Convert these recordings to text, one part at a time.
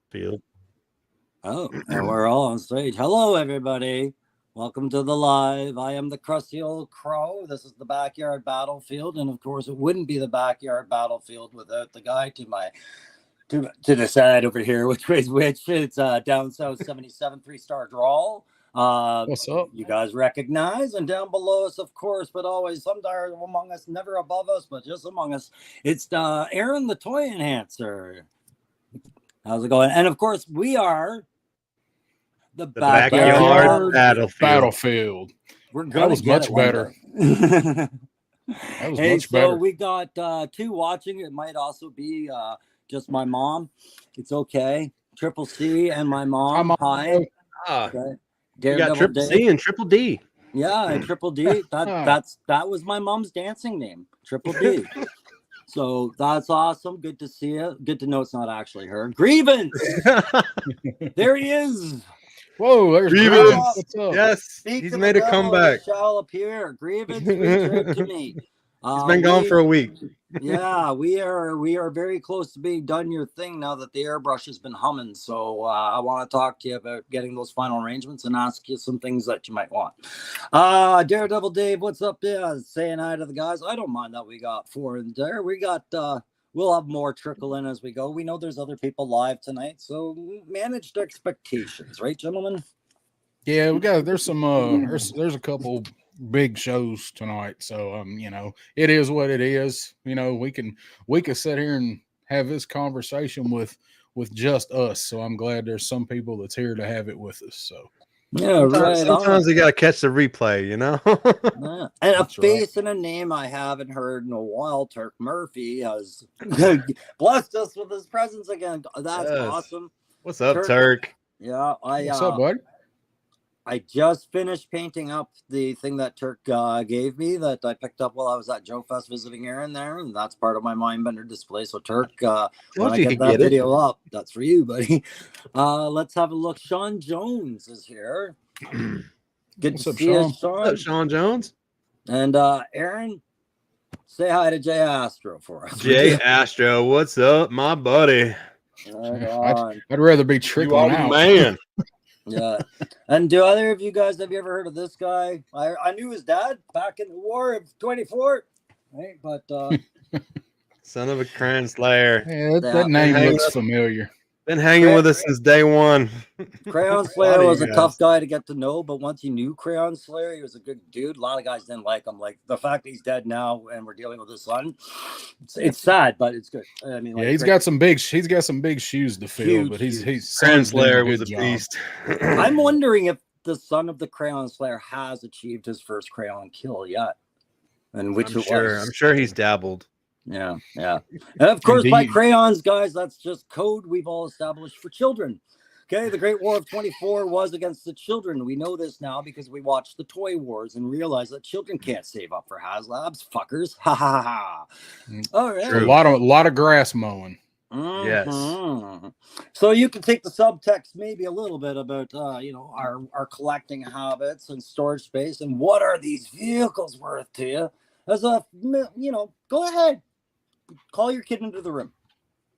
Field. Oh, and we're all on stage. Hello, everybody. Welcome to the live. I am the crusty old crow. This is the backyard battlefield, and of course, it wouldn't be the backyard battlefield without the guy to the side over here, which is which. It's down south 77 3-star drawl. What's up? You guys recognize, and down below us, of course, but always somewhere among us, never above us, but just among us. It's Aaron, the toy enhancer. How's it going? And of course, we are the backyard battlefield. We're gonna That was get much it one better. day. That was Hey, much so better. we got two watching. It might also be just my mom. It's okay. Triple C and my mom. Hi. Okay. You got Triple C and Triple D. Yeah, and Triple D. That was my mom's dancing name. Triple D. So that's awesome. Good to see you. Good to know it's not actually her. Grievance. There he is. Whoa, there's Grievance. What's up? Yes, Speak he's to made the a devil, comeback. it shall appear. Grievance, return to me. He's been gone for a week. Yeah, we are very close to being done your thing now that the airbrush has been humming. So I want to talk to you about getting those final arrangements and ask you some things that you might want. Daredevil Dave, what's up? Yeah, saying hi to the guys. I don't mind that we got 4 in there. We got we'll have more trickle in as we go. We know there's other people live tonight, so managed expectations, right, gentlemen? Yeah, we got there's some there's a couple big shows tonight. So it is what it is. We can sit here and have this conversation with just us. So I'm glad there's some people that's here to have it with us. So yeah, right. Sometimes you gotta catch the replay, Yeah. And That's a face and a name I haven't heard in a while. Turk Murphy has blessed us with his presence again. That's Yes. awesome. What's up, Turk? Yeah, what's up, bud? I just finished painting up the thing that Turk gave me that I picked up while I was at Joe Fest visiting Aaron there, and that's part of my Mindbender display. So Turk, when I get that video up, that's for you, buddy. Let's have a look. Sean Jones is here. Good to see you, Sean. What's up, Sean Jones? And Aaron, say hi to Jay Astro for us. Jay Astro, what's up, my buddy? Right I'd rather be trickling out. Man. Yeah. And do either of you guys, have you ever heard of this guy? I knew his dad back in the war of 24, right? But Son of a Cran Slayer. Yeah, that name looks familiar. Been hanging with us since day one. Crayon Slayer was a tough guy to get to know, but once you knew Crayon Slayer, he was a good dude. A lot of guys didn't like him. Like the fact that he's dead now and we're dealing with his son, it's sad, but it's good. I mean, he's got some big shoes to fill, but he's Crayon Slayer was a beast. I'm wondering if the son of the Crayon Slayer has achieved his first crayon kill yet, and which I'm sure he's dabbled. Yeah. And of course, by crayons, guys, that's just code we've all established for children. Okay, the Great War of 24 was against the children. We know this now because we watched the Toy Wars and realized that children can't save up for Haslabs, fuckers. Ha ha ha. All right. A lot of grass mowing. Yes. So you can take the subtext maybe a little bit about our collecting habits and storage space and what are these vehicles worth to you. As a go ahead. Call your kid into the room.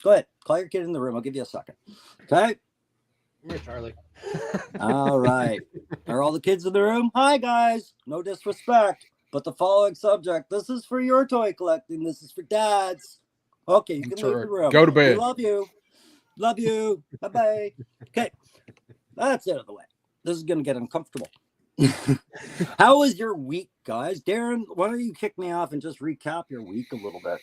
Go ahead. Call your kid in the room. I'll give you a second. Okay? Come here, Charlie. All right. Are all the kids in the room? Hi, guys. No disrespect, but the following subject, this is for your toy collecting. This is for dads. Okay, you can leave the room. Go to bed. We love you. Love you. Bye-bye. Okay. That's out of the way. This is going to get uncomfortable. How was your week, guys? Darren, why don't you kick me off and just recap your week a little bit?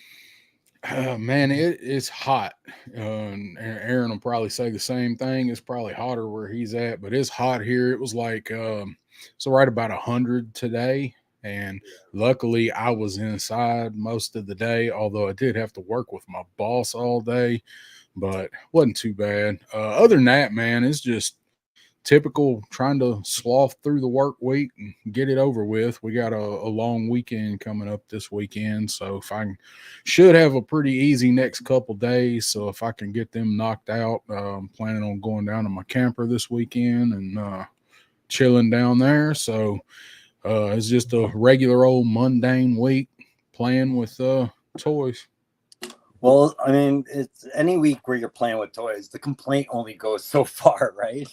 Man, it's hot. Aaron will probably say the same thing. It's probably hotter where he's at, but it's hot here. It was like so right about 100 today, and luckily I was inside most of the day, although I did have to work with my boss all day, but wasn't too bad. Other than that, man, it's just typical trying to sloth through the work week and get it over with. We got a long weekend coming up this weekend, so if I should have a pretty easy next couple days. So if I can get them knocked out, I'm planning on going down to my camper this weekend and chilling down there. So it's just a regular old mundane week playing with toys. Well, I mean, it's any week where you're playing with toys, the complaint only goes so far, right?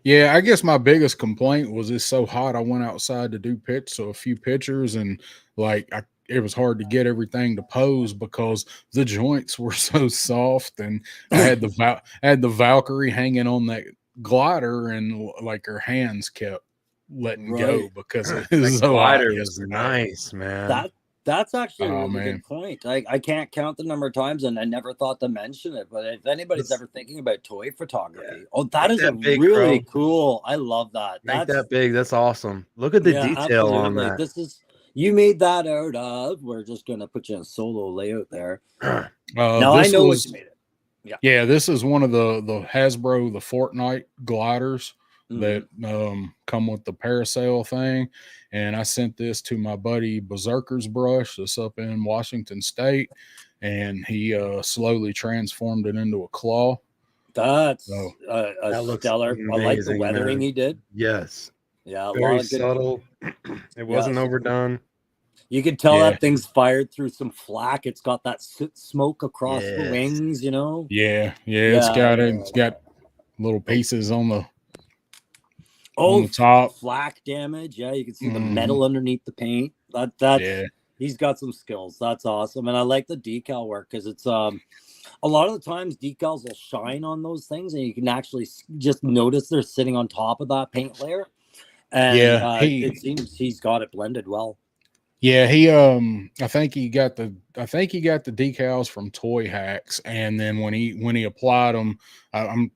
Yeah, I guess my biggest complaint was it's so hot. I went outside to do a few pictures, and it was hard to get everything to pose because the joints were so soft, and I had the Valkyrie hanging on that glider, and like her hands kept letting go Right. because it That was so hot glider was yesterday. nice, man. That's actually a Oh, really man. good point. I can't count the number of times, and I never thought to mention it. But if anybody's Let's- ever thinking about toy photography, Yeah. oh, that Make is a that big, really Crow. cool. I love that. Make That's that big. That's awesome. Look at the yeah, detail on absolutely. that. This is you made that out of. We're just gonna put you in a solo layout there. Now I This know what was you made it. Yeah, this is one of the Hasbro the Fortnite gliders Mhm. that come with the parasail thing, and I sent this to my buddy Berserker's Brush that's up in Washington State, and he slowly transformed it into a claw. That's So a That looks stellar. I like the amazing, weathering man. he did. Yes. Yeah, a Very lot of good. subtle. It wasn't Yes. overdone. You can tell Yeah. that thing's fired through some flak. It's got that smoke across the Yes. wings, you know. yeah, Yeah, it's got little pieces on the the top. flak damage. Yeah, you can see the Mhm. metal underneath the paint. That's Yeah, he's got some skills. That's awesome, and I like the decal work because it's a lot of the times decals will shine on those things, and you can actually just notice they're sitting on top of that paint layer. And yeah. it seems he's got it blended well. Yeah, I think he got the decals from Toy Hacks, and then when he applied them, I'm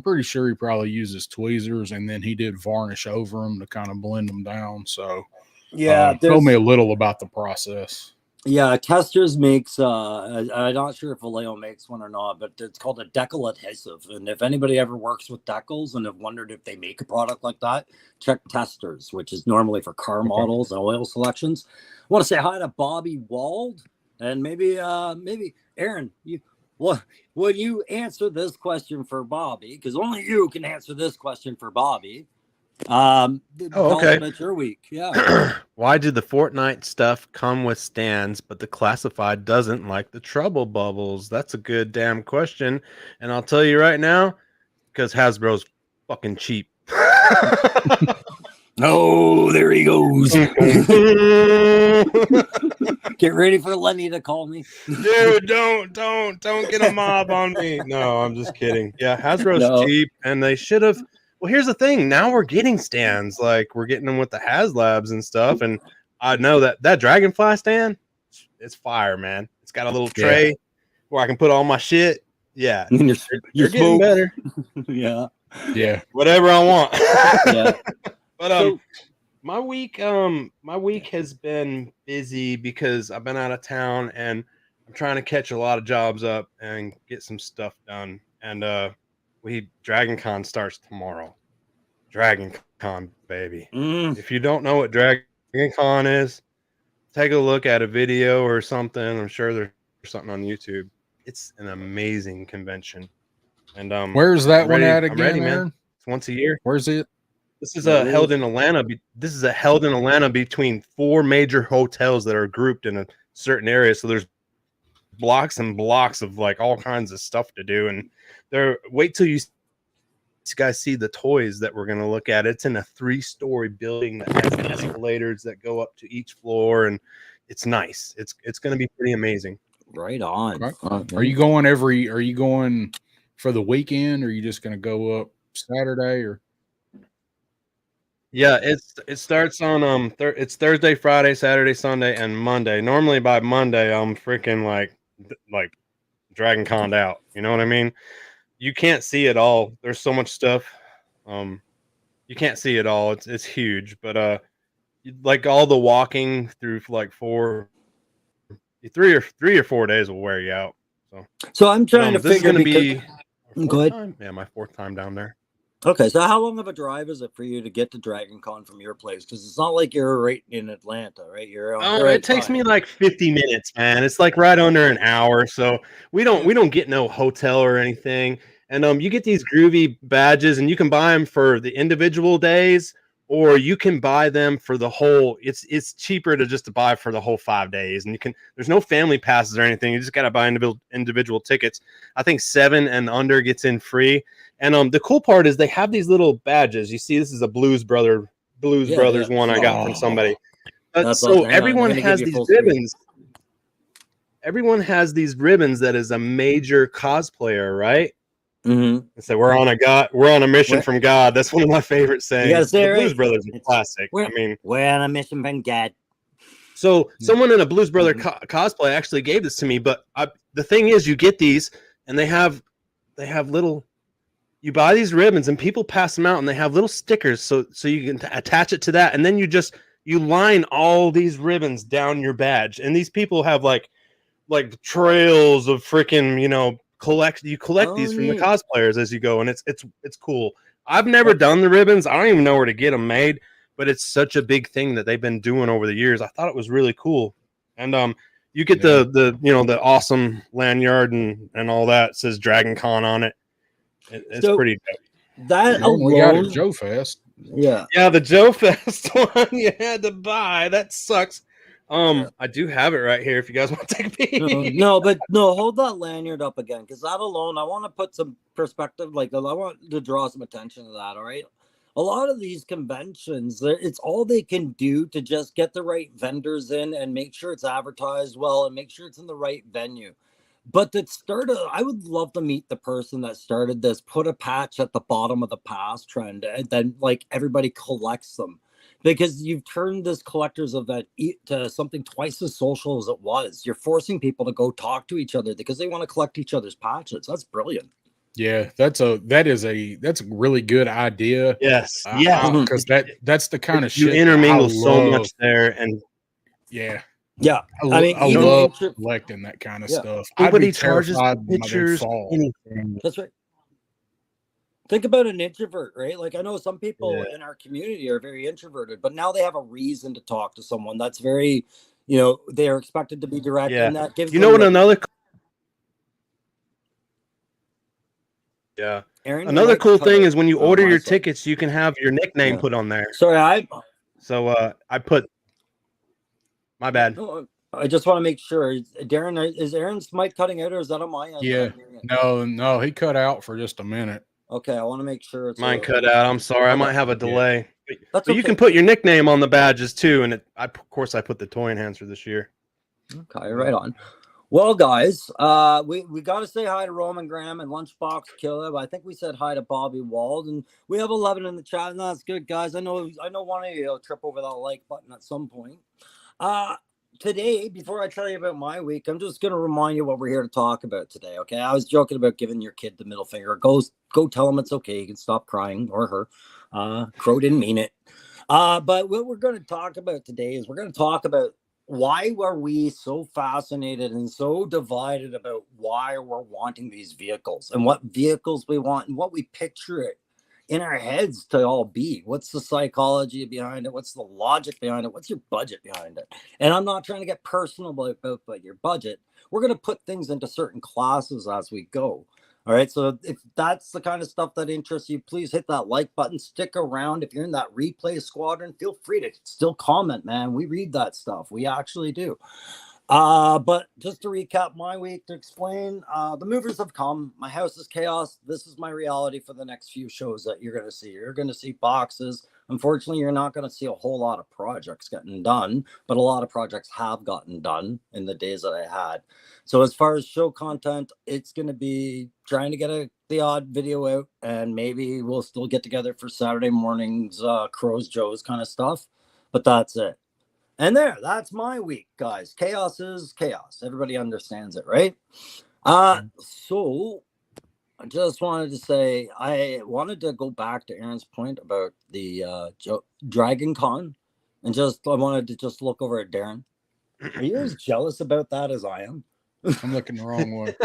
pretty sure he probably uses tweezers, and then he did varnish over them to kind of blend them down. So Yeah, told me a little about the process. Yeah, Testers makes I'm not sure if Vallejo makes one or not, but it's called a decal adhesive. And if anybody ever works with decals and have wondered if they make a product like that, check Testers, which is normally for car models and oil selections. I want to say hi to Bobby Wald, and maybe Aaron, would you answer this question for Bobby? Because only you can answer this question for Bobby. Tell us okay. about your week. Yeah. Why did the Fortnite stuff come with stands, but the classified doesn't, like the trouble bubbles? That's a good damn question. And I'll tell you right now, because Hasbro's fucking cheap. Oh, there he goes. Get ready for Lenny to call me. Dude, don't get a mob on me. No, I'm just kidding. Yeah, Hasbro's cheap, and they should have. Well, here's the thing. Now we're getting stands, like we're getting them with the Haslabs and stuff. And I know that Dragonfly stand, it's fire, man. It's got a little tray where I can put all my shit. Yeah, you're getting better. Yeah, whatever I want. Yeah. But my week has been busy because I've been out of town and I'm trying to catch a lot of jobs up and get some stuff done. And Dragon Con starts tomorrow. Dragon Con, baby. If you don't know what Dragon Con is, take a look at a video or something. I'm sure there's something on YouTube. It's an amazing convention. And where's that one at again, I'm ready, Aaron? man. It's once a year. Where's it? This is held in Atlanta. This is held in Atlanta between 4 major hotels that are grouped in a certain area. So there's blocks and blocks of like all kinds of stuff to do. And wait till you guys see the toys that we're going to look at. It's in a 3-story building that has escalators that go up to each floor, and it's nice. It's going to be pretty amazing. Right on. Okay. Are you going for the weekend, or are you just going to go up Saturday or? Yeah, it starts on it's Thursday, Friday, Saturday, Sunday, and Monday. Normally by Monday I'm freaking like Dragon Con out. You know what I mean? You can't see it all. There's so much stuff. You can't see it all. It's huge, but like all the walking through like 3 or 4 days will wear you out. So I'm trying to this figure. Is be go ahead. Yeah, my 4th time down there. Okay, so how long of a drive is it for you to get to Dragon Con from your place? Because it's not like you're right in Atlanta, right? It takes me like 50 minutes, man. It's like right under an hour. So we don't get no hotel or anything. And you get these groovy badges, and you can buy them for the individual days or you can buy them for the whole. It's cheaper to just to buy for the whole 5 days, and there's no family passes or anything. You just got to buy individual tickets. I think 7 and under gets in free. And the cool part is they have these little badges. You see, this is a Blues Brothers one I got from somebody. So everyone has these ribbons. Everyone has these ribbons that is a major cosplayer, right? Mm-hmm. So we're on a mission from God. That's one of my favorite sayings. The Blues Brothers are classic. We're on a mission from God. So someone in a Blues Brother cosplay actually gave this to me. But the thing is, you get these, and they have little. You buy these ribbons, and people pass them out, and they have little stickers, so you can attach it to that, and then you line all these ribbons down your badge, and these people have like trails of freaking collect these from the cosplayers as you go, and it's cool. I've never done the ribbons. I don't even know where to get them made, but it's such a big thing that they've been doing over the years. I thought it was really cool. And you get the awesome lanyard and all that. It says Dragon Con on it. It's pretty dope. That we got a Joe Fest. Yeah, the Joe Fest one you had to buy. That sucks. I do have it right here if you guys want to take a peek. No, hold that lanyard up again, because that alone, I want to put some perspective. Like, I want to draw some attention to that. All right, a lot of these conventions, it's all they can do to just get the right vendors in and make sure it's advertised well and make sure it's in the right venue. But I would love to meet the person that started this, put a patch at the bottom of the pass trend, and then like everybody collects them. Because you've turned this collector's event to something twice as social as it was. You're forcing people to go talk to each other because they want to collect each other's patches. That's brilliant. Yeah, that's a really good idea. Yes, because that's the kind of you shit intermingle so much there, and yeah. I mean, I love collecting that kind of stuff. Nobody charges pictures, anything. That's right. Think about an introvert, right? Like, I know some people in our community are very introverted, but now they have a reason to talk to someone that's very, they are expected to be direct. Yeah. And that gives another cool thing is when you order your tickets, you can have your nickname put on there. Sorry, I put my bad. I just want to make sure. Darren, is Aaron's mic cutting out, or is that on my end? Yeah. No, he cut out for just a minute. Okay, I want to make sure it's mine cut out. I'm sorry, I might have a delay. But you can put your nickname on the badges too, and of course I put the toy enhancer this year. Okay, right on. Well, guys, we got to say hi to Roman Graham and Lunchbox Killer. I think we said hi to Bobby Wald, and we have 11 in the chat, and that's good, guys. I know one of you will trip over that like button at some point. Today, before I tell you about my week, I'm just going to remind you what we're here to talk about today, okay? I was joking about giving your kid the middle finger. Go tell him it's okay. You can stop crying, or her. Crow didn't mean it. But what we're going to talk about today is we're going to talk about why were we so fascinated and so divided about why we're wanting these vehicles and what vehicles we want and what we picture it in our heads to all be. What's the psychology behind it? What's the logic behind it? What's your budget behind it? And I'm not trying to get personal about your budget. We're going to put things into certain classes as we go. All right. So if that's the kind of stuff that interests you, please hit that like button, stick around. If you're in that replay squadron, feel free to still comment, man. We read that stuff. We actually do. But just to recap my week, to explain, the movers have come. My house is chaos. This is my reality for the next few shows that you're going to see. You're going to see boxes. Unfortunately, you're not going to see a whole lot of projects getting done, but a lot of projects have gotten done in the days that I had. So as far as show content, it's going to be trying to get the odd video out, and maybe we'll still get together for Saturday mornings, Crows, Joe's kind of stuff, but that's it. And that's my week, guys. Chaos is chaos. Everybody understands it, right? So I just wanted to say, I wanted to go back to Aaron's point about the Dragon Con, and I wanted to just look over at Darren. Are you as jealous about that as I am? I'm looking the wrong way.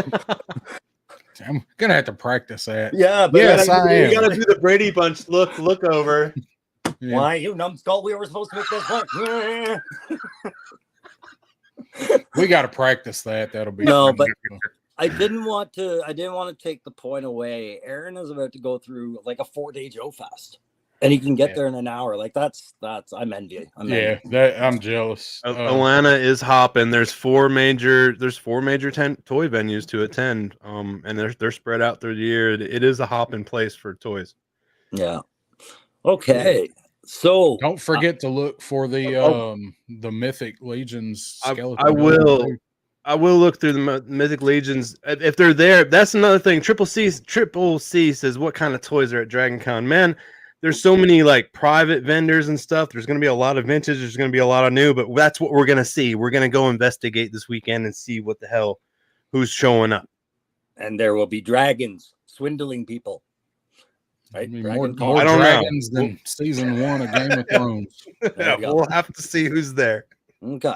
I'm gonna have to practice that. Yeah, but yes, I am. You gotta do the Brady Bunch look over. Yeah. Why, you numbskull? We were supposed to make this work. We got to practice that. That'll be but I didn't want to take the point away. Aaron is about to go through like a 4-day Joe Fest, And you can get Yeah. there in an hour. Like that's I'm envious. Yeah, that I'm jealous. Atlanta is hopping. There's four major toy venues to attend. And they're spread out through the year. It is a hopping place for toys. Yeah. Okay. So Don't forget to look for the Mythic Legions skeleton. I will look through the Mythic Legions if they're there. That's another thing. Triple C says, what kind of toys are at Dragon Con? Man, there's so many like private vendors and stuff. There's going to be a lot of vintage. There's going to be a lot of new, but that's what we're going to see. We're going to go investigate this weekend and see what the hell, who's showing up. And there will be dragons swindling people. Right? I mean, Dragon more Con. I don't dragons than season 1 of Game of Thrones. We'll have to see who's there. Okay.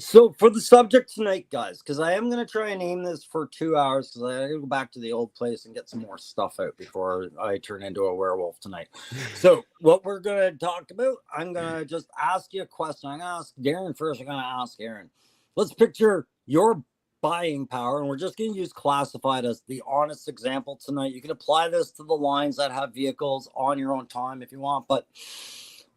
So for the subject tonight, guys, because I am going to try and aim this for 2 hours because I got to go back to the old place and get some more stuff out before I turn into a werewolf tonight. So what we're going to talk about, I'm going to just ask you a question. I'm going to ask Darren first. I'm going to ask Aaron. Let's picture your buying power, and we're just going to use classified as the honest example tonight. You can apply this to the lines that have vehicles on your own time if you want, but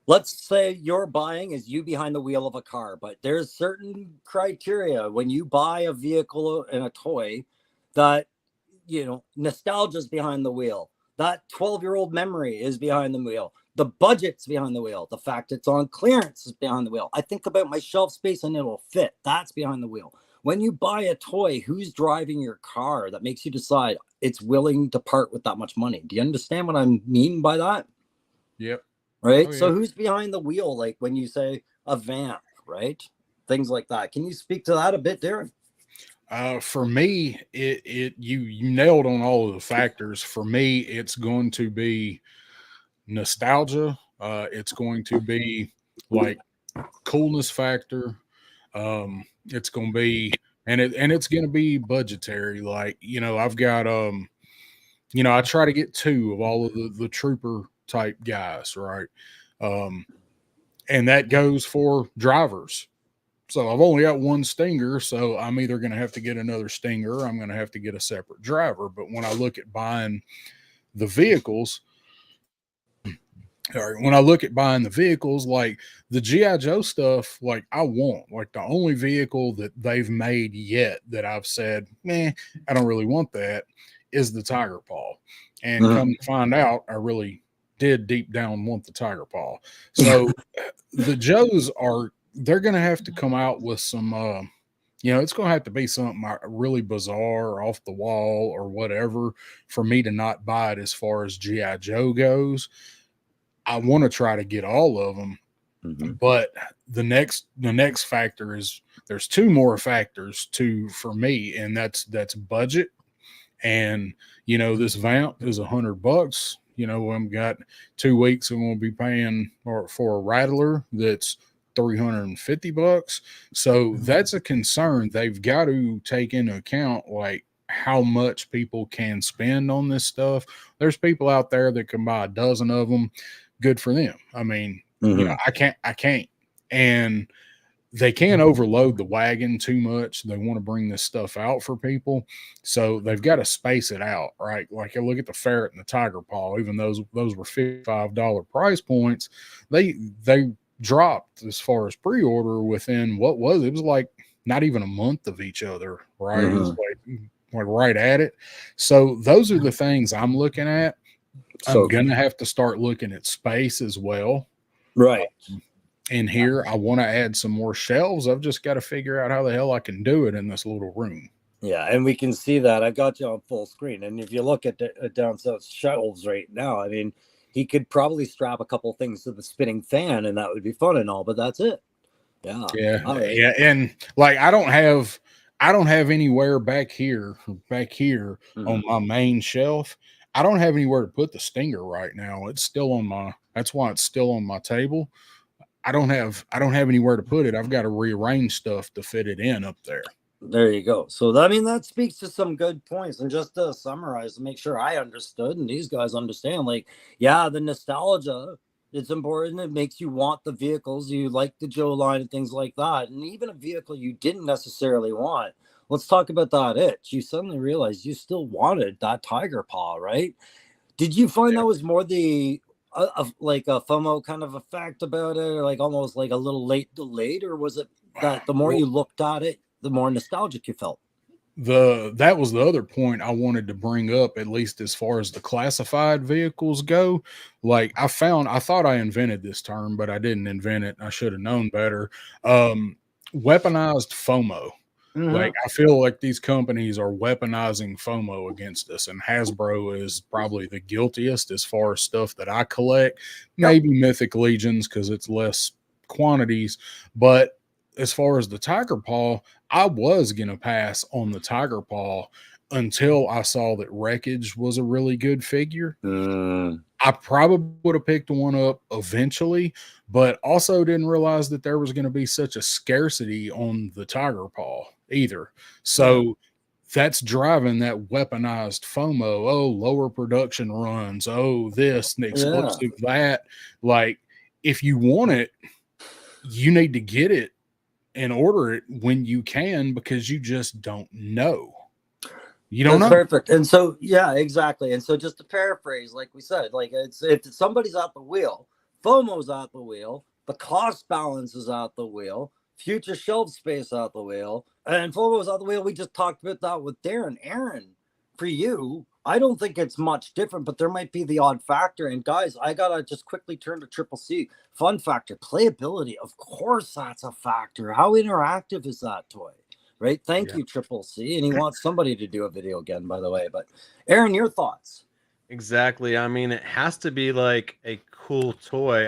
let's say your buying is you behind the wheel of a car, but there's certain criteria when you buy a vehicle and a toy that, nostalgia is behind the wheel. That 12-year-old memory is behind the wheel. The budget's behind the wheel. The fact it's on clearance is behind the wheel. I think about my shelf space and it'll fit. That's behind the wheel. When you buy a toy, who's driving your car that makes you decide it's willing to part with that much money? Do you understand what I mean by that? Yep. Right. Oh, yeah. So who's behind the wheel? Like when you say a vamp, right? Things like that. Can you speak to that a bit, Darren? For me, you nailed on all of the factors. For me, it's going to be nostalgia. It's going to be like coolness factor. It's going to be, and it's going to be budgetary. Like, I've got, I try to get 2 of all of the trooper type guys, right? And that goes for drivers. So I've only got 1 Stinger, so I'm either going to have to get another Stinger or I'm going to have to get a separate driver. But when I look at buying the vehicles, like the G.I. Joe stuff, like I want, like the only vehicle that they've made yet that I've said, I don't really want that, is the Tiger Paw. And come to find out, I really did deep down want the Tiger Paw. So the Joes they're going to have to come out with some, it's going to have to be something really bizarre or off the wall or whatever for me to not buy it as far as G.I. Joe goes. I want to try to get all of them, but the next factor is there's 2 more factors for me, and that's budget. And, this Vamp is $100. I've got 2 weeks I'm going to be paying for a Rattler that's $350. So that's a concern. They've got to take into account like how much people can spend on this stuff. There's people out there that can buy a dozen of them. Good for them. I mean, I can't. And they can't overload the wagon too much. They want to bring this stuff out for people. So they've got to space it out, right? Like I look at the Ferret and the Tiger Paw, even those were $55 price points. They dropped as far as pre-order within what was it? It was like not even a month of each other, right? It was like right at it. So those are the things I'm looking at. So I'm going to have to start looking at space as well. Right. In here, I want to add some more shelves. I've just got to figure out how the hell I can do it in this little room. Yeah, and we can see that. I got you on full screen. And if you look at the down south shelves right now, I mean, he could probably strap a couple things to the spinning fan and that would be fun and all, but that's it. Yeah. Right. Yeah. And like, I don't have anywhere back here on my main shelf. I don't have anywhere to put the Stinger right now. It's still that's why it's still on my table. I don't have anywhere to put it. I've got to rearrange stuff to fit it in up there. There you go. So that speaks to some good points. And just to summarize, to make sure I understood and these guys understand, like, yeah, the nostalgia, it's important. It makes you want the vehicles. You like the Joe line and things like that. And even a vehicle you didn't necessarily want. Let's talk about that itch. You suddenly realized you still wanted that Tiger Paw, right? Did you find that was more the like a FOMO kind of effect about it, or like almost like a little late delayed, or was it that the more you looked at it, the more nostalgic you felt? That was the other point I wanted to bring up, at least as far as the classified vehicles go. Like I thought I invented this term, but I didn't invent it. I should have known better. Weaponized FOMO. Like I feel like these companies are weaponizing FOMO against us, and Hasbro is probably the guiltiest as far as stuff that I collect. Maybe Mythic Legions because it's less quantities, but as far as the Tiger Paw, I was gonna pass on the Tiger Paw until I saw that Wreckage was a really good figure. I probably would have picked one up eventually, but also didn't realize that there was going to be such a scarcity on the Tiger Paw either. So that's driving that weaponized FOMO. Oh, lower production runs. Oh, this and exclusive that. Like, if you want it, you need to get it and order it when you can, because you just don't know. You don't know. Perfect. And so, yeah, exactly. And so just to paraphrase, like we said, like it's if somebody's at the wheel, FOMO's out the wheel, the cost balance is out the wheel, future shelf space out the wheel, and FOMO's out the wheel. We just talked about that with Darren. Aaron, for you, I don't think it's much different, but there might be the odd factor. And guys, I gotta just quickly turn to Triple C. Fun factor, playability. Of course, that's a factor. How interactive is that toy? Right. Thank you, Triple C. And he wants somebody to do a video again, by the way. But Aaron, your thoughts? Exactly. I mean, it has to be like a cool toy.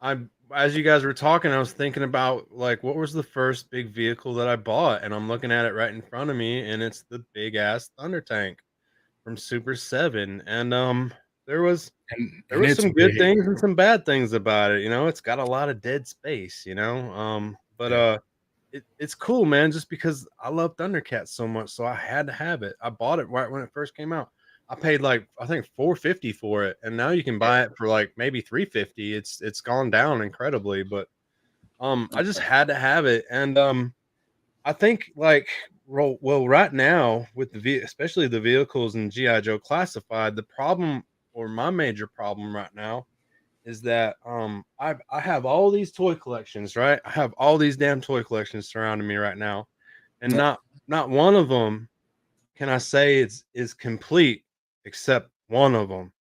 As you guys were talking, I was thinking about like what was the first big vehicle that I bought, and I'm looking at it right in front of me, and it's the big ass Thunder Tank from Super 7. And there was some good things and some bad things about it. You know, it's got a lot of dead space, you know. It's cool, man, just because I love Thundercats so much, so I had to have it. I bought it right when it first came out. I paid like I think $450 for it, and now you can buy it for like maybe $350. It's gone down incredibly, but I just had to have it. And I think like well right now with especially the vehicles in GI Joe Classified, the problem, or my major problem right now, is that I have all these toy collections, right? I have all these damn toy collections surrounding me right now, and not one of them can I say is complete except one of them,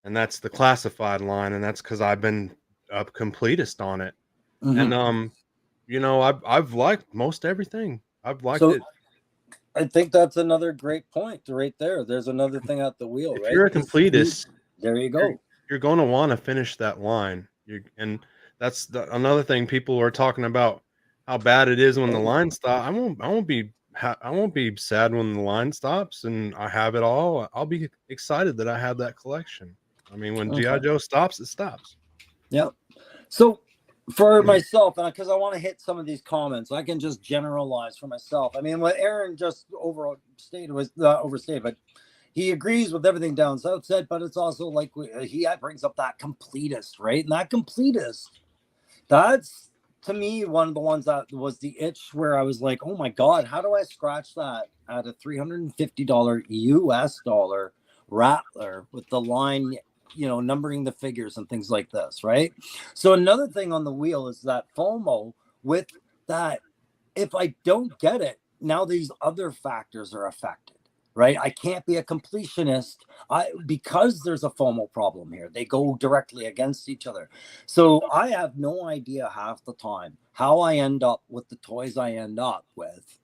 and that's the Classified line, and that's because I've been a completist on it. And you know, I've liked most everything. I've liked it. I think that's another great point right there. There's another thing at the wheel, If right? you're a completist, there you go. You're going to want to finish that line. And that's another thing. People are talking about how bad it is when the line stops. I won't be sad when the line stops and I have it all. I'll be excited that I have that collection. I mean, when GI Joe stops, it stops. Yeah. So for myself, and because I want to hit some of these comments, I can just generalize for myself. I mean, what Aaron just overstated was overstated, but he agrees with everything down south said, but it's also like he brings up that completist, right? And that completist, that's to me one of the ones that was the itch where I was like, oh my God, how do I scratch that at a $350 US dollar Rattler with the line, you know, numbering the figures and things like this, right? So another thing on the wheel is that FOMO with that, if I don't get it, now these other factors are affected. Right, I can't be a completionist because there's a FOMO problem here. They go directly against each other. So I have no idea half the time how I end up with the toys I end up with,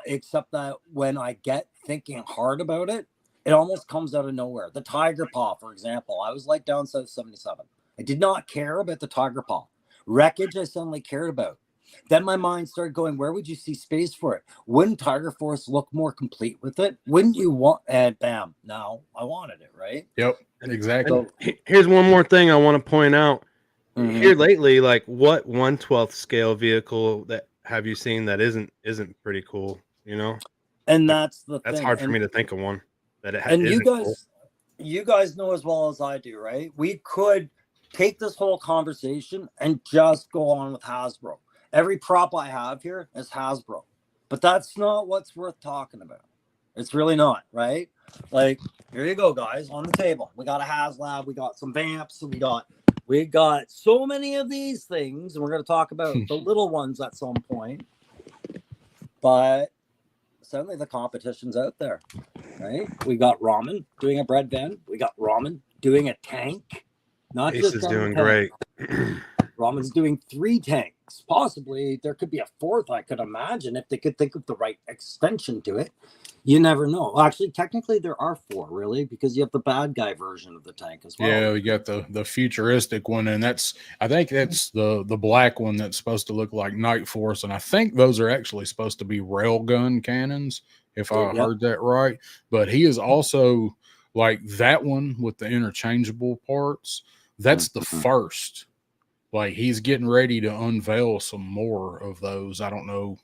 except that when I get thinking hard about it, it almost comes out of nowhere. The Tiger Paw, for example, I was like down south 77. I did not care about the Tiger Paw. Wreckage, I suddenly cared about. Then my mind started going, where would you see space for it? Wouldn't Tiger Force look more complete with it? Wouldn't you want, and bam, now I wanted it, right? Yep, exactly. And here's one more thing I want to point out. Here lately, like what 1/12 scale vehicle that have you seen that isn't pretty cool, you know? And that's the thing. That's hard for me to think of one that and you guys know as well as I do, right? We could take this whole conversation and just go on with Hasbro. Every prop I have here is Hasbro, but that's not what's worth talking about, It's really not, right? Like, here you go, guys, on the table. We got a Haslab, we got some Vamps, we got so many of these things, and we're going to talk about the little ones at some point. But certainly the competition's out there, right? We got Ramen doing a bread van. We got Ramen doing a tank. Not Ace just is a doing tank. great. Ramen's doing 3 tanks. Possibly there could be a 4th, I could imagine, if they could think of the right extension to it. You never know. Well, actually, technically there are 4, really, because you have the bad guy version of the tank as well. Yeah, you got the futuristic one, and I think that's the black one that's supposed to look like Night Force, and I think those are actually supposed to be railgun cannons, if I heard that right. But he is also like that one with the interchangeable parts. That's the first. Like, he's getting ready to unveil some more of those. I don't know,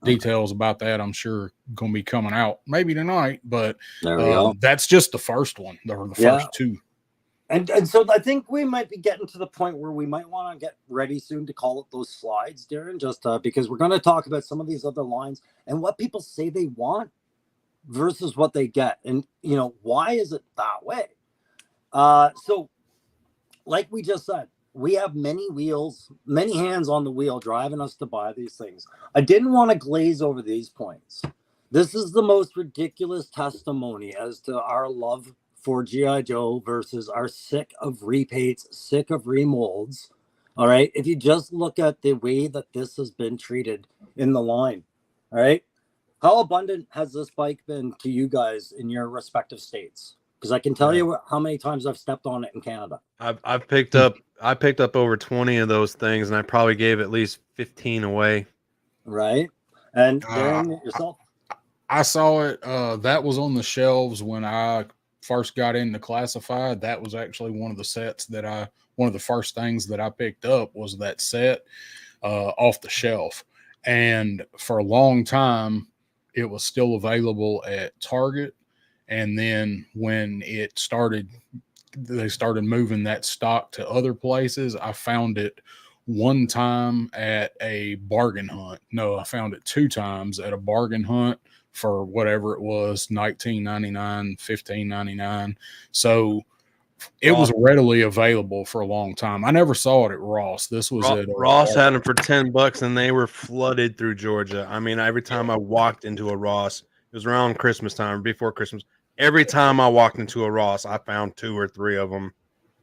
details about that. I'm sure going to be coming out maybe tonight, but there we go. That's just the first one, or the first 2. And so I think we might be getting to the point where we might want to get ready soon to call it those slides, Darren, just because we're going to talk about some of these other lines and what people say they want versus what they get. And, why is it that way? So like we just said, we have many wheels, many hands on the wheel driving us to buy these things. I didn't want to glaze over these points. This is the most ridiculous testimony as to our love for G.I. Joe versus our sick of repaints, sick of remolds. All right. If you just look at the way that this has been treated in the line, all right. How abundant has this bike been to you guys in your respective states? Because I can tell you how many times I've stepped on it in Canada. I picked up over 20 of those things, and I probably gave at least 15 away. Right. And Darren, yourself? I saw it. That was on the shelves when I first got into classified. That was actually one of the first things that I picked up was that set off the shelf. And for a long time, it was still available at Target. And then when they started moving that stock to other places, I found it one time at a bargain hunt. No, I found it 2 times at a bargain hunt for whatever it was, $19.99, $15.99. So it was readily available for a long time. I never saw it at Ross. This was at Ross had them for $10, and they were flooded through Georgia. I mean, every time I walked into a Ross, it was around Christmas time, before Christmas. Every time I walked into a Ross, I found 2 or 3 of them.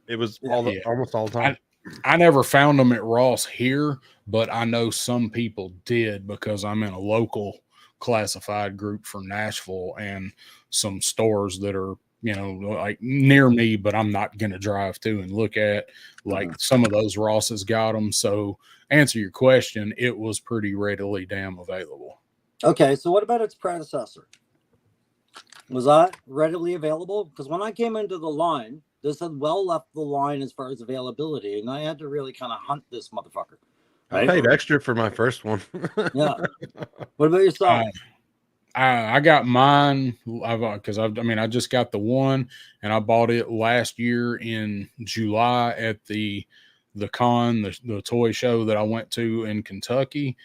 It was almost all the time. I never found them at Ross here, but I know some people did because I'm in a local classified group for Nashville and some stores that are, like near me, but I'm not going to drive to and look at. Like some of those Rosses got them. So answer your question, it was pretty readily damn available. Okay, so what about its predecessor? Was that readily available? Because when I came into the line, this had well left the line as far as availability, and I had to really kind of hunt this motherfucker. Right? I paid extra for my first one. Yeah. What about yourself? I got mine because I just got the one, and I bought it last year in July at the con, the toy show that I went to in Kentucky.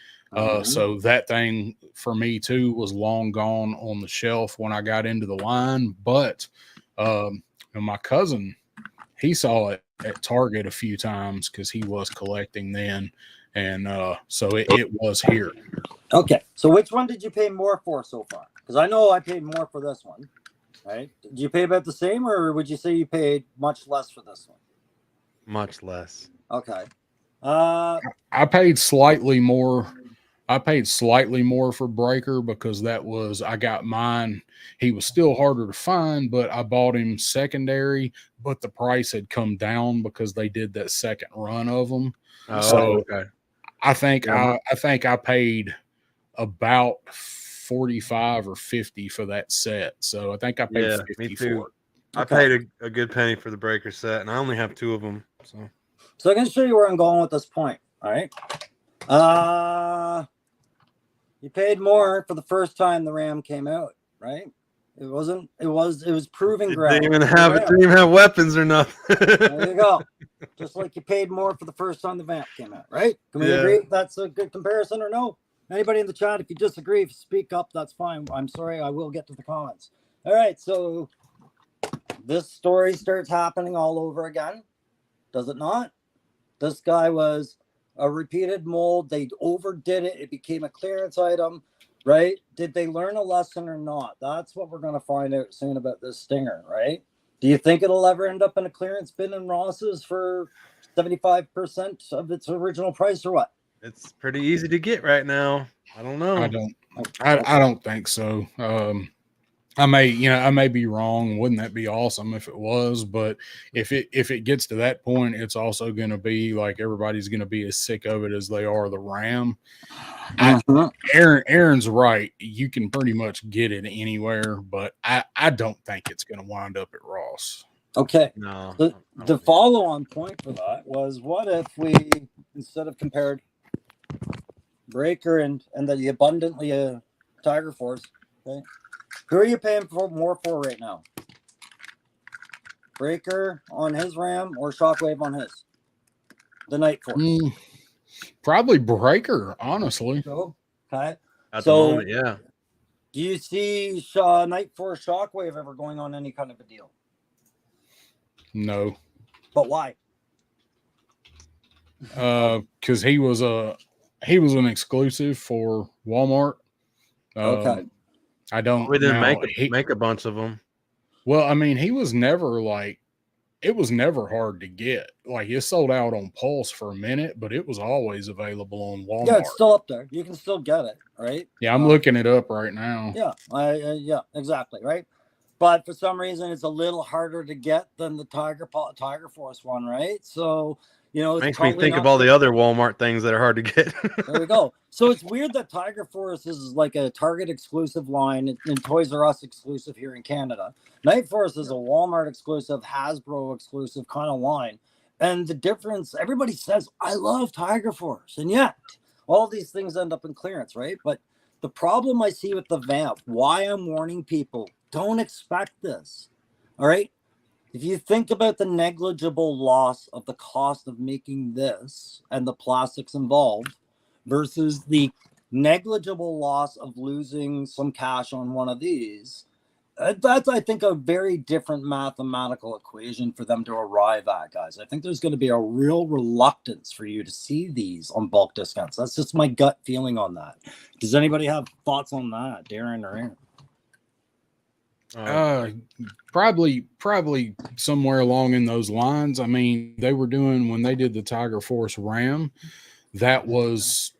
So that thing for me too was long gone on the shelf when I got into the line. But my cousin, he saw it at Target a few times because he was collecting then, and so it was here. Okay, so which one did you pay more for so far? Because I know I paid more for this one. Right? Did you pay about the same, or would you say you paid much less for this one? Much less. Okay. I paid slightly more. I paid slightly more for Breaker because I got mine. He was still harder to find, but I bought him secondary, but the price had come down because they did that second run of them. Oh, so okay. I think I paid about 45 or 50 for that set. So I think I paid 50 for it. I paid a good penny for the Breaker set, and I only have 2 of them. So I'm going to show you where I'm going with this point. All right. You paid more for the first time the Ram came out, right? It was proving ground. It didn't even have weapons or nothing. There you go. Just like you paid more for the first time the Vamp came out, right? Can we agree that's a good comparison or no? Anybody in the chat, if you disagree, if you speak up, that's fine. I'm sorry, I will get to the comments. All right, so this story starts happening all over again. Does it not? This guy was a repeated mold. They overdid it. It became a clearance item, right? Did they learn a lesson or not? That's what we're going to find out soon about this stinger, right? Do you think it'll ever end up in a clearance bin in Ross's for 75% of its original price or what? It's pretty easy to get right now. I don't know. I don't think so. I may be wrong. Wouldn't that be awesome if it was? But if it gets to that point, it's also going to be like everybody's going to be as sick of it as they are the Ram. Aaron's right. You can pretty much get it anywhere, but I don't think it's going to wind up at Ross. Okay. No. The follow-on point for that was, what if we, instead of compared Breaker and the abundantly Tiger Force, okay? Who are you paying more for right now? Breaker on his Ram or Shockwave on his? The Night Force. Probably Breaker, honestly. Okay. At the moment, yeah. Do you see Night Force Shockwave ever going on any kind of a deal? No. But why? Because he was an exclusive for Walmart. Okay. I don't. We didn't make a bunch of them. Well, I mean, he was never like. It was never hard to get. Like, it sold out on Pulse for a minute, but it was always available on Walmart. Yeah, it's still up there. You can still get it, right? Yeah, I'm looking it up right now. Yeah, yeah, exactly, right? But for some reason, it's a little harder to get than the Tiger Force one, right? So, it makes me think of all the other Walmart things that are hard to get. There we go. So it's weird that Tiger Force is like a Target exclusive line and Toys R Us exclusive here in Canada. Night Force is a Walmart exclusive, Hasbro exclusive kind of line. And the difference, everybody says, I love Tiger Force. And yet, all these things end up in clearance, right? But the problem I see with the Vamp, why I'm warning people, don't expect this. All right? If you think about the negligible loss of the cost of making this and the plastics involved versus the negligible loss of losing some cash on one of these, that's, I think, a very different mathematical equation for them to arrive at, guys. I think there's going to be a real reluctance for you to see these on bulk discounts. That's just my gut feeling on that. Does anybody have thoughts on that, Darren or Aaron? Probably somewhere along in those lines. I mean, they were doing, when they did the Tiger Force Ram, that was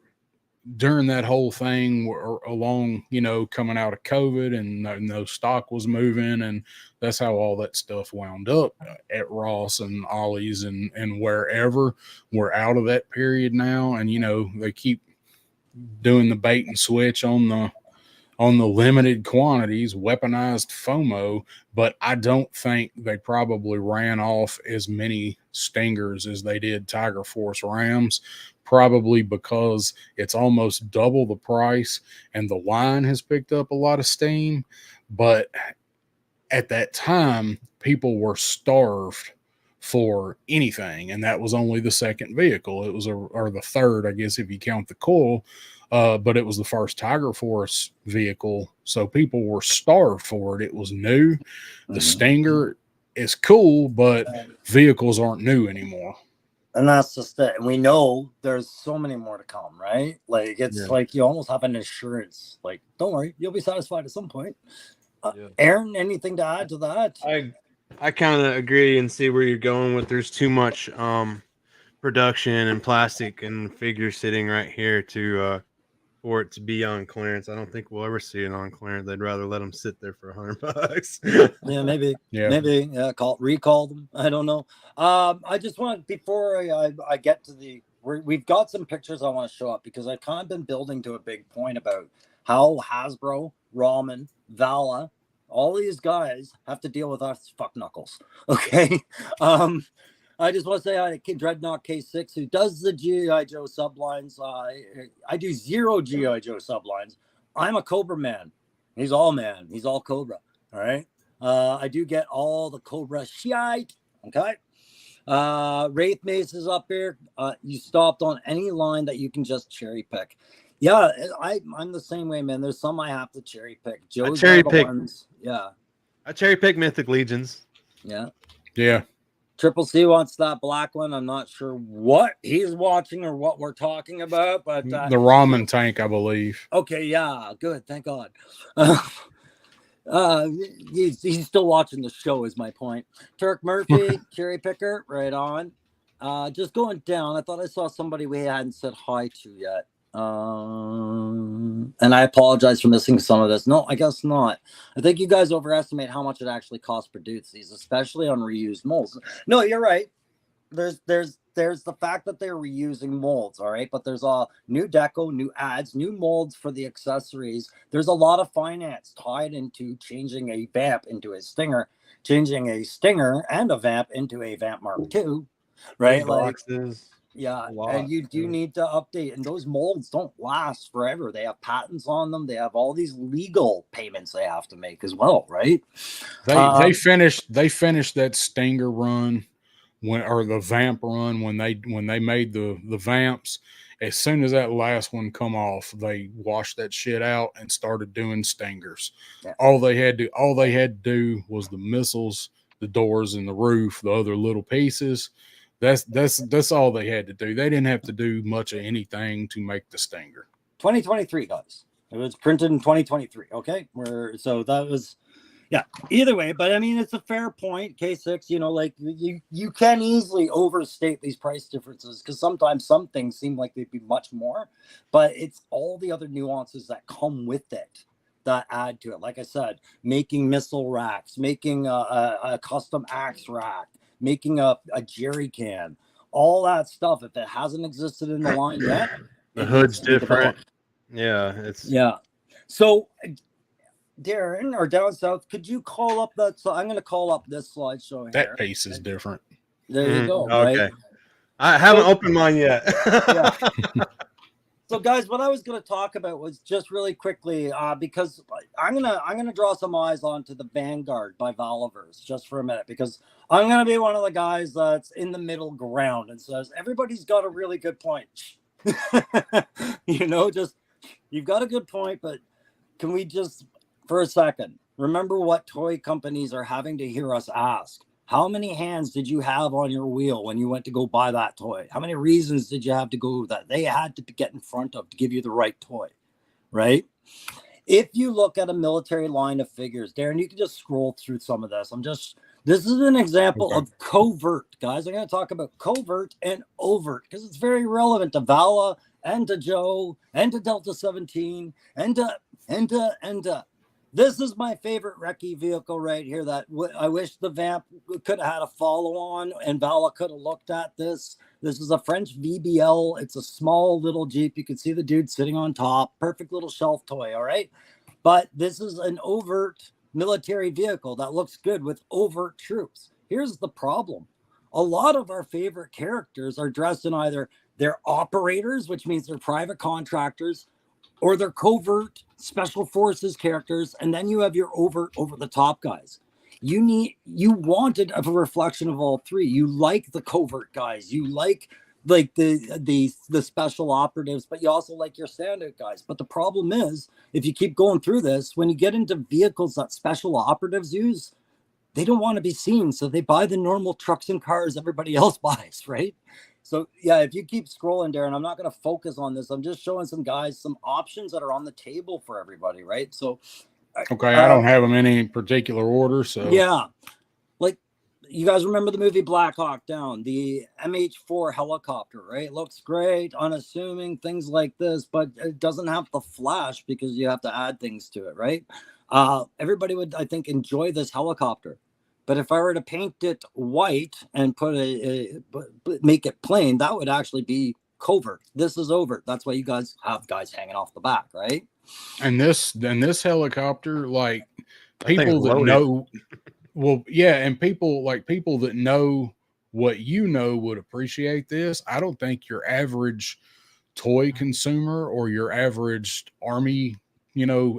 during that whole thing along, coming out of COVID and no stock was moving. And that's how all that stuff wound up at Ross and Ollie's and wherever. We're out of that period now. And, they keep doing the bait and switch on the limited quantities, weaponized FOMO, but I don't think they probably ran off as many stingers as they did Tiger Force Rams, probably because it's almost double the price and the line has picked up a lot of steam. But at that time, people were starved for anything, and that was only the second vehicle. It was or the third, I guess, if you count the coil. But it was the first Tiger Force vehicle, so people were starved for it. It was new. The Stinger is cool, but vehicles aren't new anymore. And that's just it. And we know there's so many more to come, right? Like, it's like you almost have an assurance. Like, don't worry, you'll be satisfied at some point. Aaron, anything to add to that? I kind of agree and see where you're going with. There's too much production and plastic and figure sitting right here to for it to be on clearance. I don't think we'll ever see it on clearance. They'd rather let them sit there for $100. Yeah, maybe. Recall them. I don't know. I just want, before I get to we've got some pictures I want to show up, because I've kind of been building to a big point about how Hasbro, Ramen, Vala, all these guys have to deal with us fuck knuckles. Okay. I just want to say I Dreadnought K6, who does the G.I. Joe sublines. I do 0 G.I. Joe sublines. I'm a Cobra man. He's all man. He's all Cobra. All right. I do get all the Cobra shite. Okay. Wraith Mace is up here. You stopped on any line that you can just cherry pick. Yeah, I'm the same way, man. There's some I have to cherry pick. Joe's one cherry of the pick. ones. Yeah, I cherry pick Mythic Legions. yeah. Yeah. Triple C wants that black one. I'm not sure what he's watching or what we're talking about, but The ramen tank, I believe. okay, yeah, good. Thank God. He's still watching the show, is my point. Turk Murphy, cherry picker, right on. Just going down. I thought I saw somebody we hadn't said hi to yet. And I apologize for missing some of this. No, I guess not. I think you guys overestimate how much it actually costs to produce these, especially on reused molds. No, you're right. There's the fact that they're reusing molds, all right, but there's a new deco, new ads, new molds for the accessories. There's a lot of finance tied into changing a vamp into a stinger, changing a stinger and a vamp into a vamp mark II, right? Big Like, boxes. yeah, A lot, and you do yeah. need to update, and those molds don't last forever. They have patents on them. They have all these legal payments they have to make as well, right? They finished that stinger run or the vamp run when they made the vamps. As soon as that last one come off, they washed that shit out and started doing stingers. Yeah. All they had to do was the missiles, the doors, and the roof, the other little pieces. That's all they had to do. They didn't have to do much of anything to make the stinger. 2023, guys. It was printed in 2023. Okay, so that was, yeah. Either way, but I mean, it's a fair point. K6, like you can easily overstate these price differences because sometimes some things seem like they'd be much more, but it's all the other nuances that come with it that add to it. Like I said, making missile racks, making a custom axe rack, making a jerry can, all that stuff. If it hasn't existed in the line yet, The it hood's needs to be developed. different. Yeah, it's Yeah. So, Darren, or down south, could you call up that? So I'm going to call up this slideshow here. That piece is different. There you go. okay. Right. I haven't opened mine yet. Yeah. So, guys, what I was going to talk about was just really quickly, because I'm gonna draw some eyes onto the Vanguard by Valaverse just for a minute, because I'm gonna be one of the guys that's in the middle ground and says everybody's got a really good point. Just you've got a good point, but can we just for a second remember what toy companies are having to hear us ask? How many hands did you have on your wheel when you went to go buy that toy? How many reasons did you have to go that they had to get in front of to give you the right toy, right? If you look at a military line of figures, Darren, you can just scroll through some of this. This is an example of covert, guys. I'm going to talk about covert and overt because it's very relevant to Vala and to Joe and to Delta 17 and to this is my favorite recce vehicle right here that I wish the Vamp could have had a follow-on and Vala could have looked at this. This is a French VBL. It's a small little Jeep. You can see the dude sitting on top. Perfect little shelf toy, all right? But this is an overt military vehicle that looks good with overt troops. Here's the problem. A lot of our favorite characters are dressed in either they're operators, which means they're private contractors, or they're covert special forces characters, and then you have your overt over-the-top guys. You wanted a reflection of all three. You like the covert guys. You like the special operatives, but you also like your standout guys. But the problem is, if you keep going through this, when you get into vehicles that special operatives use, they don't want to be seen, so they buy the normal trucks and cars everybody else buys, right? So yeah, if you keep scrolling, Darren, I'm not going to focus on this. I'm just showing some guys some options that are on the table for everybody, right? So okay, I don't have them in any particular order, so yeah, like you guys remember the movie Black Hawk Down, the MH4 helicopter, right? Looks great, unassuming, things like this, but it doesn't have the flash because you have to add things to it, right? Everybody would, I think, enjoy this helicopter. But if I were to paint it white and put make it plain, that would actually be covert. This is overt. That's why you guys have guys hanging off the back, right? And this helicopter, like people that loaded. know, well, yeah, and people that know what you know would appreciate this. I don't think your average toy consumer or your average army,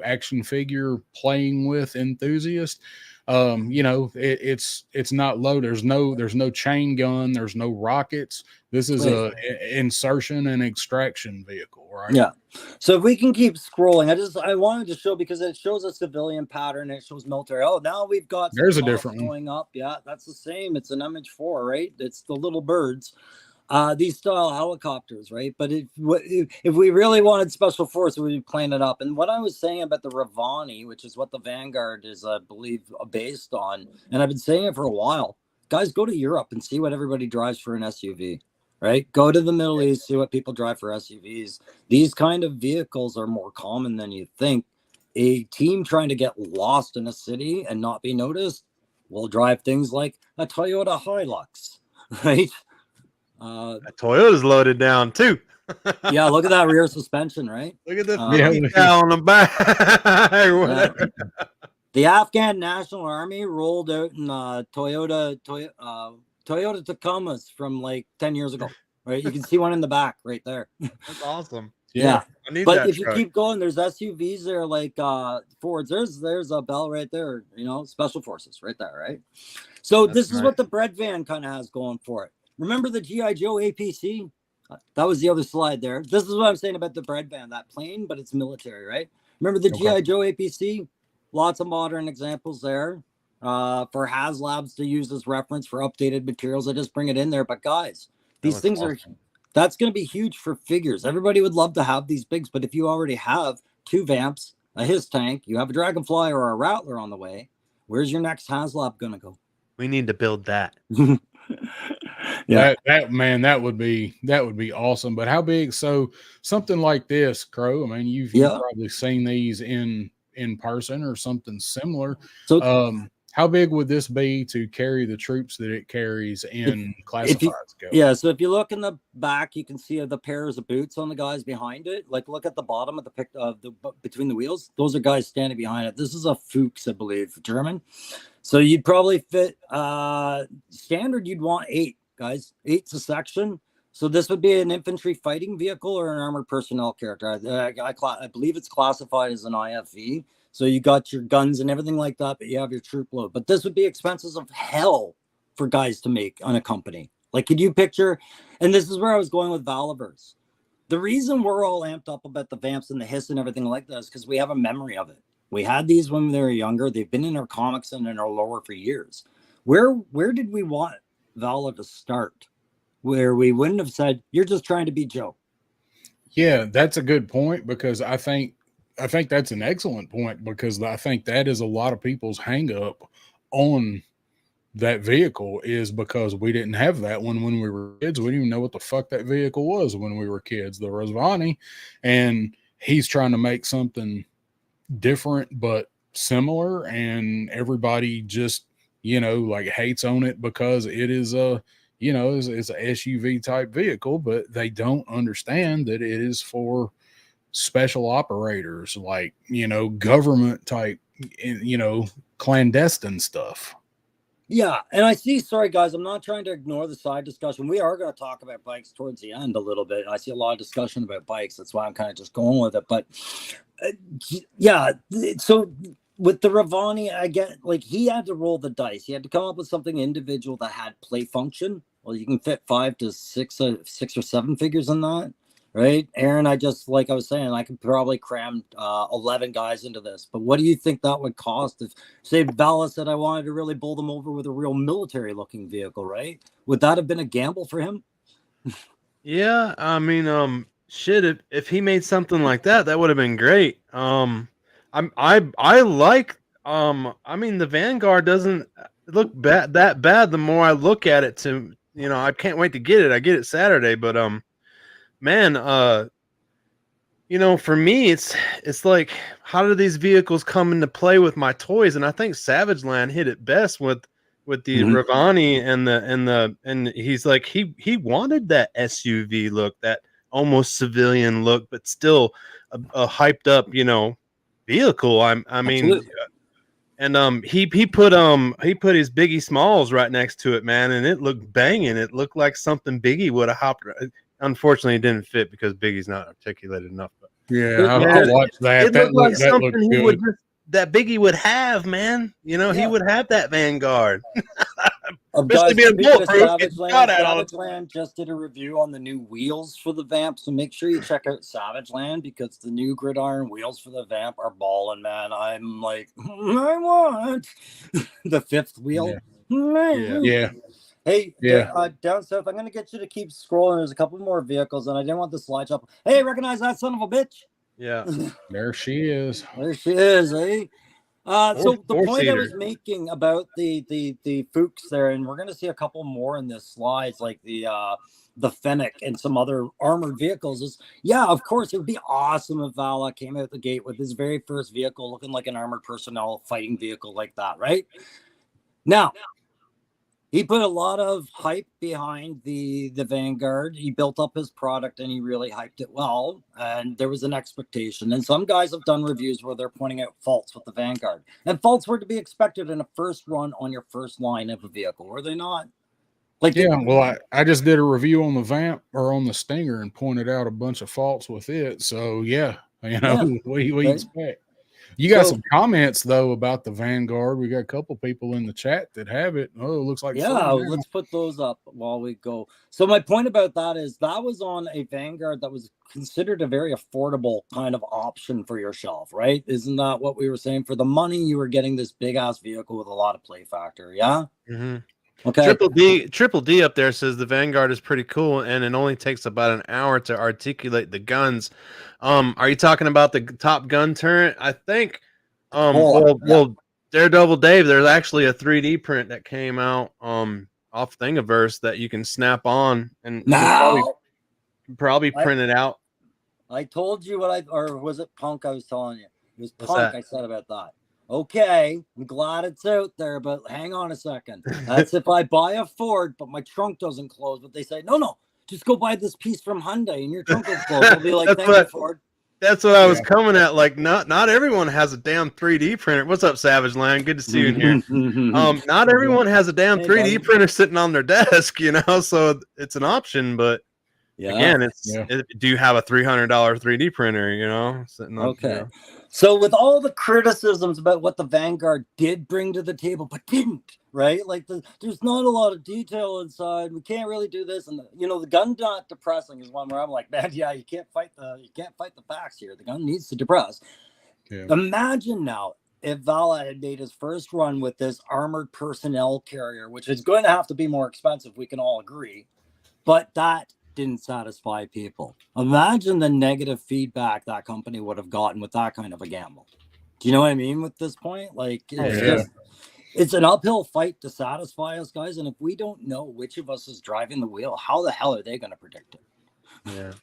action figure playing with enthusiast, You know, it's not low. There's no chain gun. There's no rockets. This is Right. a insertion and extraction vehicle, right? Yeah. So if we can keep scrolling, I wanted to show because it shows a civilian pattern. It shows military. Oh, now we've got some There's a stuff different one. going up. Yeah, that's the same. It's an MH4, right? It's the little birds. These style helicopters, right? But if we really wanted special forces, we'd plane it up. And what I was saying about the Ravani, which is what the Vanguard is, I believe, based on, and I've been saying it for a while. Guys, go to Europe and see what everybody drives for an SUV, right? Go to the Middle East, see what people drive for SUVs. These kind of vehicles are more common than you think. A team trying to get lost in a city and not be noticed will drive things like a Toyota Hilux, right? Toyota's loaded down too. Yeah, look at that rear suspension, right? Look at the Yeah. 50 cal on the back. Whatever. The Afghan National Army rolled out in Toyota Tacomas from like 10 years ago, right? You can see one in the back right there. That's awesome. Yeah. I need But that if truck. you keep going, there's SUVs there like Fords. There's a Bell right there, you know, Special Forces right there, right? So this is what the bread van kind of has going for it. Remember the G.I. Joe APC? That was the other slide there. This is what I'm saying about the bread van, that plane, but it's military, right? Remember the G.I. Joe APC? Lots of modern examples there for Haslabs to use as reference for updated materials. I just bring it in there. But guys, these things that's going to be huge for figures. Everybody would love to have these bigs, but if you already have 2 Vamps, a His tank, you have a Dragonfly or a Rattler on the way, where's your next Haslab going to go? We need to build that. Yeah, that would be awesome. But how big? So something like this, Crow. I mean, you've probably seen these in person or something similar. So, how big would this be to carry the troops that it carries in classified scope? Yeah, so if you look in the back, you can see the pairs of boots on the guys behind it. Like, look at the bottom of the between the wheels. Those are guys standing behind it. This is a Fuchs, I believe, German. So you'd probably fit standard. You'd want 8 guys. 8's a section. So this would be an infantry fighting vehicle or an armored personnel character. I believe it's classified as an IFV. So you got your guns and everything like that, but you have your troop load. But this would be expenses of hell for guys to make on a company. Like, could you picture? And this is where I was going with Valaverse. The reason we're all amped up about the Vamps and the Hiss and everything like that is because we have a memory of it. We had these when they were younger. They've been in our comics and in our lore for years. Where did we want Vala to start? Where we wouldn't have said, you're just trying to be Joe. Yeah, that's a good point, because I think that's an excellent point, because I think that is a lot of people's hang up on that vehicle, is because we didn't have that one when we were kids. We didn't even know what the fuck that vehicle was when we were kids, the Ravani, and he's trying to make something different but similar, and everybody just, you know, like hates on it because it is a, you know, it's an SUV type vehicle, but they don't understand that it is for special operators, like, you know, government type, you know, clandestine stuff. Yeah, and I see, sorry guys, I'm not trying to ignore the side discussion. We are going to talk about bikes towards the end a little bit. I see a lot of discussion about bikes. That's why I'm kind of just going with it. But yeah, so with the Ravani, I get, like, he had to roll the dice. He had to come up with something individual that had play function. Well, you can fit 5 to 6 or 7 figures in that. Right, Aaron, I just, like I was saying, I could probably cram 11 guys into this. But what do you think that would cost if, say, Vala said I wanted to really bowl them over with a real military-looking vehicle, right? Would that have been a gamble for him? Yeah, I mean, shit, if he made something like that, that would have been great. I like, I mean, the Vanguard doesn't look that bad. The more I look at it, to, you know, I can't wait to get it. I get it Saturday, but man, you know, for me, it's like, how do these vehicles come into play with my toys? And I think Savage Land hit it best with the Ravani and he's like, he wanted that SUV look, that almost civilian look, but still a hyped up, you know, vehicle. I mean, absolutely. And he put his Biggie Smalls right next to it, man, and it looked banging. It looked like something Biggie would have hopped. Unfortunately, it didn't fit because Biggie's not articulated enough. But yeah, I watched that. It looked like something he would just that Biggie would have, man. You know, he Yeah. would have that Vanguard. Guys, being speaking of bulletproof, getting shot at all the Savage Land just did a review on the new wheels for the Vamp, so make sure you check out Savage Land because the new gridiron wheels for the Vamp are balling, man. I'm like, I want the fifth wheel. Yeah. Hey, Yeah. down south, I'm gonna get you to keep scrolling. There's a couple more vehicles, and I didn't want the slideshow. Hey, recognize that son of a bitch? Yeah. There she is. There she is, eh? So the point I Four-seater. was making about the Fuchs there, and we're going to see a couple more in this slides, like the Fennec and some other armored vehicles. Is yeah, of course, it would be awesome if Vala came out the gate with his very first vehicle looking like an armored personnel fighting vehicle like that, right? Now, he put a lot of hype behind the Vanguard. He built up his product and he really hyped it well. And there was an expectation. And some guys have done reviews where they're pointing out faults with the Vanguard. And faults were to be expected in a first run on your first line of a vehicle, were they not? Like, yeah, well, I just did a review on the Vamp or on the Stinger and pointed out a bunch of faults with it. So yeah, you know, what do you expect? You got some comments though about the Vanguard. We got a couple people in the chat that have it. Oh, it looks like let's put those up while we go. So my point about that is that was on a Vanguard that was considered a very affordable kind of option for your shelf, right? Isn't that what we were saying? For the money, you were getting this big ass vehicle with a lot of play factor. Yeah. Mm-hmm. Okay. Triple D up there says the Vanguard is pretty cool, and it only takes about an hour to articulate the guns. Are you talking about the Top Gun turret? I think. Well, Daredevil Dave. There's actually a 3D print that came out off Thingiverse that you can snap on and probably print it out. I told you or was it Punk? I was telling you it was Punk. I said about that. Okay, I'm glad it's out there, but hang on a second. That's if I buy a Ford, but my trunk doesn't close. But they say, no, just go buy this piece from Hyundai and your trunk will close. I'll be like, thank you, Ford. That's what I was coming at. Like, not everyone has a damn 3D printer. What's up, Savage Land? Good to see you in here. Not everyone has a damn 3D printer sitting on their desk, you know, so it's an option, but again, do you have a $300 3D printer, you know, sitting on So with all the criticisms about what the Vanguard did bring to the table, but didn't, right? Like there's not a lot of detail inside. We can't really do this, and the gun not depressing is one where I'm like, man, you can't fight the facts here. The gun needs to depress. Yeah. Imagine now if Vala had made his first run with this armored personnel carrier, which is going to have to be more expensive. We can all agree, but that didn't satisfy people. Imagine the negative feedback that company would have gotten with that kind of a gamble. Do you know what I mean with this point? Like, it's an uphill fight to satisfy us guys, and if we don't know which of us is driving the wheel, how the hell are they going to predict it?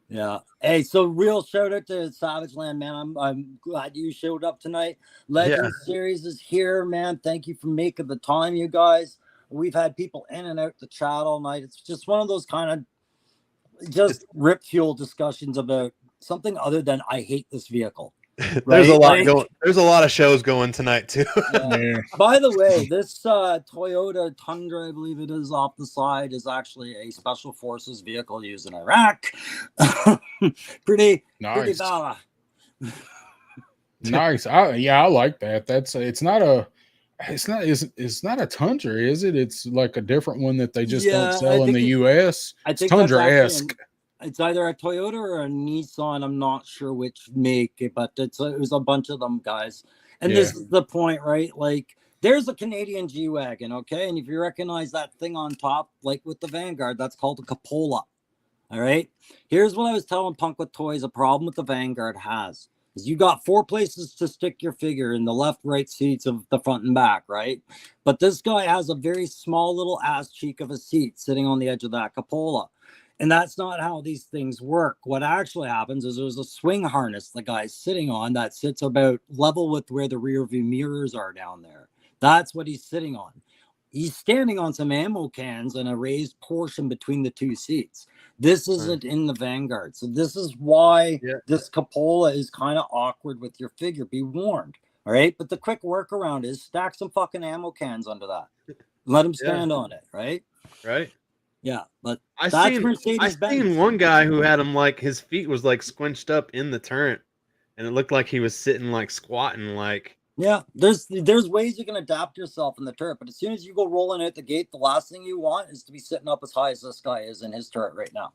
Yeah. Hey, so real shout out to Savage Land, man. I'm glad you showed up tonight. Legend Series is here, man. Thank you for making the time, you guys. We've had people in and out the chat all night. It's just one of those kind of just rip fuel discussions about something other than I hate this vehicle. Right? There's a lot going. There's a lot of shows going tonight too. By the way, this Toyota Tundra, I believe it is off the side, is actually a special forces vehicle used in Iraq. pretty nice. Nice. I like that. It's not a Tundra, is it? It's like a different one that they just don't sell in the US. I think Tundra-esque. It's either a Toyota or a Nissan. I'm not sure which make, but it was a bunch of them guys. And this is the point, right? Like, there's a Canadian G-Wagon, okay? And if you recognize that thing on top, like with the Vanguard, that's called a cupola. All right? Here's what I was telling Punk with Toys. A problem with the Vanguard has is you got 4 places to stick your figure in the left, right seats of the front and back, right? But this guy has a very small little ass cheek of a seat sitting on the edge of that cupola. And that's not how these things work. What actually happens is there's a swing harness the guy's sitting on that sits about level with where the rear view mirrors are down there. That's what he's sitting on. He's standing on some ammo cans and a raised portion between the 2 seats. This isn't in the Vanguard. So this is why this cupola is kind of awkward with your figure. Be warned. All right. But the quick workaround is stack some fucking ammo cans under that. Let him stand on it. Right. Right. Yeah. But I seen one guy who had him like his feet was like squinched up in the turret. and it looked like he was sitting like squatting, like. Yeah, there's ways you can adapt yourself in the turret, but as soon as you go rolling out the gate, the last thing you want is to be sitting up as high as this guy is in his turret right now.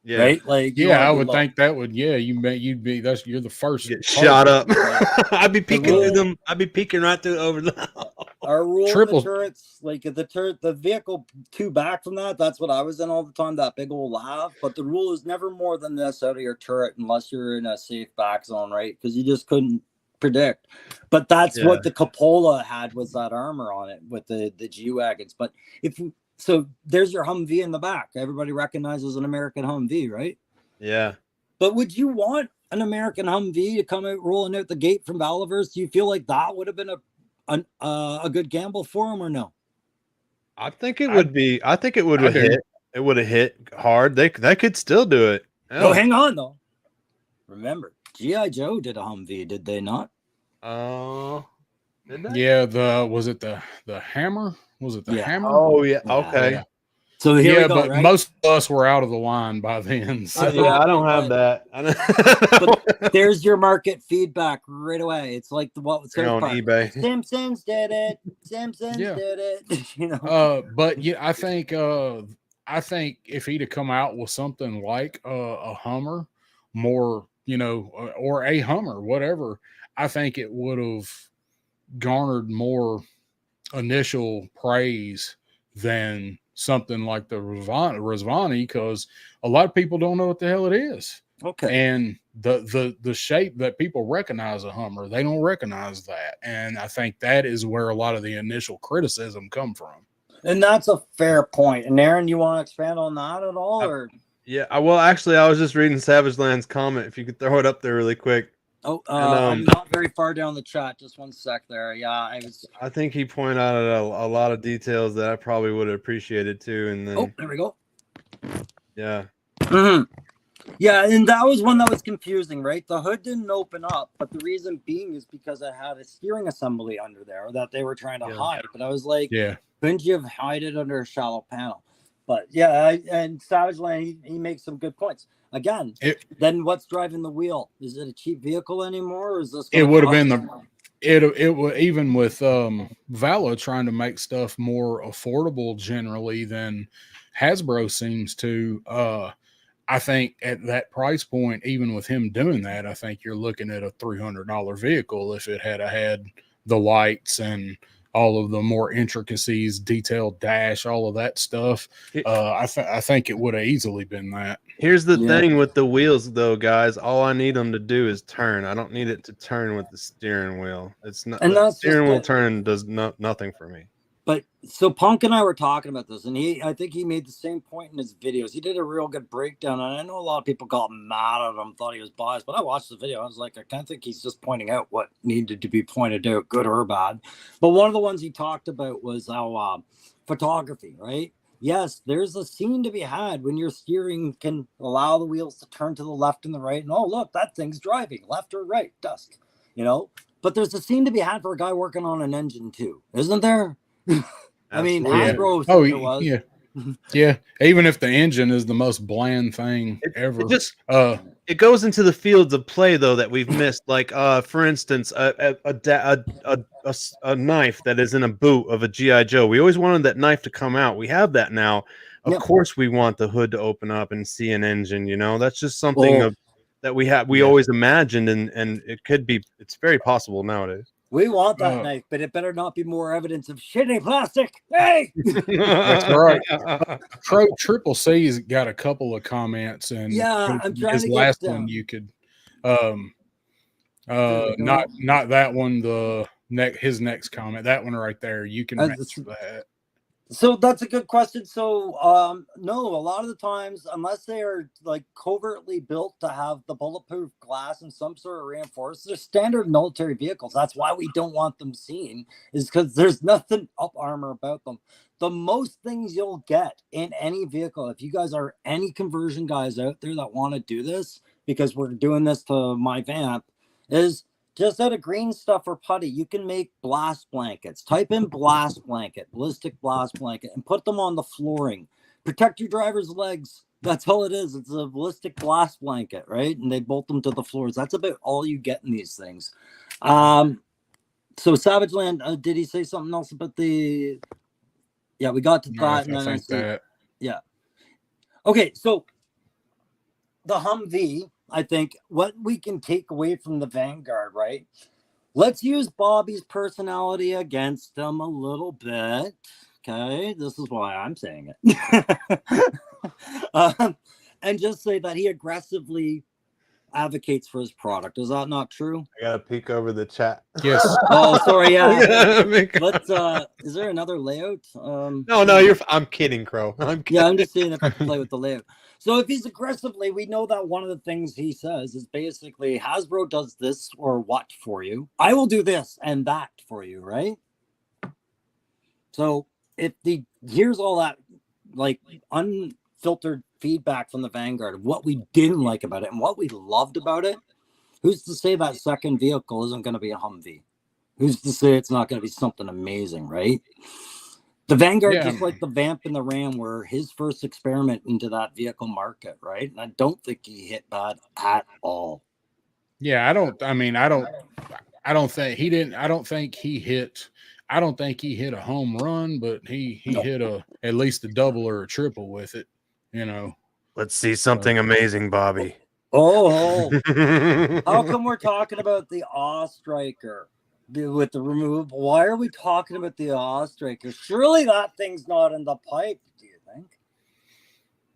Yeah. Right? Like, Yeah, I would think that would. Yeah, you'd be. You're the first. Get shot up. Like, I'd be peeking through them. I'd be peeking right through over the. Our rule Triple- in the turrets, like the vehicle 2 back from that, that's what I was in all the time, that big old lav. But the rule is never more than this out of your turret unless you're in a safe back zone, right? Because you just couldn't predict. But that's what the Cupola had, was that armor on it with the G-Wagons. But so there's your Humvee in the back. Everybody recognizes an American Humvee, right? Yeah. But would you want an American Humvee to come out rolling out the gate from Valaverse? Do you feel like that would have been a good gamble for him or no? I think it would be. I think it would have hit. It would have hit hard. They could still do it. Oh, hang on though. Remember, G.I. Joe did a Humvee, did they not? Did they? Yeah. Was it the Hammer? Was it the Hammer? Oh yeah. Okay. Yeah. So here we go, but right? most of us were out of the line by then. So. Yeah, I don't have that. But there's your market feedback right away. It's like what's on eBay. Simpsons did it. Simpsons did it. You know. But yeah, I think if he'd have come out with something like a Hummer, more, or a Hummer, whatever, I think it would have garnered more initial praise than something like the Rizvani, because a lot of people don't know what the hell it is. Okay. And the shape that people recognize a Hummer, they don't recognize that. And I think that is where a lot of the initial criticism come from. And that's a fair point. And Aaron, you want to expand on that at all? Or yeah, well, actually, I was just reading Savage Land's comment. If you could throw it up there really quick. I'm not very far down the chat. Just one sec there. Yeah, I think he pointed out a lot of details that I probably would have appreciated too. And then there we go. Yeah. Mm-hmm. Yeah, and that was one that was confusing, right? The hood didn't open up, but the reason being is because it had a steering assembly under there that they were trying to hide. But I was like, couldn't you have hide it under a shallow panel? But yeah, and Savage Land, he makes some good points. Again, then what's driving the wheel? Is it a cheap vehicle anymore, or is this? It would have been it would, even with Vala trying to make stuff more affordable generally than Hasbro seems to. I think at that price point, even with him doing that, I think you're looking at a $300 vehicle if it had the lights and all of the more intricacies, detailed dash, all of that stuff. I think it would have easily been that. Here's the thing with the wheels, though, guys. All I need them to do is turn. I don't need it to turn with the steering wheel. It's not. And the steering wheel turn does nothing for me. But so Punk and I were talking about this, and I think he made the same point in his videos. He did a real good breakdown, and I know a lot of people got mad at him, thought he was biased, but I watched the video. I was like, I kind of think he's just pointing out what needed to be pointed out, good or bad. But one of the ones he talked about was how photography, right? Yes, there's a scene to be had when your steering can allow the wheels to turn to the left and the right. And oh, look, that thing's driving left or right, dust, But there's a scene to be had for a guy working on an engine too, isn't there? I mean, Hasbro said it was. Yeah. Even if the engine is the most bland thing ever, it goes into the fields of play though that we've missed. Like, for instance, a knife that is in a boot of a GI Joe. We always wanted that knife to come out. We have that now. Of course, we want the hood to open up and see an engine. That's just something that we have. We always imagined, and it could be. It's very possible nowadays. We want that knife, but it better not be more evidence of shitty plastic. Hey, that's right. Triple C's got a couple of comments, and I'm trying his to last get one you could, not that one. His next comment, that one right there, you can match that. So that's a good question. So no, a lot of the times, unless they are like covertly built to have the bulletproof glass and some sort of reinforced, they're standard military vehicles. That's why we don't want them seen, is because there's nothing up armor about them. The most things you'll get in any vehicle, if you guys are any conversion guys out there that want to do this, because we're doing this to my Vamp, is just out of green stuff or putty, you can make blast blankets. Type in blast blanket, ballistic blast blanket, and put them on the flooring. Protect your driver's legs. That's all it is. It's a ballistic glass blanket, right? And they bolt them to the floors. That's about all you get in these things. So Savage Land, did he say something else about the? Yeah, we got to No, that, and I then I think see. that. Yeah. Okay, so the Humvee, I think what we can take away from the Vanguard, right? Let's use Bobby's personality against him a little bit. Okay, this is why I'm saying it. And just say that he aggressively advocates for his product. Is that not true? I gotta peek over the chat. Yes. Oh, sorry. Yeah. Let's. Is there another layout? No, I'm kidding, Crow. I'm kidding. Yeah, I'm just seeing if I can play with the layout. So if he's aggressively, we know that one of the things he says is basically Hasbro does this or what for you. I will do this and that for you, right? So if here's all that like unfiltered feedback from the Vanguard of what we didn't like about it and what we loved about it, who's to say that second vehicle isn't going to be a Humvee? Who's to say it's not going to be something amazing, right? The Vanguard, just like the Vamp and the Ram, were his first experiment into that vehicle market, right? And I don't think he hit bad at all. Yeah, I don't think he didn't. I don't think he hit a home run, but he hit at least a double or a triple with it. You know. Let's see something amazing, Bobby. Oh, how come we're talking about the Awe Striker with the removable? Why are we talking about the Awe Striker? Surely that thing's not in the pipe, do you think?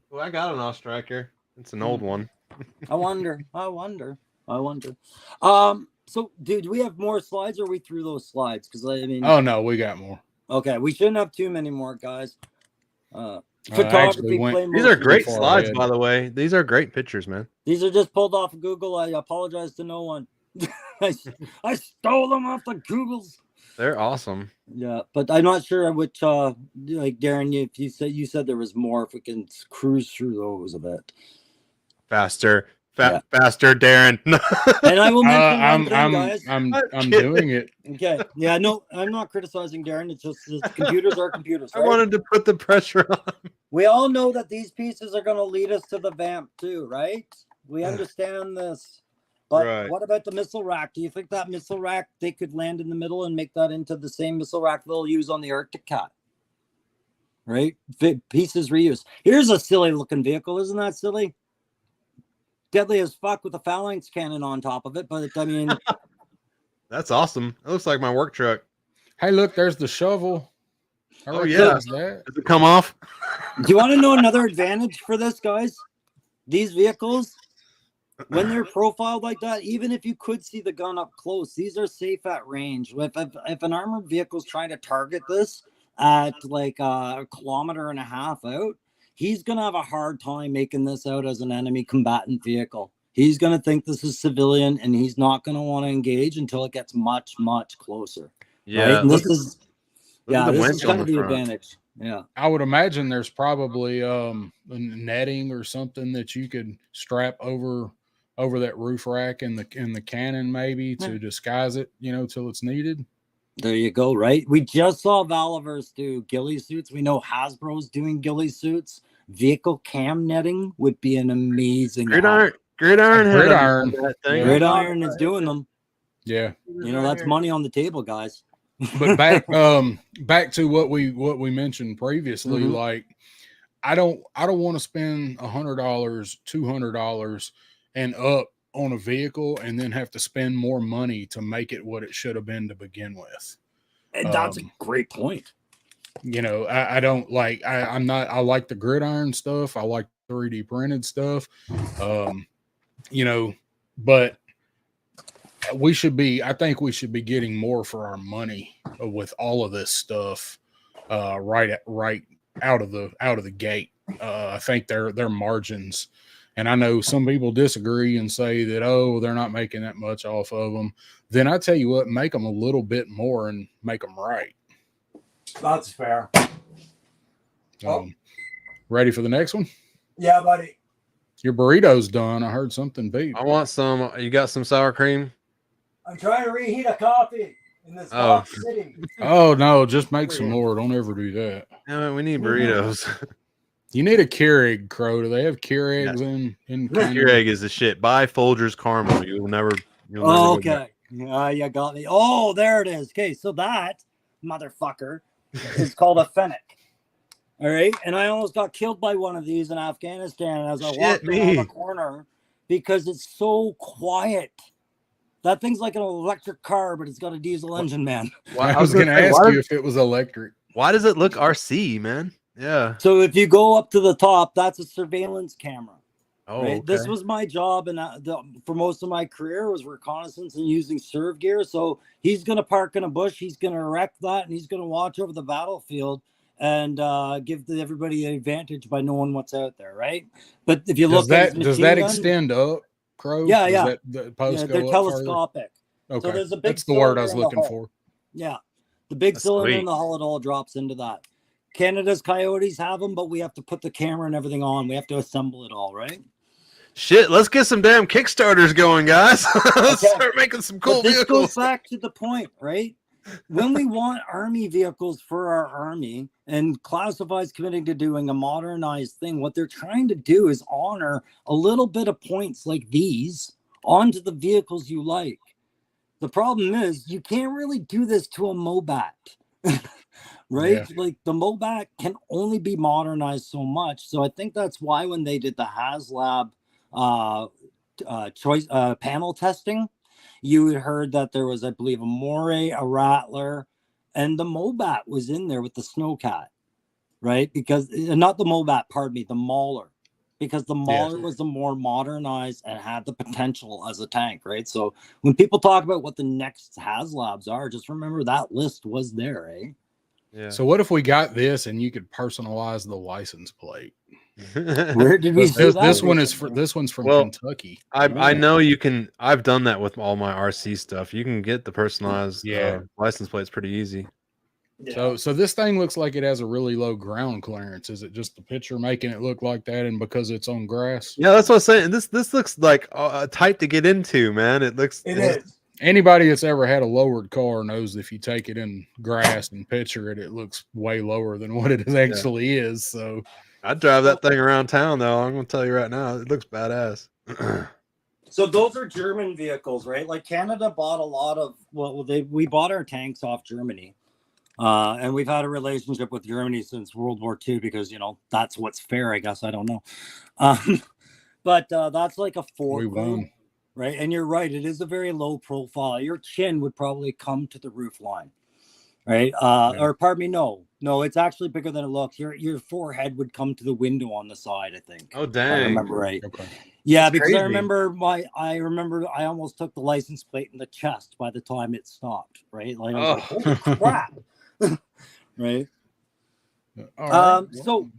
Well, I got an Awe Striker. It's an old one. I wonder. So, dude, do we have more slides or are we through those slides? Because I mean, oh no, we got more. Okay, we shouldn't have too many more, guys. Photography. These are great slides, by the way. These are great pictures, man. These are just pulled off of Google. I apologize to no one. I stole them off the Googles. They're awesome. Yeah, but I'm not sure which. Like Darren, if you said there was more, if we can cruise through those a bit faster. Faster, Darren. And I will mention one thing, guys. I'm doing it. Okay. Yeah, no, I'm not criticizing Darren. It's just computers are computers. Right? I wanted to put the pressure on. We all know that these pieces are going to lead us to the Vamp too, right? We understand this. But What about the missile rack? Do you think that missile rack, they could land in the middle and make that into the same missile rack they'll use on the Arctic Cat? Right? Pieces reused. Here's a silly looking vehicle. Isn't that silly? Deadly as fuck with a phalanx cannon on top of it, but I mean, that's awesome. It looks like my work truck. Hey, look, there's the shovel. Oh yeah, does it come off? Do you want to know another advantage for this, guys? These vehicles, when they're profiled like that, even if you could see the gun up close, these are safe at range. If an armored vehicle is trying to target this at like a kilometer and a half out, he's going to have a hard time making this out as an enemy combatant vehicle. He's going to think this is civilian, and he's not going to want to engage until it gets much, much closer. Yeah. Right? This is kind of the advantage. Yeah. I would imagine there's probably netting or something that you could strap over that roof rack and the cannon maybe to disguise it, till it's needed. There you go, right? We just saw Valaverse do ghillie suits. We know Hasbro's doing ghillie suits. Vehicle cam netting would be an amazing. Gridiron is doing them. Yeah, that's money on the table, guys. But back to what we mentioned previously. Mm-hmm. Like, I don't want to spend $100, $200 and up on a vehicle and then have to spend more money to make it what it should have been to begin with. And that's a great point. I don't like, I like the gridiron stuff. I like 3D printed stuff. But I think we should be getting more for our money with all of this stuff right out of the gate. I think their margins, and I know some people disagree and say that, they're not making that much off of them. Then I tell you what, make them a little bit more and make them right. That's fair. Ready for the next one? Yeah, buddy. Your burrito's done. I heard something beep. I want some. You got some sour cream? I'm trying to reheat a coffee in this hot city. Oh no, just make some more. Don't ever do that. No, we need burritos. You need a Keurig, Crow. Do they have Keurigs in Canada? Keurig is the shit. Buy Folgers Caramel. You'll never go back. Okay. You got me. Oh, there it is. Okay, so that motherfucker is called a fennec. All right. And I almost got killed by one of these in Afghanistan as I walked around the corner because it's so quiet. That thing's like an electric car, but it's got a diesel engine, man. Well, I was going to ask you if it was electric. Why does it look RC, man? Yeah. So if you go up to the top, that's a surveillance camera. Oh, right? Okay. This was my job, and for most of my career was reconnaissance and using serve gear. So he's going to park in a bush, he's going to erect that, and he's going to watch over the battlefield and give everybody an advantage by knowing what's out there, right? But if you look at does that extend up, Crow? Yeah. They're telescopic. Okay, So there's a big. That's the word I was looking for. Yeah, the big cylinder in the hull, it all drops into that. Canada's Coyotes have them, but we have to put the camera and everything on. We have to assemble it all, right? Shit, let's get some damn Kickstarters going, guys. Let's start making some cool this vehicles. Goes back to the point, right? When we want army vehicles for our army and classifies committing to doing a modernized thing, what they're trying to do is honor a little bit of points like these onto the vehicles you like. The problem is you can't really do this to a Mobat. Right? Yeah. Like the Mobat can only be modernized so much. So I think that's why when they did the Haslab panel testing, you had heard that there was, I believe, a Moray, a Rattler, and the Mobat was in there with the Snowcat, right? Because not the Mobat, pardon me, the Mauler, because the Mauler was the more modernized and had the potential as a tank, right? So when people talk about what the next Haslabs are, just remember that list was there, eh? Yeah. So what if we got this and you could personalize the license plate? Where did we see that? This one's from Kentucky. I know you can. I've done that with all my RC stuff. You can get the personalized license plates pretty easy. Yeah. So this thing looks like it has a really low ground clearance. Is it just the picture making it look like that, and because it's on grass? Yeah, that's what I'm saying. This looks like tight to get into, man. It is. Anybody that's ever had a lowered car knows if you take it in grass and picture it, it looks way lower than what it actually is. So I'd drive that thing around town, though. I'm going to tell you right now, it looks badass. So those are German vehicles, right? Like Canada bought a lot of, we bought our tanks off Germany. And we've had a relationship with Germany since World War II because, that's what's fair, I guess. I don't know. But that's like a Ford. We won. Right. And you're right. It is a very low profile. Your chin would probably come to the roof line. Right. Or pardon me. No, it's actually bigger than it looks. Your forehead would come to the window on the side, I think. Oh, dang. I remember right. Okay. Yeah, that's because crazy. I remember I almost took the license plate in the chest by the time it stopped. Right. Like, I was like, holy crap. Right. Right. So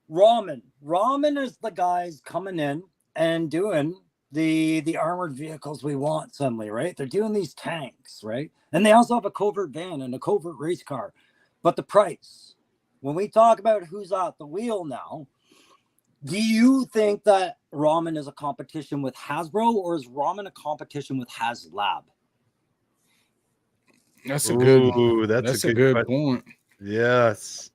Ramen is the guys coming in and doing the armored vehicles we want suddenly, right? They're doing these tanks, right? And they also have a covert van and a covert race car. But the price, when we talk about who's at the wheel now, do you think that Ramen is a competition with Hasbro, or is Ramen a competition with Haslab? That's a good point. Yes.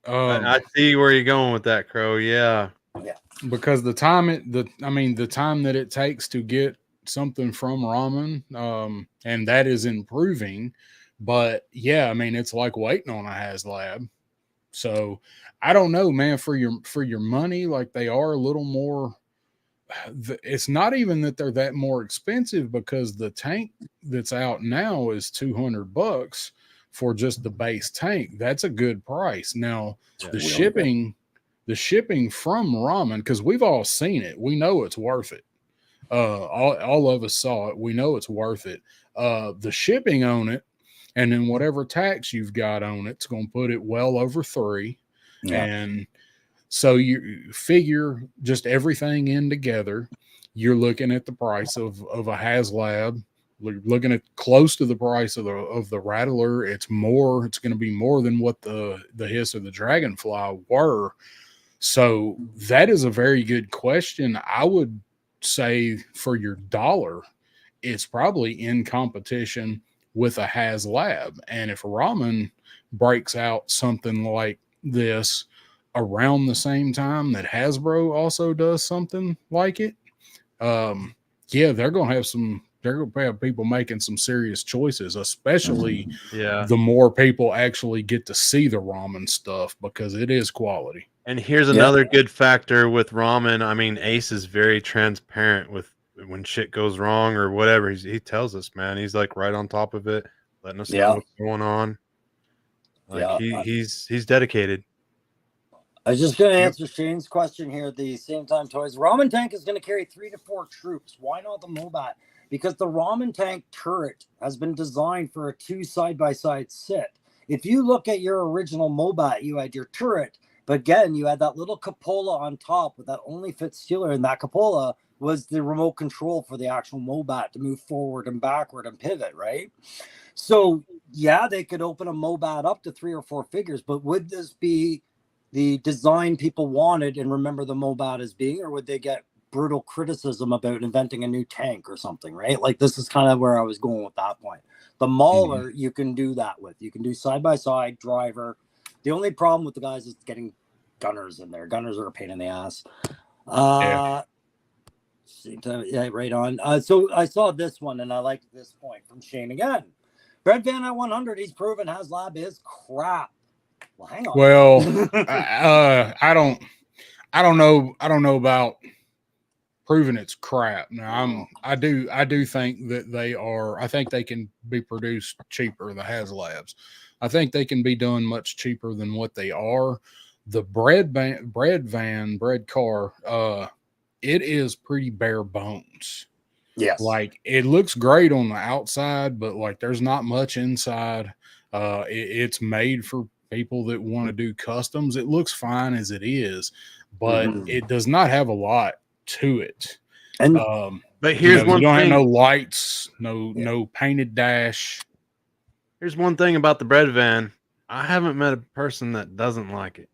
I see where you're going with that, Crow. Yeah. Because the time that it takes to get something from Ramen, and that is improving, but it's like waiting on a Haslab. So I don't know, man, for your money, like they are a little more. It's not even that they're that more expensive, because the tank that's out now is $200 for just the base tank. That's a good price. Now the shipping from Ramen, because we've all seen it, we know it's worth it. All of us saw it. We know it's worth it. The shipping on it, and then whatever tax you've got on it's going to put it well over $3. Yeah. And so you figure just everything in together, you're looking at the price of a Haslab, looking at close to the price of the Rattler. It's going to be more than what the Hiss or the Dragonfly were. So that is a very good question. I would say for your dollar, it's probably in competition with a Haslab. And if Ramen breaks out something like this, around the same time that Hasbro also does something like it. Yeah, they're gonna have people making some serious choices, especially Yeah. the more people actually get to see the ramen stuff, because it is quality. And here's Yeah. another good factor with ramen. I mean, Ace is very transparent with when shit goes wrong or whatever. He tells us, man. He's like right on top of it, letting us know Yeah. what's going on. Like Yeah. he's dedicated. I was just going to Yep. answer Shane's question here at the same time. Toys Ramen Tank is going to carry 3 to 4 troops. Why not the Mobat? Because the Ramen Tank turret has been designed for a 2 side-by-side sit. If you look at your original Mobat, you had your turret, but again, you had that little cupola on top with that only fits Steeler, and that cupola was the remote control for the actual Mobat to move forward and backward and pivot, right? So, yeah, they could open a Mobat up to 3 or 4 figures, but would this be the design people wanted and remember the Mobat as being, or would they get brutal criticism about inventing a new tank or something, right? Like, this is kind of where I was going with that point. The Mauler, you can do that with. You can do side-by-side, driver. The only problem with the guys is getting gunners in there. Gunners are a pain in the ass. Yeah. Yeah, right on. So I saw this one, and I liked this point from Shane again. Brett Van at 100, he's proven Haslab is crap. Well, hang on. Well, I don't know about proving it's crap. Now I do think that they are. I think they can be produced cheaper. The Haslabs, I think they can be done much cheaper than what they are. The bread car, it is pretty bare bones. Yes. Like, it looks great on the outside, but like there's not much inside. It's made for people that want to do customs. It looks fine as it is, but it does not have a lot to it. And But here's you one don't have thing. no lights, no painted dash. Here's one thing about the bread van. I haven't met a person that doesn't like it.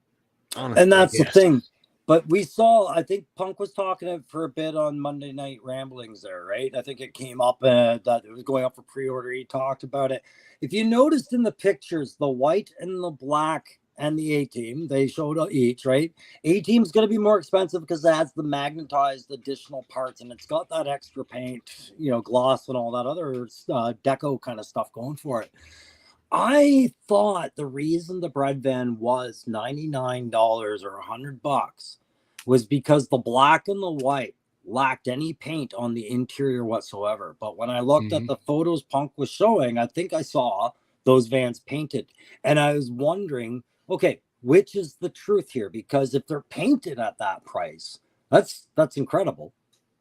Honestly. and that's the Yes. thing. But we saw, I think Punk was talking for a bit on Monday Night Ramblings there, right? I think it came up that it was going up for pre-order. He talked about it. If you noticed in the pictures, the white and the black and the A-Team, they showed each, right? A-Team's going to be more expensive because it has the magnetized additional parts, and it's got that extra paint, gloss and all that other deco kind of stuff going for it. I thought the reason the bread van was $99 or $100 was because the black and the white lacked any paint on the interior whatsoever. But when I looked at the photos Punk was showing, I think I saw those vans painted. And I was wondering, okay, which is the truth here? Because if they're painted at that price, that's incredible.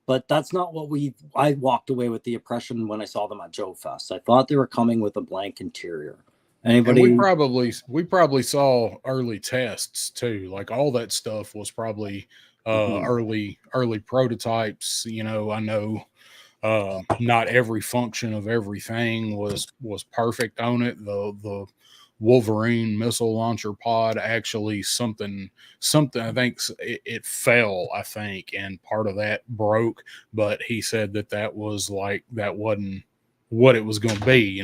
But that's not what I walked away with the impression when I saw them at Joe Fest. I thought they were coming with a blank interior. Anybody? And we probably saw early tests too. Like, all that stuff was probably early prototypes. I know not every function of everything was perfect on it. The Wolverine missile launcher pod, actually something I think it fell, I think, and part of that broke, but he said that wasn't what it was going to be.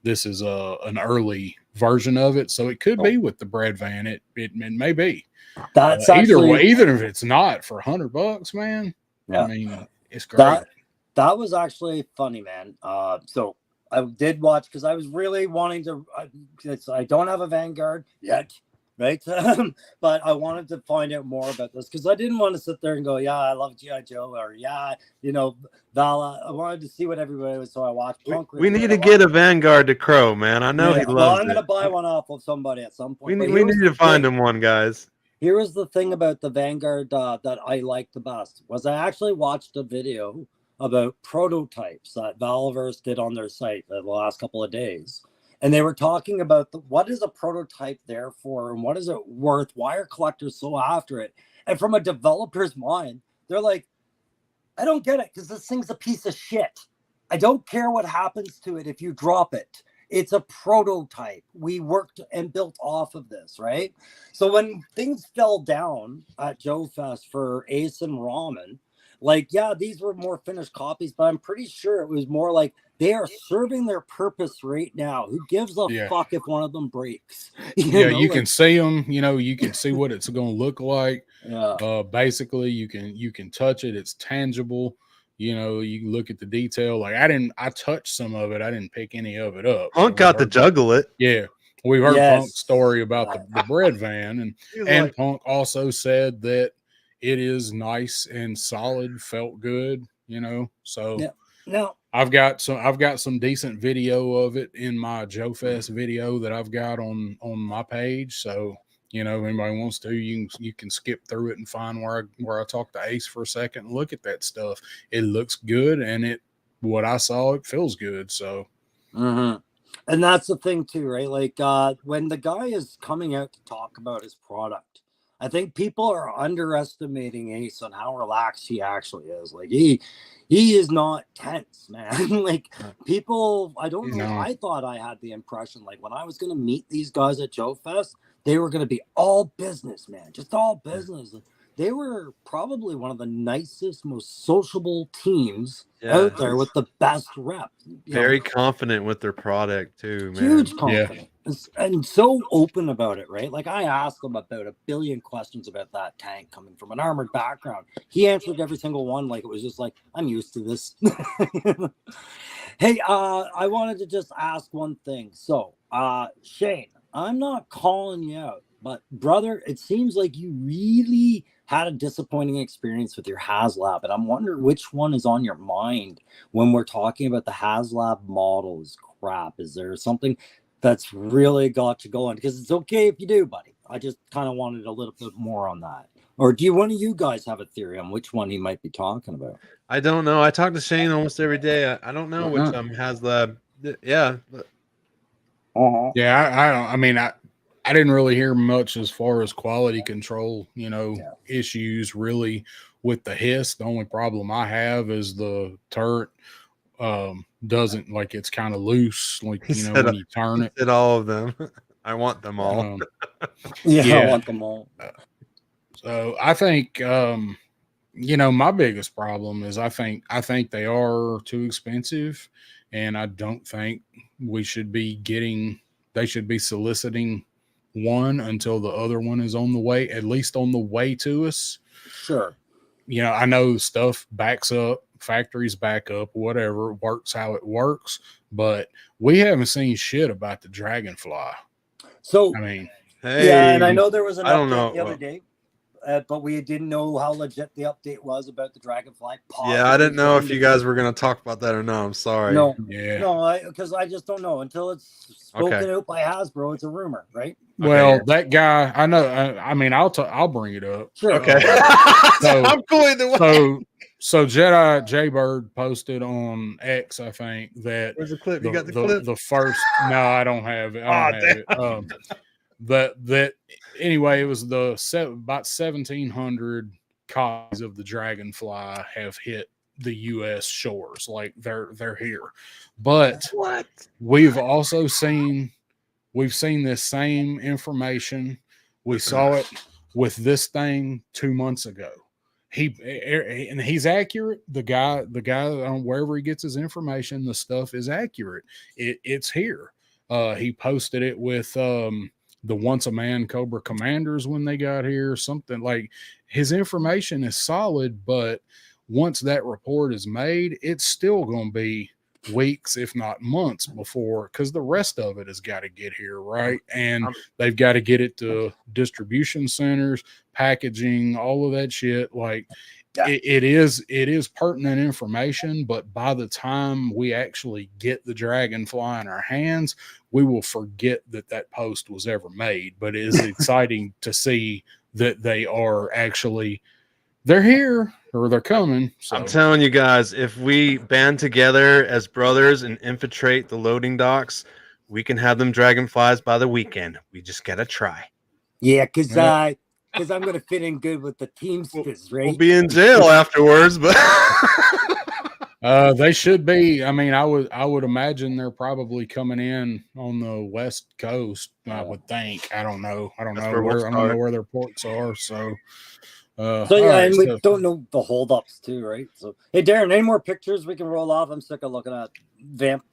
This is an early version of it, so it could be with the bread van. It may be. That's Either actually, way, even if it's not, for $100, man. Yeah. I mean, it's great. That was actually funny, man. So I did watch because I was really wanting to. I don't have a Vanguard yet, right? But I wanted to find out more about this because I didn't want to sit there and go, "Yeah, I love GI Joe," or "Yeah, Vala." I wanted to see what everybody was. So I watched Punk. We need to get a Vanguard to Crow, man. I know he loves Well, I'm it. going to buy one off of somebody at some point. We need to find him one, guys. Here is the thing about the Vanguard that I liked the best was I actually watched a video about prototypes that Valverse did on their site the last couple of days. And they were talking about what is a prototype there for and what is it worth? Why are collectors so after it? And from a developer's mind, they're like, I don't get it because this thing's a piece of shit. I don't care what happens to it if you drop it. It's a prototype. We worked and built off of this, right? So when things fell down at Joe Fest for Ace and Ramen, like, yeah, these were more finished copies, but I'm pretty sure it was more like They are serving their purpose right now. Who gives a Yeah. fuck if one of them breaks? You can see them. You can see what it's going to look like. Yeah. Basically, you can touch it. It's tangible. You look at the detail. Like I touched some of it. I didn't pick any of it up. Punk got to juggle it. Yeah. We heard Yes. Punk's story about the bread van, and Punk also said that it is nice and solid, felt good, So Yeah. No. I've got some decent video of it in my Joe Fest video that I've got on my page. So if anybody wants to, you can skip through it and find where I talk to Ace for a second and look at that stuff. It looks good, and what I saw, it feels good. So. Mm-hmm. And that's the thing too, right? Like when the guy is coming out to talk about his product, I think people are underestimating Ace on how relaxed he actually is. Like he is not tense, man. Like people, I don't know. I thought I had the impression, like when I was going to meet these guys at Joe Fest, they were going to be all business, man, just all business. They were probably one of the nicest, most sociable teams out there with the best rep. Very confident with their product too, man. Huge confidence and so open about it, right? Like I asked him about a billion questions about that tank coming from an armored background. He answered every single one like it was just like, I'm used to this. Hey, I wanted to just ask one thing. So, Shane, I'm not calling you out, but brother, it seems like you really had a disappointing experience with your Haslab, and I'm wondering which one is on your mind when we're talking about the Haslab model is crap. Is there something that's really got you going? Because it's okay if you do, buddy. I just kind of wanted a little bit more on that. Or do one of you guys have a theory on which one he might be talking about? I don't know. I talk to Shane almost every day. I don't know which Haslab. Yeah. Yeah, I didn't really hear much as far as quality control, issues really with the hiss. The only problem I have is the turret doesn't, like, it's kind of loose, like, when you turn it. Said all of them. I want them all. I want them all. So I think, my biggest problem is I think they are too expensive, and I don't think they should be soliciting one until the other one is on the way, at least on the way to us. Sure. I know stuff backs up, factories back up, whatever, works how it works, but we haven't seen shit about the Dragonfly. So, hey, yeah, and I know there was an update the other day, but we didn't know how legit the update was about the Dragonfly. Yeah, I didn't know if you guys were going to talk about that or not. I'm sorry. No, because I just don't know until it's spoken out by Hasbro. It's a rumor, right? Well, that guy, I know. I'll bring it up. Sure. Okay. So I'm cool either way. So Jedi Jaybird posted on X, I think, that where's the clip? You got the clip? The first. No, I don't have it. I don't have it. That anyway, it was about 1,700 copies of the Dragonfly have hit the U.S. shores. Like they're here, but what we've also seen. We've seen this same information. We saw it with this thing 2 months ago. He's accurate. The guy wherever he gets his information, the stuff is accurate. It's here. He posted it with the Once a Man Cobra Commanders when they got here. Something like his information is solid, but once that report is made, it's still going to be weeks, if not months before, because the rest of it has got to get here, right? And they've got to get it to distribution centers, packaging, all of that shit. Like it is pertinent information, but by the time we actually get the Dragonfly in our hands, we will forget that post was ever made. But it is exciting to see that they're here or they're coming. So. I'm telling you guys, if we band together as brothers and infiltrate the loading docks, we can have them Dragonflies by the weekend. We just got to try. Yeah, because I'm going to fit in good with the Teamsters, right? We'll be in jail afterwards, but they should be. I would imagine they're probably coming in on the West Coast. I would think. I don't know. I don't know where their ports are. So, So yeah, all right, and we so don't know the holdups too, right? So hey, Darren, any more pictures we can roll off? I'm sick of looking at vamp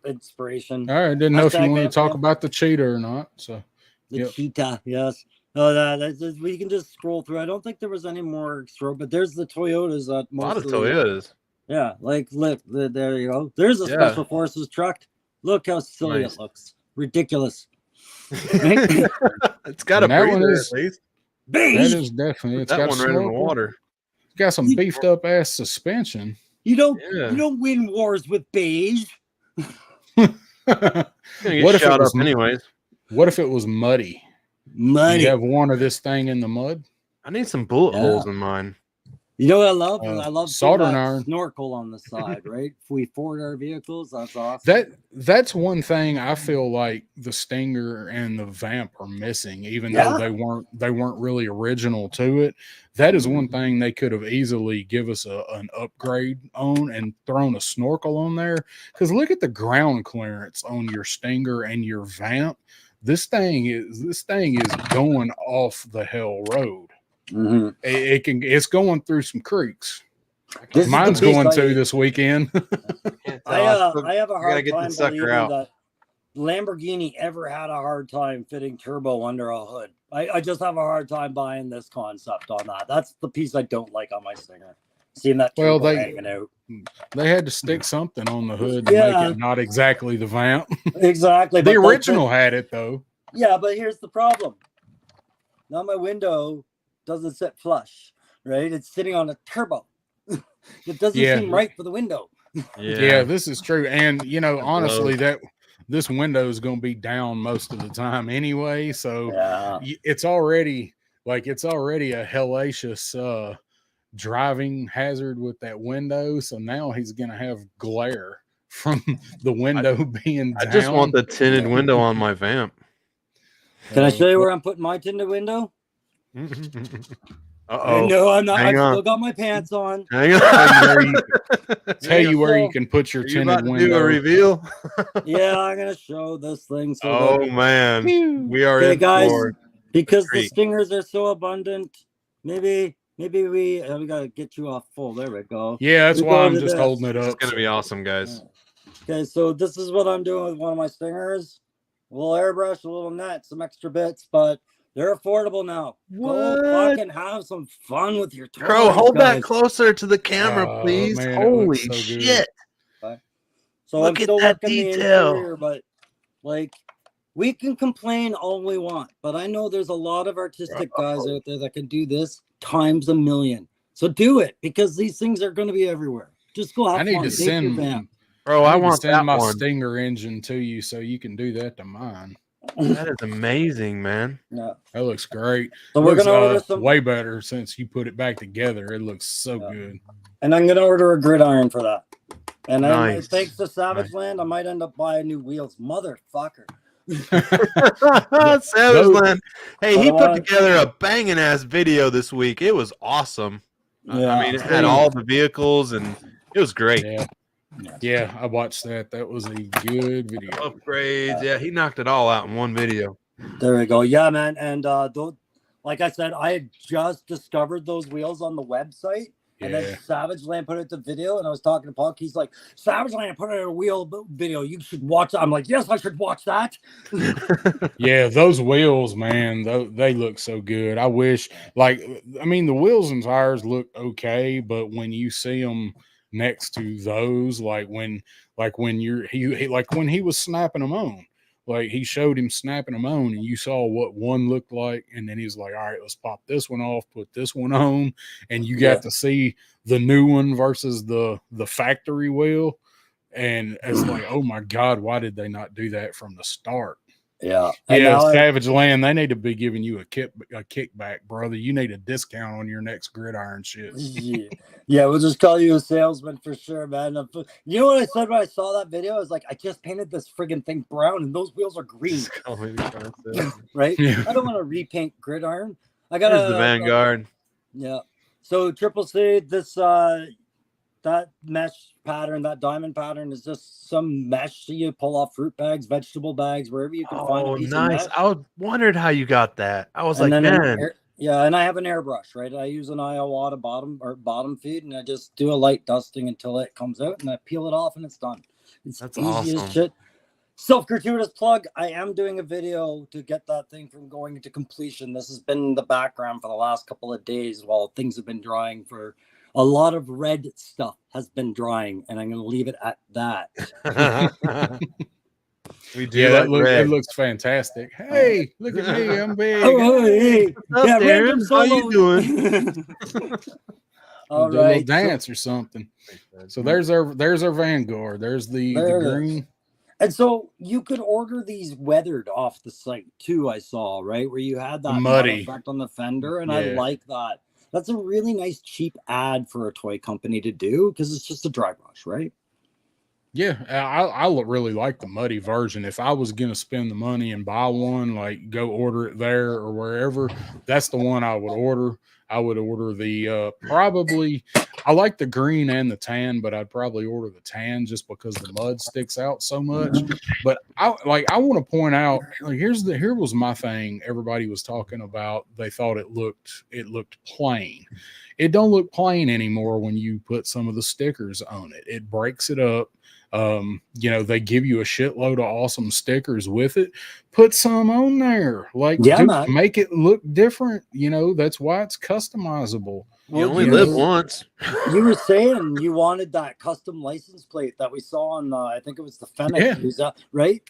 inspiration. all right, didn't know if you Hashtag wanted to vamp talk vamp. about the cheetah or not. So The yep. cheetah, yes. Oh, we can just scroll through. I don't think there was any more but there's the Toyotas that A lot of mostly. Toyotas. Yeah, like look, there you go. There's a special forces truck. Look how silly it looks. Ridiculous. It's got a breather at least. That is definitely. It's that got one a right in the snorkel. water. It's got some beefed up ass suspension. You don't win wars with beige. What if it was anyways? What if it was muddy? Muddy. You have one of this thing in the mud. I need some bullet holes in mine. You know what I love? I love soldering iron snorkel on the side, right? If we forward our vehicles, that's awesome. That's one thing I feel like the Stinger and the Vamp are missing, even though they weren't really original to it. That is one thing they could have easily give us an upgrade on and thrown a snorkel on there. Because look at the ground clearance on your Stinger and your Vamp. This thing is going off the hell road. Mm-hmm. It's going through some creeks. This Mine's going to this weekend. I have a hard time believing that Lamborghini ever had a hard time fitting turbo under a hood. I just have a hard time buying this concept on that. That's the piece I don't like on my Stinger. Seeing that turbo hanging out. They had to stick something on the hood to make it not exactly the Vamp. Exactly. The original had it though. Yeah, but here's the problem. Now my window doesn't sit flush, right? It's sitting on a turbo. It doesn't seem right for the window. Yeah, this is true. And honestly, that this window is going to be down most of the time anyway. So it's already a hellacious driving hazard with that window. So now he's going to have glare from the window being down. I just want the tinted window on my Vamp. Can I show you where I'm putting my tinted window? Uh-oh. No, I'm not. I've still got my pants on. Hang on. Tell you where you can put your tinted window. Do a reveal? Yeah, I'm gonna show this thing. So man, we are in guys. for because the Stingers are so abundant. Maybe we gotta get you off full. There we go. Yeah, that's why I'm just holding it up. It's gonna be awesome, guys. Okay, so this is what I'm doing with one of my Stingers. A little airbrush, a little net, some extra bits, but they're affordable now. Go fucking have some fun with your toys. Crow, hold that closer to the camera, please. Man, holy so shit. Okay. So Look I'm still at that working detail. the interior, but we can complain all we want, but I know there's a lot of artistic guys out there that can do this times a million. So do it, because these things are going to be everywhere. Just go have fun. I need to send I want that my one. Stinger engine to you so you can do that to mine. That is amazing, man. Yeah, that looks great. So we're gonna order some way better since you put it back together. It looks so good. And I'm gonna order a gridiron for that. And nice. Thanks to Savage Land, I might end up buying new wheels. Motherfucker. Savage Land. Hey, he put together a banging ass video this week. It was awesome. Yeah, I mean, it had all the vehicles and it was great. Yeah, I watched that. That was a good video. Upgrades. Yeah, he knocked it all out in one video. There we go. Yeah, man. And like I said, I had just discovered those wheels on the website. And then Savage Land put it to video, and I was talking to Puck. He's like, Savage Land put it in a wheel video. You should watch that. I'm like, yes, I should watch that. Yeah, those wheels, man, they look so good. I wish, the wheels and tires look okay, but when you see them next to those, when he was snapping them on, he showed him snapping them on, and you saw what one looked like, and then he was like, all right, let's pop this one off, put this one on, and you got to see the new one versus the factory wheel, and it's like, oh my God, why did they not do that from the start? Yeah. Savage Land, they need to be giving you a kickback, brother. You need a discount on your next gridiron shit. Yeah, we'll just call you a salesman for sure, man. You know what I said when I saw that video? I was like, I just painted this friggin' thing brown and those wheels are green. Right? Yeah. I don't want to repaint gridiron. I got the Vanguard. Yeah. So Triple C, this that mesh pattern, that diamond pattern is just some mesh you pull off fruit bags, vegetable bags, wherever you can find a piece of mesh. I wondered how you got that. I was like, man, Yeah, and I have an airbrush, right? I use an Iowata bottom feed, and I just do a light dusting until it comes out, and I peel it off, and it's done. It's That's easy as awesome. shit. Self-gratuitous plug. I am doing a video to get that thing from going into completion. This has been in the background for the last couple of days while things have been drying. For a lot of red stuff has been drying, and I'm going to leave it at that. We do Yeah, like red. it looks fantastic. Hey, look at me, I'm big. Oh, hey. What's up, Yeah, Darren? random How you solo. doing? All Do a little right. dance or something. So there's our Vanguard. There's the There it is. green. And so you could order these weathered off the site too, I saw, right? Where you had that mud Muddy. effect on the fender. And I Yeah. like that. That's a really nice, cheap ad for a toy company to do because it's just a dry brush, right? Yeah, I really like the muddy version. If I was gonna spend the money and buy one, like go order it there or wherever, that's the one I would order. I would order the probably. I like the green and the tan, but I'd probably order the tan just because the mud sticks out so much. But I want to point out, like, here was my thing. Everybody was talking about. They thought it looked plain. It don't look plain anymore when you put some of the stickers on it. It breaks it up. They give you a shitload of awesome stickers with it. Put some on there, like, Yeah, man. make it look different. That's why it's customizable. You only live once. You were saying you wanted that custom license plate that we saw on, I think it was the Fennec, right?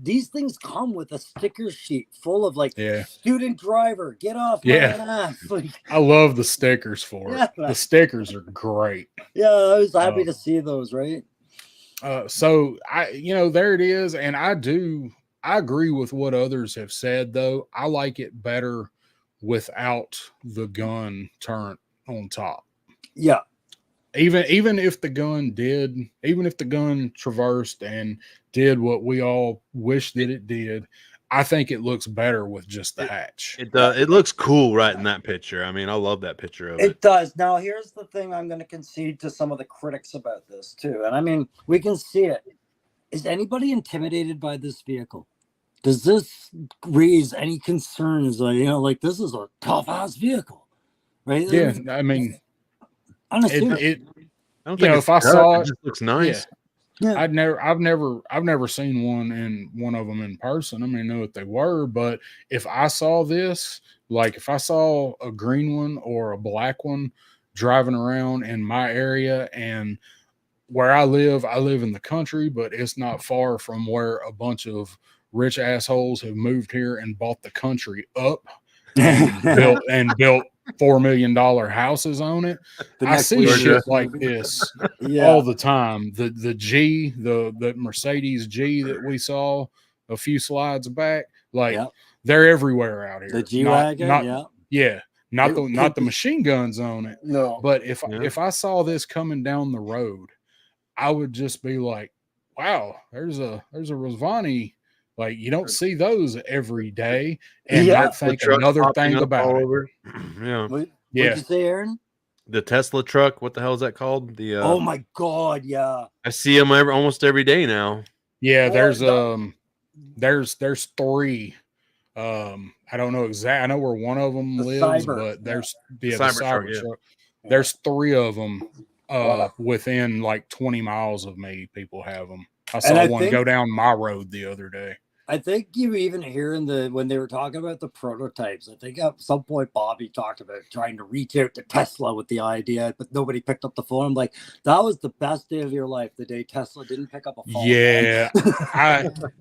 These things come with a sticker sheet full of like student driver, get off my ass. Like, I love the stickers for it. The stickers are great. Yeah, I was happy to see those, right? So there it is. And I agree with what others have said, though. I like it better without the gun turned on top. Yeah. Even if the gun traversed and did what we all wish that it did, I think it looks better with just the hatch. It does. It looks cool right in that picture. I mean, I love that picture of it. It does. Now, here's the thing I'm going to concede to some of the critics about this, too. And I mean, we can see it. Is anybody intimidated by this vehicle? Does this raise any concerns? Like this is a tough-ass vehicle, right? Yeah, I mean, I don't think if I saw it, just looks nice. Yeah. I've never seen one of them in person. I mean, I know what they were, but if I saw this, like if I saw a green one or a black one driving around in my area, and where I live in the country, but it's not far from where a bunch of rich assholes have moved here and bought the country up and built $4 million houses on it. I see shit like this all the time. The Mercedes G that we saw a few slides back, like they're everywhere out here. The G-Wagon, not the machine guns on it. No, but if I saw this coming down the road, I would just be like, wow, there's a Ravani. Like, you don't see those every day, and not think another thing about it. What'd you say, Aaron? The Tesla truck. What the hell is that called? Oh my god, yeah. I see them almost every day now. Yeah, there's three. I don't know exactly. I know where one of them lives, but there's the Cyber truck. There's three of them within like 20 miles of me. People have them. I saw one go down my road the other day. I think you even hear when they were talking about the prototypes, I think at some point Bobby talked about trying to reach out to Tesla with the idea, but nobody picked up the phone. I'm like, that was the best day of your life, the day Tesla didn't pick up a phone. Yeah.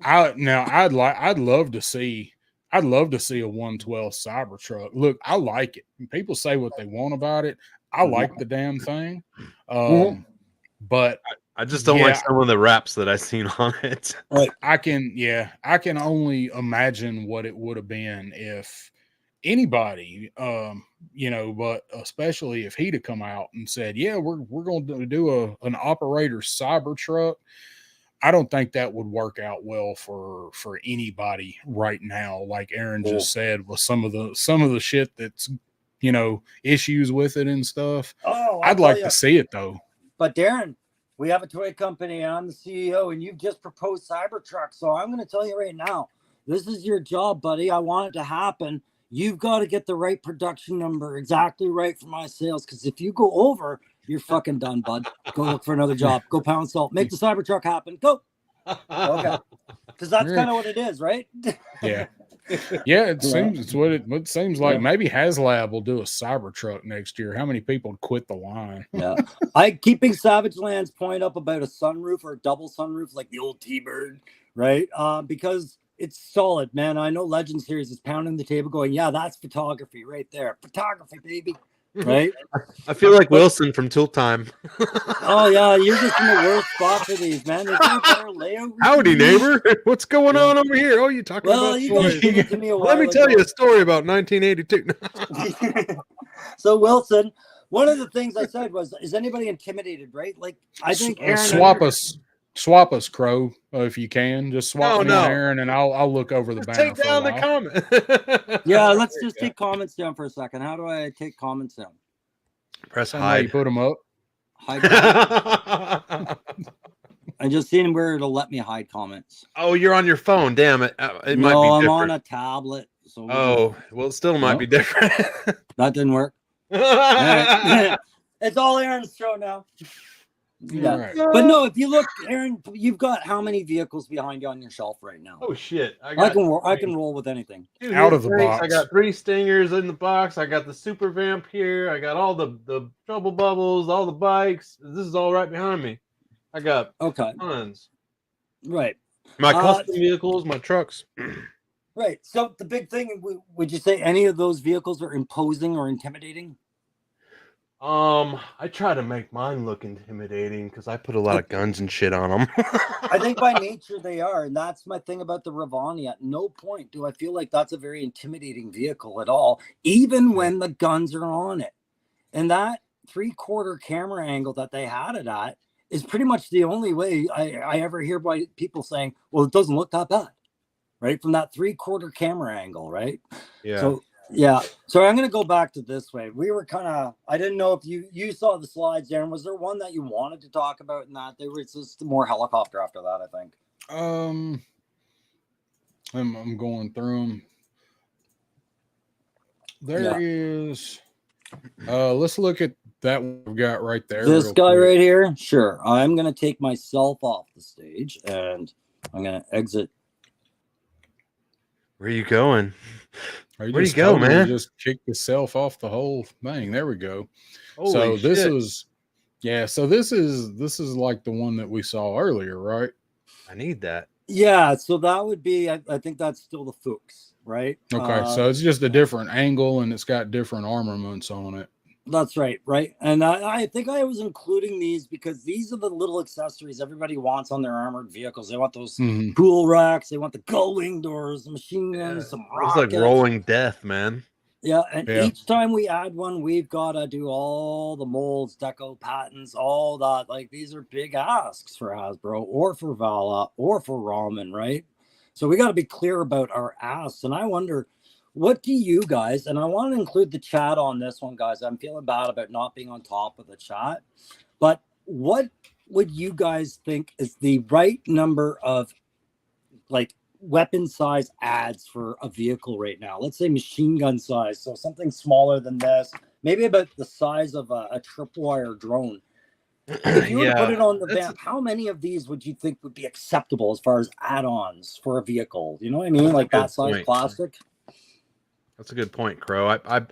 I'd love to see a 112 Cybertruck. Look, I like it. People say what they want about it. I like the damn thing. But I just don't like some of the wraps that I've seen on it. I can only imagine what it would have been if anybody, but especially if he'd have come out and said, yeah, we're going to do an operator Cybertruck. I don't think that would work out well for anybody right now. Like Aaron just said, with some of the shit that's, issues with it and stuff. I'd like to see it though. But Darren, we have a toy company and I'm the CEO and you've just proposed Cybertruck. So I'm going to tell you right now, this is your job, buddy. I want it to happen. you've got to get the right production number exactly right for my sales. Because if you go over, you're fucking done, bud. Go look for another job. Go pound salt. Make the Cybertruck happen. Go. Okay. Because that's kind of what it is, right? Yeah. Yeah, it seems it's what it seems like. Maybe Haslab will do a Cybertruck next year. How many people would quit the line? Yeah. Keeping Savage Land's point up about a sunroof or a double sunroof like the old T-Bird, right? Because it's solid, man. I know Legend Series is pounding the table going, yeah, that's photography right there. Photography, baby. Right? I feel like Wilson from Tool Time. Oh, yeah, you're just in the worst spot for these, man. There's no better layout. Howdy, neighbor. What's going on over here? Oh, you talking about you guys gave it to me a while Let me tell you a story about 1982. So, Wilson, one of the things I said was, is anybody intimidated, right? Like, I think Aaron swap us, Crow, if you can. Just swap me and Aaron, and I'll look over the banner. Take down the comment. Yeah, let's just take comments down for a second. How do I take comments down? Press hide. You put them up. Hide. I just seen where it'll let me hide comments. Oh, you're on your phone. Damn it. It might be I'm different. on a tablet. So well, it still might be different. That didn't work. It's all Aaron's show now. Yeah. Right. But no, if you look, Aaron, you've got how many vehicles behind you on your shelf right now? Oh shit. I can roll with anything. Dude, out of the box. I got 3 Stingers in the box. I got the Super Vamp here. I got all the Trouble Bubbles, all the bikes. This is all right behind me. I got tons. Right. My custom vehicles, my trucks. Right. So the big thing, would you say any of those vehicles are imposing or intimidating? I try to make mine look intimidating because I put a lot of guns and shit on them. I think by nature they are, and that's my thing about the Ravani. At no point do I feel like that's a very intimidating vehicle at all, even when the guns are on it. And that 3/4 camera angle that they had it at is pretty much the only way I ever hear by people saying, well, it doesn't look that bad, right? From that 3/4 camera angle, right? Yeah. So yeah. So I'm going to go back to this way. We were kind of, I didn't know if you saw the slides, Darren. Was there one that you wanted to talk about in that? They were just more helicopter after that, I think. I'm going through them. There is, let's look at that one we've got right there. This guy right here. Sure. I'm going to take myself off the stage and I'm going to exit. Where are you going? Where do you go, man? Just kick yourself off the whole thing. There we go. Holy so shit. So this is like the one that we saw earlier, right? I need that. Yeah. So that would be, I think that's still the Fuchs, right? Okay. So it's just a different angle and it's got different armaments on it. That's right. Right. And I think I was including these because these are the little accessories everybody wants on their armored vehicles. They want those cool racks. They want the gull wing doors, the machine guns, some rockets. It's like rolling death, man. Yeah. And each time we add one, we've got to do all the molds, deco patents, all that. Like these are big asks for Hasbro or for Vala or for Ramen, right? So we got to be clear about our asks. And I wonder, what do you guys, and I want to include the chat on this one, guys. I'm feeling bad about not being on top of the chat, but what would you guys think is the right number of like weapon size adds for a vehicle right now? Let's say machine gun size. So something smaller than this, maybe about the size of a tripwire drone. If you were to put it on the Vamp, how many of these would you think would be acceptable as far as add-ons for a vehicle? You know what I mean? Like that size plastic. That's a good point, Crow. I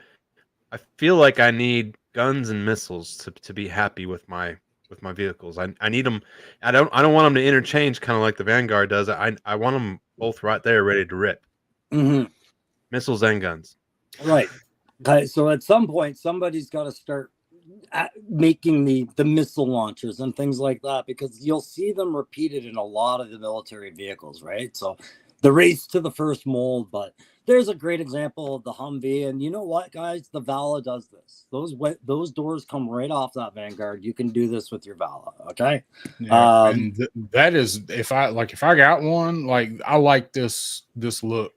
feel like I need guns and missiles to be happy with my vehicles. I need them. I don't want them to interchange, kind of like the Vanguard does. I want them both right there, ready to rip. Missiles and guns. Right. Okay. So at some point, somebody's got to start making the missile launchers and things like that, because you'll see them repeated in a lot of the military vehicles, right? So the race to the first mold, but there's a great example of the Humvee, and you know what, guys? The Vala does this. Those doors come right off that Vanguard. You can do this with your Vala, okay? Yeah, and that is if I got one, like I like this look.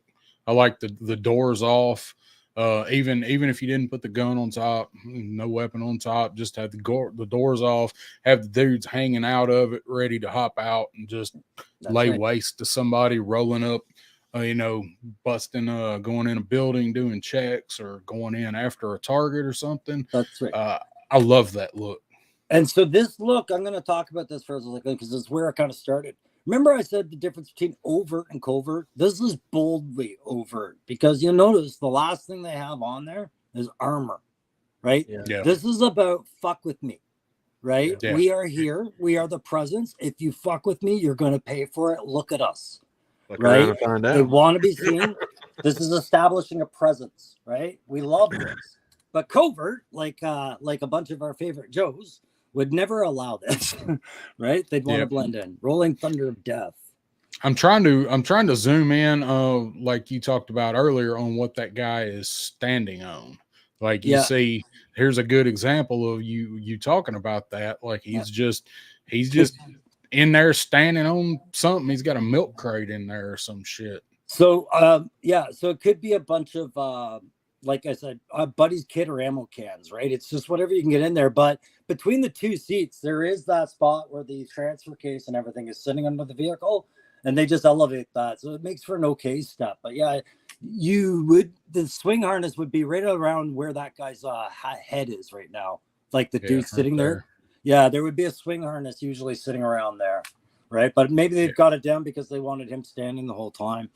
I like the doors off. Even if you didn't put the gun on top, no weapon on top, just have the doors off, have the dudes hanging out of it, ready to hop out and just lay waste to somebody rolling up busting, going in a building, doing checks, or going in after a target or something. That's right. I love that look. And so this look, I'm going to talk about this for a second because it's where it kind of started. Remember I said the difference between overt and covert? This is boldly overt because you'll notice the last thing they have on there is armor, right? Yeah. This is about fuck with me, right? Yeah. We are here. We are the presence. If you fuck with me, you're going to pay for it. Look at us, right? They want to be seen. This is establishing a presence, right? We love this. But covert, like a bunch of our favorite Joes, would never allow this, right? They'd want to blend in. Rolling thunder of death. I'm trying to zoom in, like you talked about earlier, on what that guy is standing on. Like you see, here's a good example of you talking about that. Like he's just in there standing on something. He's got a milk crate in there or some shit. So so it could be a bunch of like I said, buddy's kit or ammo cans, right? It's just whatever you can get in there. But between the two seats, there is that spot where the transfer case and everything is sitting under the vehicle, and they just elevate that. So it makes for an okay step. But yeah, the swing harness would be right around where that guy's head is right now. Like the dude sitting there. Yeah, there would be a swing harness usually sitting around there, right? But maybe they've got it down because they wanted him standing the whole time.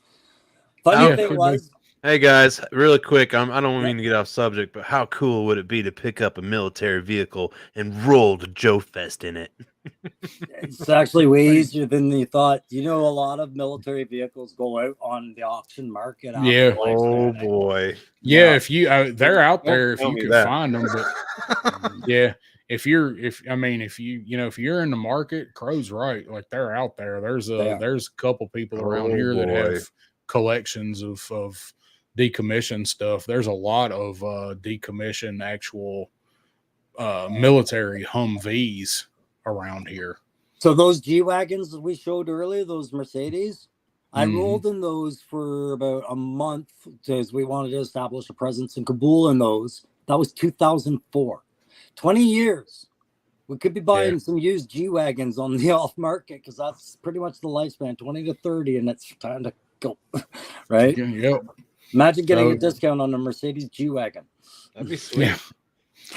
Funny thing was... Hey guys, really quick, I don't mean to get off subject, but how cool would it be to pick up a military vehicle and roll to Joe Fest in it? It's actually way easier than you thought. You know, a lot of military vehicles go out on the auction market. Yeah. Oh boy. Yeah, if you they're out there if you can find them. But yeah, if you're in the market, Crow's right. Like they're out there. There's a couple people around here that have collections of decommissioned stuff. There's a lot of decommissioned actual military Humvees around here. So those G-Wagons that we showed earlier, those Mercedes, I rolled in those for about a month because we wanted to establish a presence in Kabul in those. That was 2004. 20 years. We could be buying some used G-Wagons on the off market because that's pretty much the lifespan, 20 to 30, and it's time to go, right? Yep. Imagine getting a discount on a Mercedes G-Wagon. That'd be sweet. Yeah.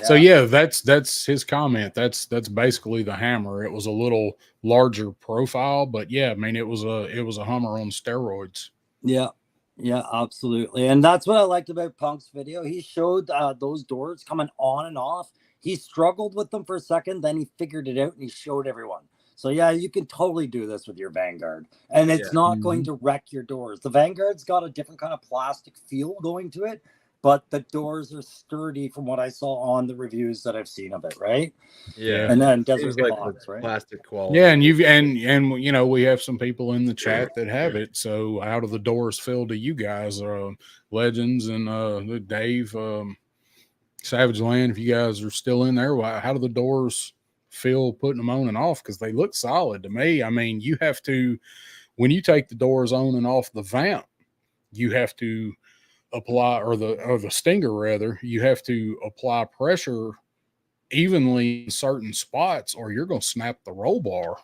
So yeah, that's his comment. That's basically the Hammer. It was a little larger profile, but yeah, I mean it was a Hummer on steroids. Yeah, absolutely. And that's what I liked about Punk's video. He showed those doors coming on and off. He struggled with them for a second, then he figured it out and he showed everyone. So yeah, you can totally do this with your Vanguard, and it's not going to wreck your doors. The Vanguard's got a different kind of plastic feel going to it, but the doors are sturdy from what I saw on the reviews that I've seen of it, right? Yeah. And then Desert like Fox, right? Plastic quality. Yeah, and we have some people in the chat that have it. So how do the doors feel to you guys? Legends and Dave, Savage Land, if you guys are still in there, how do the doors feel putting them on and off? Because they look solid to me. I mean, you have to, when you take the doors on and off the Vamp, you have to apply, or the Stinger rather, you have to apply pressure evenly in certain spots or you're going to snap the roll bar.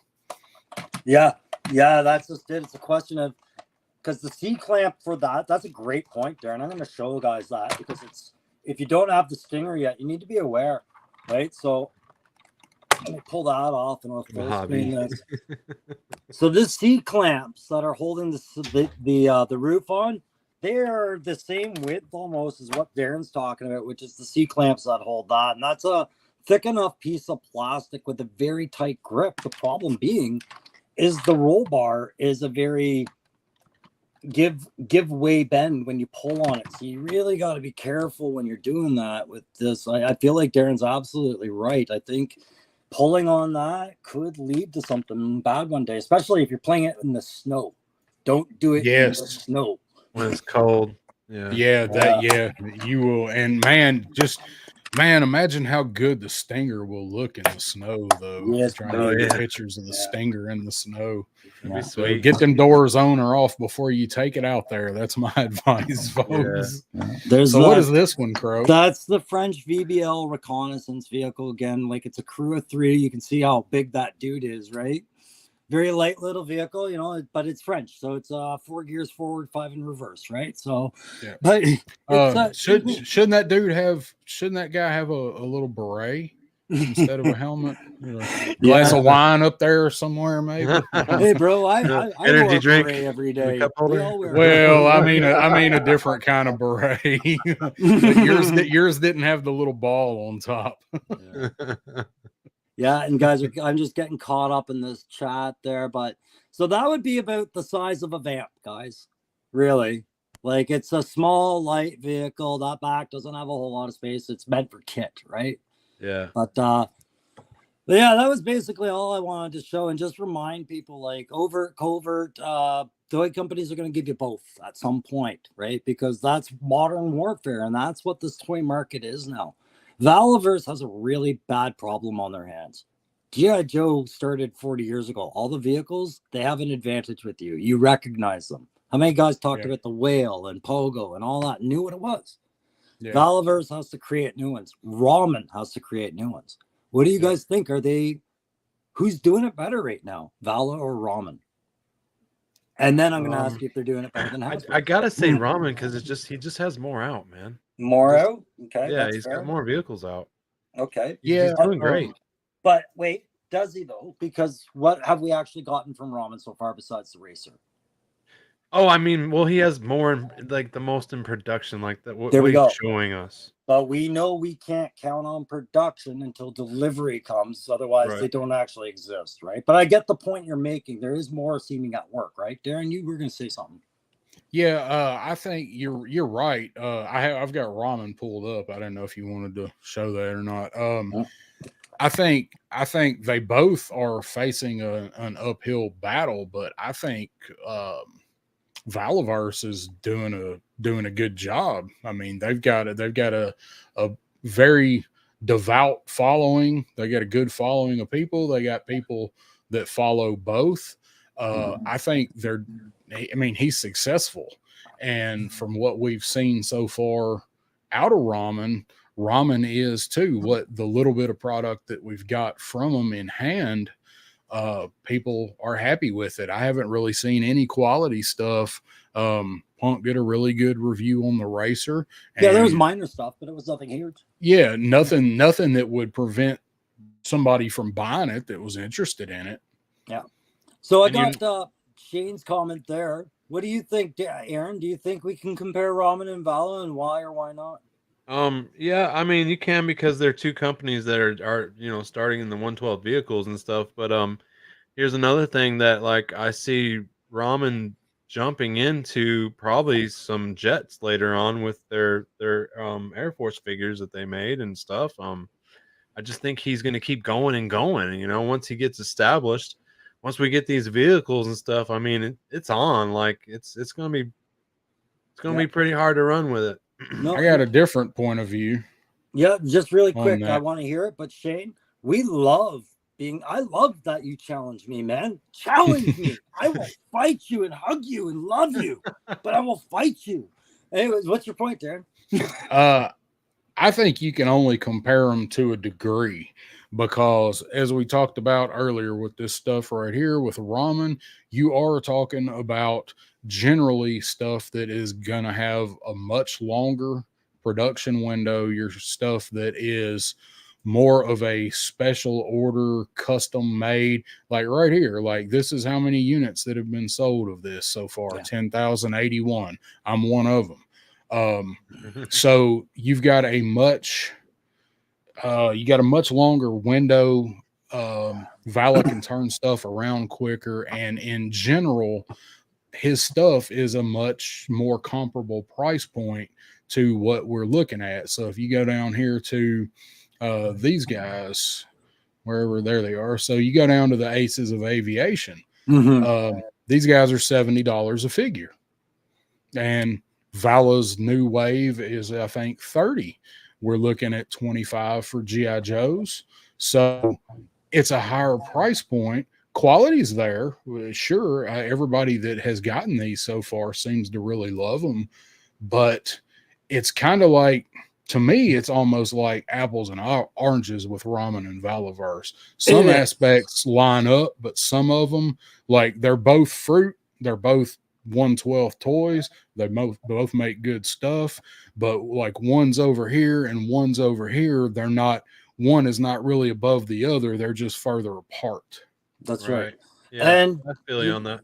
Yeah, that's just it. It's a question of, because the C-clamp for that's a great point there, and I'm going to show guys that, because it's, if you don't have the Stinger yet, you need to be aware, right? So let me pull that off and I'll full screen this. So the C-clamps that are holding the roof on, they're the same width almost as what Darren's talking about, which is the C-clamps that hold that. And that's a thick enough piece of plastic with a very tight grip. The problem being is the roll bar is a very give way bend when you pull on it. So you really got to be careful when you're doing that with this. I feel like Darren's absolutely right. I think pulling on that could lead to something bad one day, especially if you're playing it in the snow. Don't do it in the snow. When it's cold. Yeah, you will. And man, imagine how good the Stinger will look in the snow, though. Yes, trying to get pictures of the Stinger in the snow. Yeah. So get them doors on or off before you take it out there. That's my advice, folks. Yeah. So what is this one, Crow? That's the French VBL reconnaissance vehicle again. Like, it's a crew of 3. You can see how big that dude is, right? very light little vehicle, you know, but it's French, so it's 4 gears forward, 5 in reverse, right? So, Yeah. but Shouldn't that guy have a little beret instead of a helmet? You know, glass of wine up there somewhere, maybe. Hey, bro, I Energy wear a drink, beret every the day. cup We holder. all wear. Well, I mean a different kind of beret. But yours didn't have the little ball on top. Yeah, and guys, I'm just getting caught up in this chat there, but so that would be about the size of a Vamp, guys. Really, like it's a small, light vehicle. That back doesn't have a whole lot of space. It's meant for kit, right? Yeah. But yeah, that was basically all I wanted to show, and just remind people, like overt, covert. Toy companies are going to give you both at some point, right? Because that's modern warfare, and that's what this toy market is now. Valaverse has a really bad problem on their hands. G.I. Joe started 40 years ago. All the vehicles, they have an advantage with you. You recognize them. How many guys talked about the Whale and Pogo and all that, knew what it was? Yeah. Valaverse has to create new ones. Ramen has to create new ones. What do you guys think? Who's doing it better right now? Vala or Ramen? And then I'm going to ask you if they're doing it better than Hasbro. I gotta say Ramen because he just has more out, man. More out? Okay. Yeah, he's got more vehicles out. Okay. He's doing great. But wait, does he though? Because what have we actually gotten from Ramen so far besides the racer? Oh, I mean, well, he has more, like the most in production, like that. What he's showing us. But we know we can't count on production until delivery comes. Otherwise, they don't actually exist, right? But I get the point you're making. There is more seeming at work, right? Darren, you were going to say something. Yeah, I think you're right. I've got Ramen pulled up. I didn't know if you wanted to show that or not. I think they both are facing an uphill battle, but I think Valaverse is doing a good job. I mean, they've got a very devout following. They got a good following of people. They got people that follow both. I think he's successful. And from what we've seen so far out of Ramen is too. What the little bit of product that we've got from them in hand, people are happy with it. I haven't really seen any quality stuff. Punk did a really good review on the racer. Yeah, there was minor stuff, but it was nothing huge. Yeah, nothing that would prevent somebody from buying it that was interested in it. Yeah. So I got Shane's comment there. What do you think, Aaron? Do you think we can compare Ramen and Vala, and why or why not? Yeah, I mean you can, because they're two companies that are starting in the 112 vehicles and stuff. But here's another thing that like I see Ramen jumping into probably some jets later on with their Air Force figures that they made and stuff. I just think he's going to keep going and going. Once he gets established, once we get these vehicles and stuff, I mean it's on. Like it's gonna be pretty hard to run with it. I got a different point of view. Yeah, just really quick, I want to hear it. But Shane, I love that you challenge me, man. Challenge me. I will fight you and hug you and love you, but I will fight you. Anyways, what's your point, Darren? I think you can only compare them to a degree, because as we talked about earlier with this stuff right here with Ramen, you are talking about generally stuff that is going to have a much longer production window. Your stuff that is more of a special order, custom made, like right here, like this is how many units that have been sold of this so far. 10,081. I'm one of them. So you've got a much longer window. Vala can turn stuff around quicker, and in general, his stuff is a much more comparable price point to what we're looking at. So if you go down here to these guys, wherever there they are, so you go down to the Aces of Aviation. These guys are $70 a figure, and Vala's new wave is, I think, 30. We're looking at 25 for G.I. Joes. So it's a higher price point. Quality's there. Sure, everybody that has gotten these so far seems to really love them. But it's kind of like to me, it's almost like apples and oranges with Ramen and Valaverse. Some aspects line up, but some of them, like they're both fruit, they're both 1/12 toys. They both make good stuff, but like one's over here and one's over here. They're not. One is not really above the other. They're just further apart. That's right. Yeah, And I feel you on that.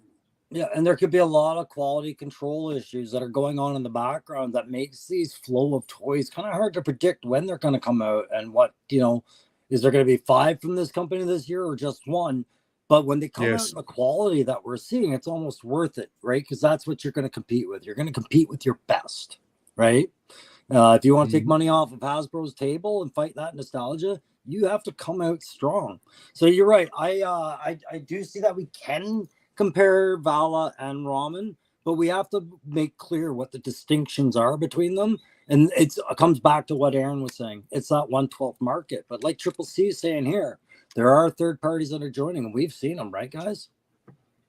yeah, and there could be a lot of quality control issues that are going on in the background that makes these flow of toys kind of hard to predict when they're going to come out and what, is there going to be 5 from this company this year or just 1? But when they come out in the quality that we're seeing, it's almost worth it, right? Because that's what you're going to compete with. You're going to compete with your best, right? If you want to take money off of Hasbro's table and fight that nostalgia, you have to come out strong. So you're right. I do see that we can compare Vala and Ramen, but we have to make clear what the distinctions are between them. And it comes back to what Aaron was saying. It's that 1/12 market. But like Triple C is saying here, there are third parties that are joining, and we've seen them, right, guys?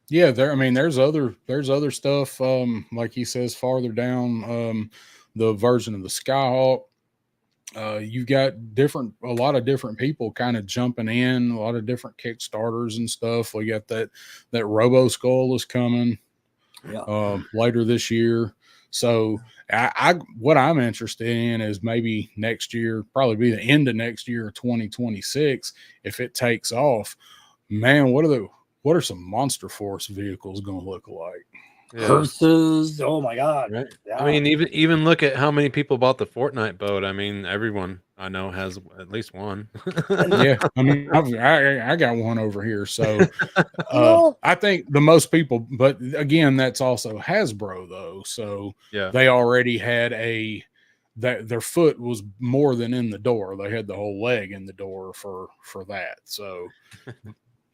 Yeah, there's other stuff. Like he says farther down, the version of the Skyhawk. You've got a lot of different people kind of jumping in, a lot of different Kickstarters and stuff. We got that Robo Skull is coming later this year. So what I'm interested in is maybe next year, probably be the end of next year, 2026, if it takes off. Man, what are some Monster Force vehicles going to look like? Curses! Oh my God! Right. Yeah. I mean, even look at how many people bought the Fortnite boat. I mean, everyone I know has at least one. Yeah, I mean, I got one over here. So I think the most people, but again, that's also Hasbro though. So they already had that their foot was more than in the door. They had the whole leg in the door for that. So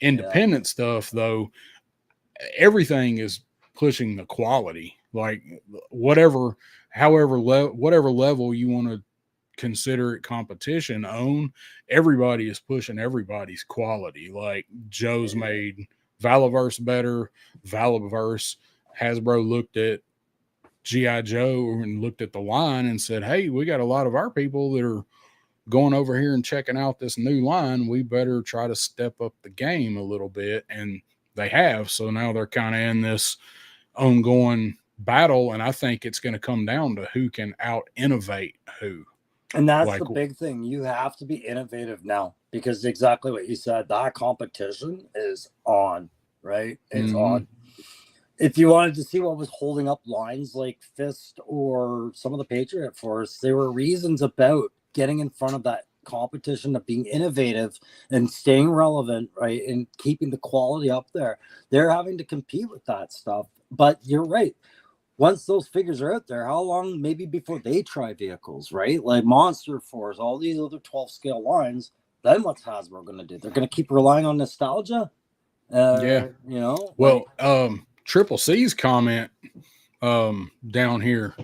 independent stuff though, everything is pushing the quality, like whatever level you want to consider it competition on, everybody is pushing everybody's quality. Like Joe's made Valaverse better. Valaverse, Hasbro looked at G.I. Joe and looked at the line and said, hey, we got a lot of our people that are going over here and checking out this new line. We better try to step up the game a little bit. And they have. So now they're kind of in this ongoing battle, and I think it's going to come down to who can out innovate who. And that's the big thing. You have to be innovative now, because exactly what you said, that competition is on, right? It's on. If you wanted to see what was holding up lines like Fist or some of the Patriot Force, there were reasons about getting in front of that competition, of being innovative and staying relevant, right? And keeping the quality up there. They're having to compete with that stuff. But you're right. Once those figures are out there, how long maybe before they try vehicles, right? Like Monster Force, all these other 12 scale lines, then what's Hasbro going to do? They're going to keep relying on nostalgia? Well, Triple C's comment down here,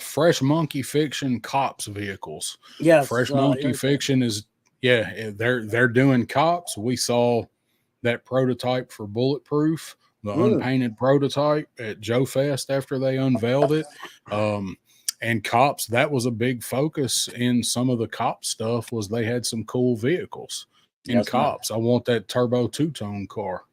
Fresh Monkey Fiction Cops vehicles. Yes. Fresh Monkey Fiction is, they're doing Cops. We saw that prototype for Bulletproof, the unpainted prototype at Joe Fest after they unveiled it. And Cops, that was a big focus in some of the Cop stuff, was they had some cool vehicles in Cops. I want that turbo 2-tone car.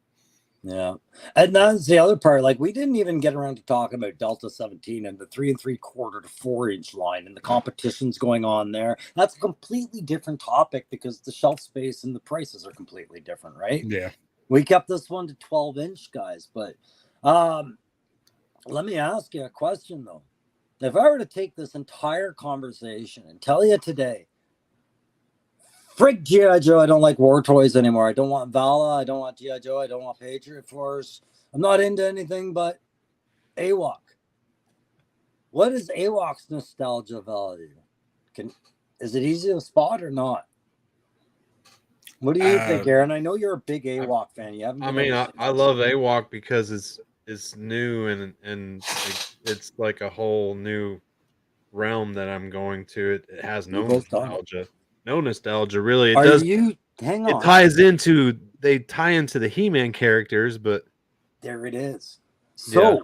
Yeah. And that's the other part. Like, we didn't even get around to talking about Delta 17 and the 3 3/4 to 4-inch line and the competitions going on there. That's a completely different topic because the shelf space and the prices are completely different, right? Yeah. We kept this one to 12-inch, guys. But let me ask you a question, though. If I were to take this entire conversation and tell you today, frick G.I. Joe, I don't like war toys anymore. I don't want Vala. I don't want G.I. Joe. I don't want Patriot Force. I'm not into anything but AWOC. What is AWOC's nostalgia value? Is it easy to spot or not? What do you think, Aaron? I know you're a big AWOC fan. You haven't. I love AWOC because it's new and it's like a whole new realm that I'm going to. It has no nostalgia. No nostalgia, really. Hang on. They tie into the He-Man characters, but there it is. So,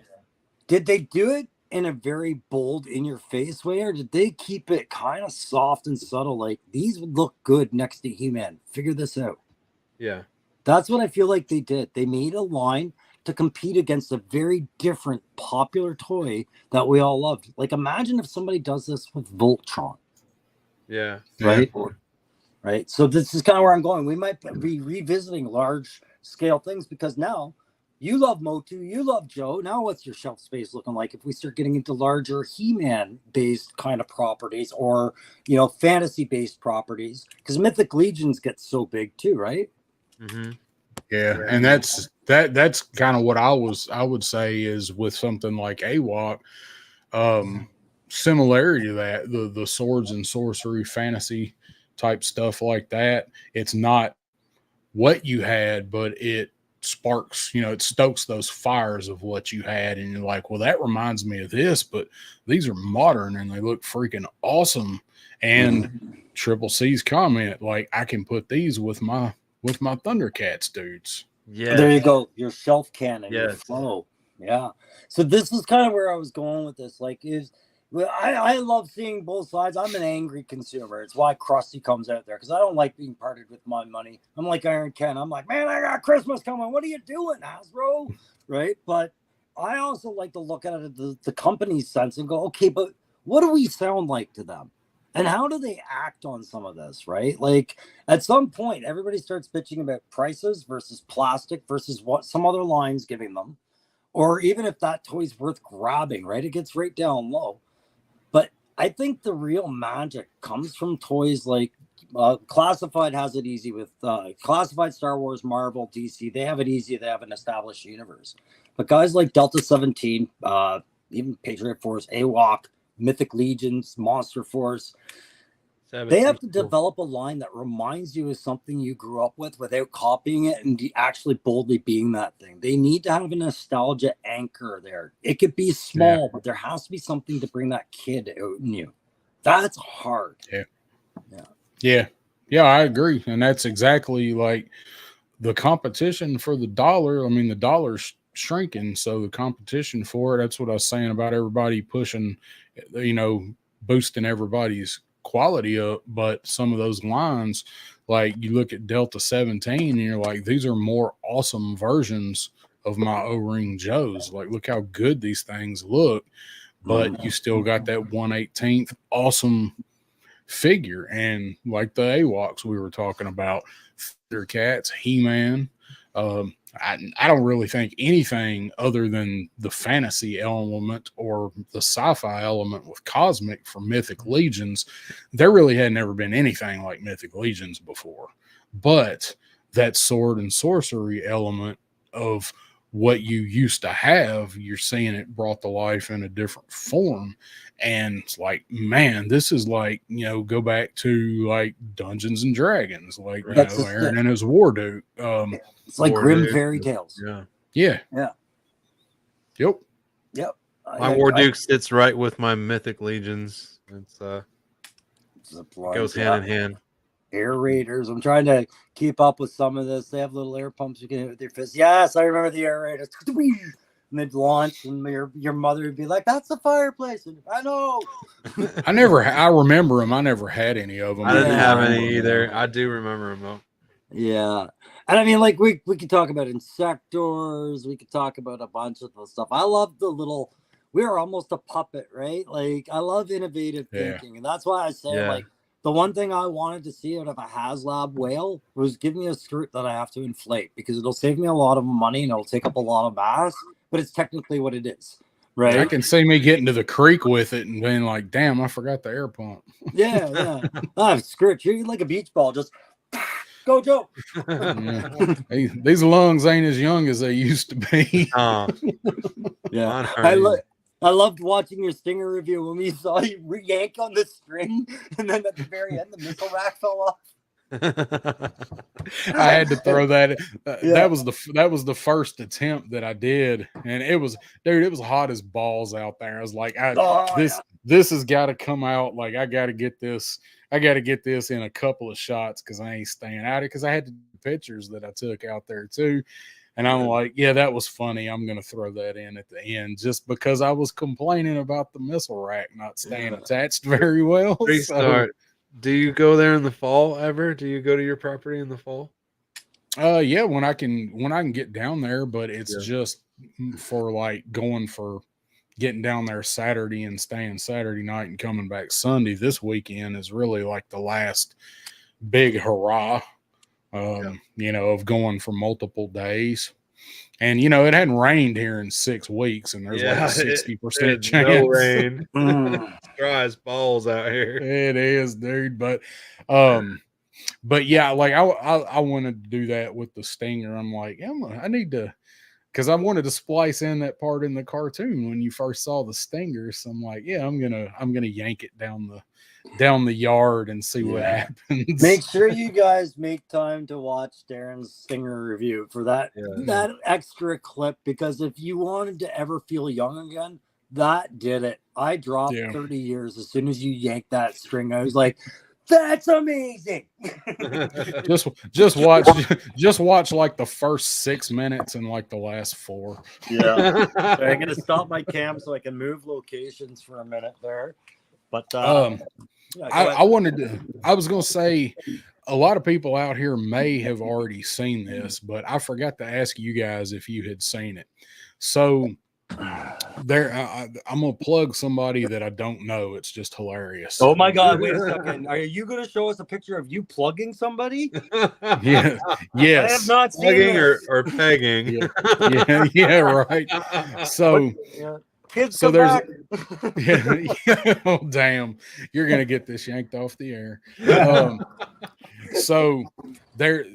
did they do it in a very bold, in your face way, or did they keep it kind of soft and subtle? Like, these would look good next to He-Man. Figure this out. Yeah. That's what I feel like they did. They made a line to compete against a very different popular toy that we all loved. Like, imagine if somebody does this with Voltron. Yeah. Right. Right. So this is kind of where I'm going. We might be revisiting large scale things because now you love Motu, you love Joe. Now what's your shelf space looking like if we start getting into larger He-Man based kind of properties or, you know, fantasy based properties? Because Mythic Legions get so big too, right? Mm-hmm. Yeah, and that's kind of what I would say is with something like AWOC, similarity to that, the swords and sorcery fantasy type stuff like that. It's not what you had, but it sparks, you know, it stokes those fires of what you had, and you're like, well, that reminds me of this, but these are modern and they look freaking awesome. And Triple C's comment, like, I can put these with my Thundercats dudes. Yeah. There you go. Your shelf cannon, your Yes. flow. Yeah. So this is kind of where I was going with this. Like, well, I love seeing both sides. I'm an angry consumer. It's why Krusty comes out there because I don't like being parted with my money. I'm like Iron Ken. I'm like, man, I got Christmas coming. What are you doing, Hasbro? Right. But I also like to look at it the company's sense and go, okay, but what do we sound like to them? And how do they act on some of this, right? Like at some point, everybody starts bitching about prices versus plastic versus what some other line's giving them. Or even if that toy's worth grabbing, right? It gets right down low. But I think the real magic comes from toys like Classified has it easy with Classified, Star Wars, Marvel, DC. They have it easy. They have an established universe. But guys like Delta 17, even Patriot Force, AWOC, Mythic Legions, Monster Force, they have to develop a line that reminds you of something you grew up with without copying it and actually boldly being that thing. They need to have a nostalgia anchor there. It could be small, but there has to be something to bring that kid out in you. That's hard. Yeah, I agree. And that's exactly like the competition for the dollar. I mean, the dollar's shrinking, so the competition for it, that's what I was saying about everybody pushing, you know, boosting everybody's quality up. But some of those lines, like you look at Delta 17 and you're like, these are more awesome versions of my O-Ring Joes. Like, look how good these things look, but you still got that 1/18th awesome figure. And like the AWOCs we were talking about, Thundercats, He-Man, I don't really think anything other than the fantasy element or the sci-fi element with Cosmic for Mythic Legions, there really had never been anything like Mythic Legions before. But that sword and sorcery element of what you used to have, you're seeing it brought to life in a different form. And it's like, man, this is like, you know, go back to like Dungeons and Dragons, like, you know, Aaron and his War Duke. It's like Grim Fairy Tales. Yeah. Yep. My War Duke sits right with my Mythic Legions. It's goes hand in hand. Air Raiders. I'm trying to keep up with some of this. They have little air pumps you can hit with your fist. Yes, I remember the Air Raiders. And they'd launch, and your mother would be like, "That's the fireplace." And I know. I remember them. I never had any of them. I didn't have any either. I do remember them though. Yeah. And I mean, like, we could talk about Insectors. We could talk about a bunch of the stuff. I love the little, we're almost a puppet, right? Like, I love innovative thinking. And that's why I say, like, the one thing I wanted to see out of a Haslab whale was give me a skirt that I have to inflate because it'll save me a lot of money and it'll take up a lot of mass, but it's technically what it is. Right. I can see me getting to the creek with it and being like, damn, I forgot the air pump. Yeah. Skirt. You're like a beach ball. Just go, Joe. Hey, these lungs ain't as young as they used to be. Yeah. I loved watching your Stinger review when we saw you yank on the string, and then at the very end, the missile rack fell off. I had to throw that. That was the first attempt that I did, and it was hot as balls out there. I was like, this has got to come out. Like, I got to get this in a couple of shots because I ain't staying out of it. Because I had the pictures that I took out there too. And I'm like, yeah, that was funny. I'm going to throw that in at the end just because I was complaining about the missile rack not staying attached very well. Restart. Do you go there in the fall ever? Do you go to your property in the fall? Yeah, when I can get down there, but it's just for like getting down there Saturday and staying Saturday night and coming back Sunday. This weekend is really like the last big hurrah. Of going for multiple days. And, it hadn't rained here in 6 weeks, and there's like a 60% chance. No rain. It's dry as balls out here. It is, dude. But yeah, like I wanted to do that with the Stinger. I'm like, I need to, because I wanted to splice in that part in the cartoon when you first saw the Stinger. So I'm like, yeah, I'm gonna yank it down the yard and see what happens. Make sure you guys make time to watch Darren's Stinger review for that extra clip, because if you wanted to ever feel young again, that did it. I dropped 30 years as soon as you yanked that string. I was like, that's amazing. just watch like the first 6 minutes and like the last 4. Yeah. I'm gonna stop my cam so I can move locations for a minute there. But I was gonna say a lot of people out here may have already seen this, but I forgot to ask you guys if you had seen it. So there, I'm gonna plug somebody that I don't know. It's just hilarious. Oh my God! Wait a second. Are you gonna show us a picture of you plugging somebody? Yeah. Yes. I have not seen plugging this. or pegging. Yeah. Right. So. Kids, so there's oh damn, you're gonna get this yanked off the air. So there,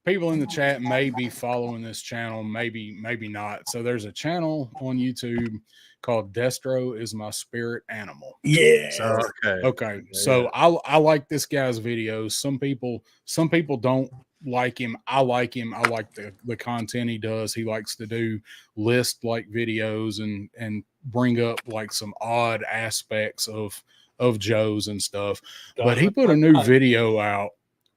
people in the chat may be following this channel, maybe not. So there's a channel on YouTube called Destro is My Spirit Animal. Yeah. So, okay. So I like this guy's videos. Some people don't like him. I like him. I like the content he does. He likes to do list like videos and bring up like some odd aspects of Joe's and stuff. But he put a new video out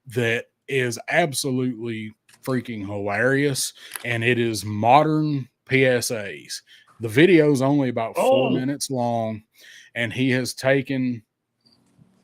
that is absolutely freaking hilarious, and it is modern PSAs. The video is only about 4 minutes long, and he has taken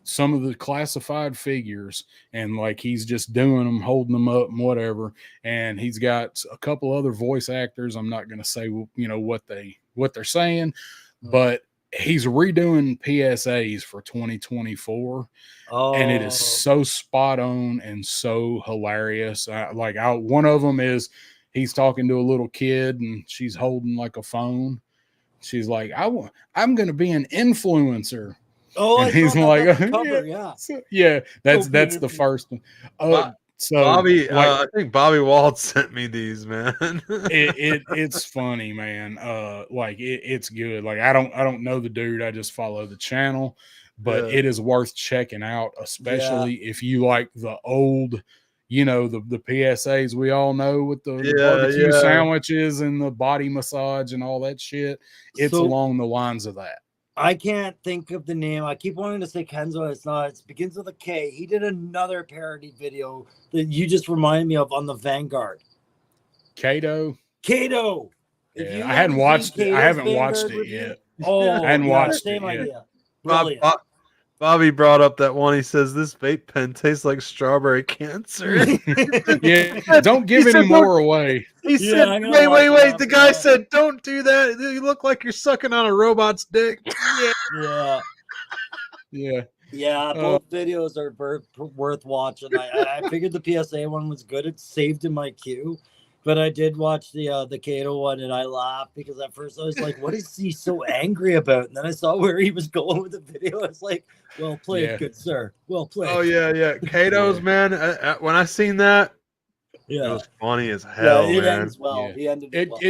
some of the classified figures and like he's just doing them, holding them up and whatever. And he's got a couple other voice actors. I'm not going to say, what they're saying, but he's redoing PSAs for 2024. And it is so spot on and so hilarious. One of them is he's talking to a little kid and she's holding like a phone. She's like, I'm going to be an influencer. And he's like, that's the first one. So Bobby, I think Bobby Wald sent me these, man. It's funny, man. It's good. Like I don't know the dude. I just follow the channel, but it is worth checking out, especially if you like the old, the PSAs we all know with the barbecue sandwiches and the body massage and all that shit. It's along the lines of that. I can't think of the name. I keep wanting to say Kenzo. It's not. It begins with a K. He did another parody video that you just reminded me of on the Vanguard. Kato. Yeah, I hadn't watched it. I haven't watched it yet. I hadn't watched it yet. Bobby brought up that one. He says this vape pen tastes like strawberry cancer. Don't give any more away. He said, "Wait." The guy said, "Don't do that. You look like you're sucking on a robot's dick." Yeah. Both videos are worth watching. I figured the PSA one was good. It's saved in my queue. But I did watch the Kato one, and I laughed because at first I was like, "What is he so angry about?" And then I saw where he was going with the video. I was like, "Well played, good sir. Well played." Oh yeah. Kato's man. When I seen that, it was funny as hell. It man. ends well. He ended it well.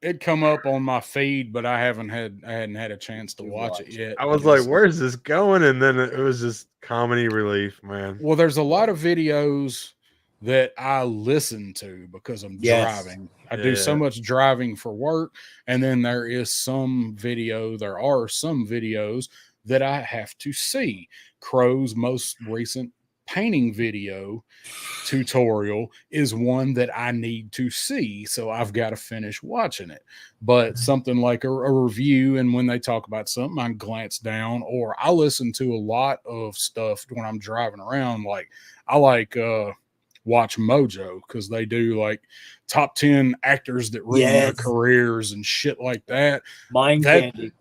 It come up on my feed, but I hadn't had a chance to watch it yet. I was like, "Where's this going?" And then it was just comedy relief, man. Well, there's a lot of videos that I listen to because I'm driving. I do so much driving for work. And then there are some videos that I have to see. Crow's most recent painting video tutorial is one that I need to see. So I've got to finish watching it. But something like a review, and when they talk about something, I glance down, or I listen to a lot of stuff when I'm driving around. Like I like Watch Mojo because they do like top 10 actors that ruin their careers and shit like that. Mind candy.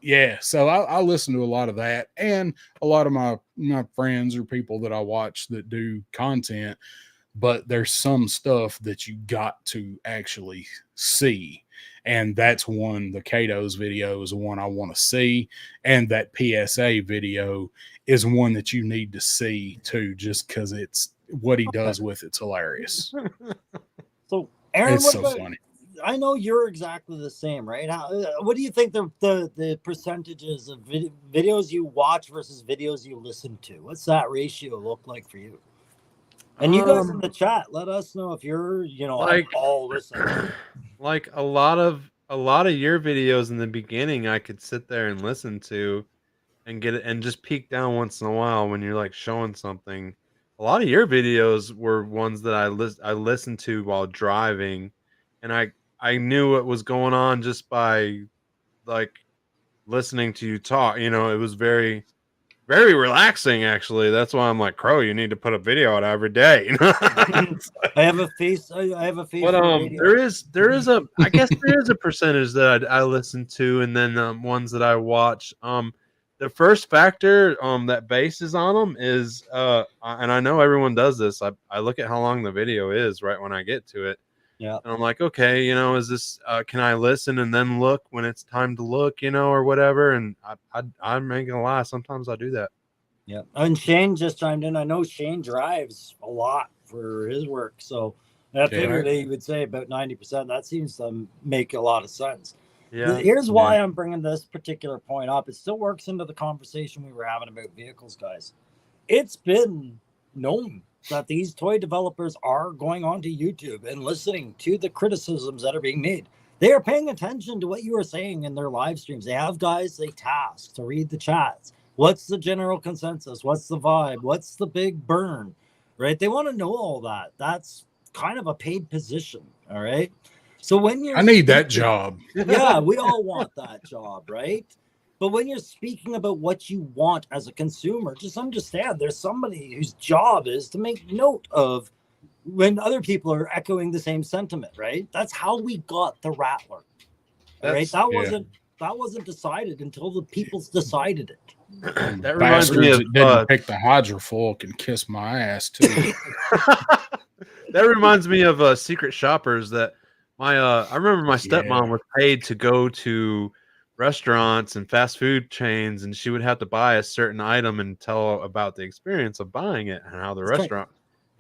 Yeah, so I listen to a lot of that, and a lot of my friends or people that I watch that do content, but there's some stuff that you got to actually see, and that's one. The Kato's video is the one I want to see, and that PSA video is one that you need to see too, just because it's what he does with it's hilarious. So, Aaron, it's so funny. I know you're exactly the same, right? What do you think the percentages of videos you watch versus videos you listen to? What's that ratio look like for you? And you guys in the chat, let us know if you're, like all listening. Like a lot of your videos in the beginning, I could sit there and listen to, and get it, and just peek down once in a while when you're like showing something. A lot of your videos were ones that I listened to while driving, and I knew what was going on just by like listening to you talk. It was very, very relaxing, actually. That's why I'm like, Crow, you need to put a video out every day. I have a face. I have a face. But there is a I guess there is a percentage that I listen to, and then ones that I watch. The first factor that bases on them is and I know everyone does this. I look at how long the video is right when I get to it. Yeah. And I'm like, okay, is this, can I listen and then look when it's time to look, or whatever. And I'm not gonna lie, sometimes I do that. Yeah. And Shane just chimed in. I know Shane drives a lot for his work. So I figured he would say about 90%. That seems to make a lot of sense. Yeah. Here's why I'm bringing this particular point up. It still works into the conversation we were having about vehicles, guys. It's been known that these toy developers are going onto YouTube and listening to the criticisms that are being made. They are paying attention to what you are saying in their live streams. They have guys they task to read the chats. What's the general consensus? What's the vibe? What's the big burn? Right? They want to know all that. That's kind of a paid position. All right. So when you're, I need that job. Yeah, we all want that job, right? But when you're speaking about what you want as a consumer, just understand there's somebody whose job is to make note of when other people are echoing the same sentiment, right? That's how we got the Rattler, right? That wasn't decided until the people's decided it. That reminds me of didn't pick the hydrofoil and kiss my ass too. That reminds me of Secret Shoppers. That I remember my stepmom was paid to go to restaurants and fast food chains, and she would have to buy a certain item and tell about the experience of buying it and how the restaurant,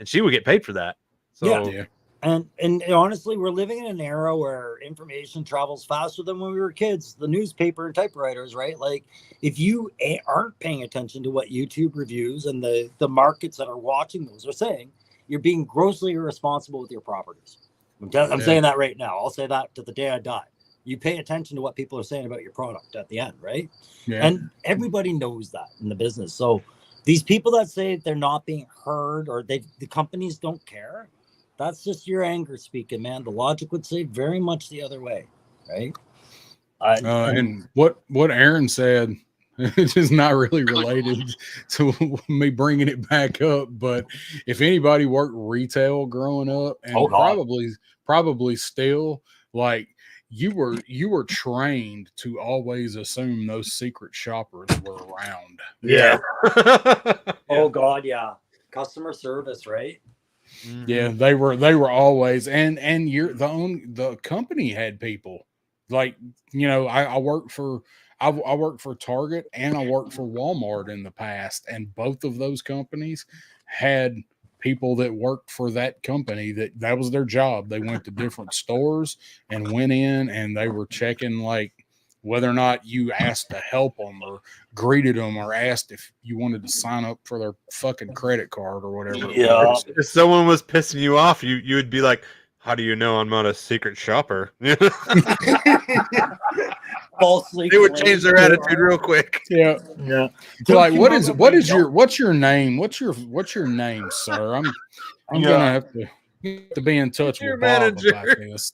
and she would get paid for that. So yeah. And honestly, we're living in an era where information travels faster than when we were kids. The newspaper and typewriters, right? Like, if you aren't paying attention to what YouTube reviews and the markets that are watching those are saying, you're being grossly irresponsible with your properties. I'm saying that right now. I'll say that to the day I die. You pay attention to what people are saying about your product at the end, right? Yeah. And everybody knows that in the business. So these people that say they're not being heard or the companies don't care, that's just your anger speaking, man. The logic would say very much the other way, right? And what Aaron said, it's just not really related to me bringing it back up. But if anybody worked retail growing up, and probably still, like, you were trained to always assume those secret shoppers were around. Yeah. Oh God, yeah. Customer service, right? Mm-hmm. Yeah, they were always, and the company had people like, I worked for Target and I worked for Walmart in the past, and both of those companies had people that worked for that company that was their job. They went to different stores and went in and they were checking like whether or not you asked to help them or greeted them or asked if you wanted to sign up for their fucking credit card or whatever. Yeah. If someone was pissing you off, you would be like, how do you know I'm not a secret shopper? falsely. They would change their attitude real quick. Yeah. Yeah. Like, what's your name? What's your name, sir? I'm gonna have to be in touch Your with Bob manager. about this.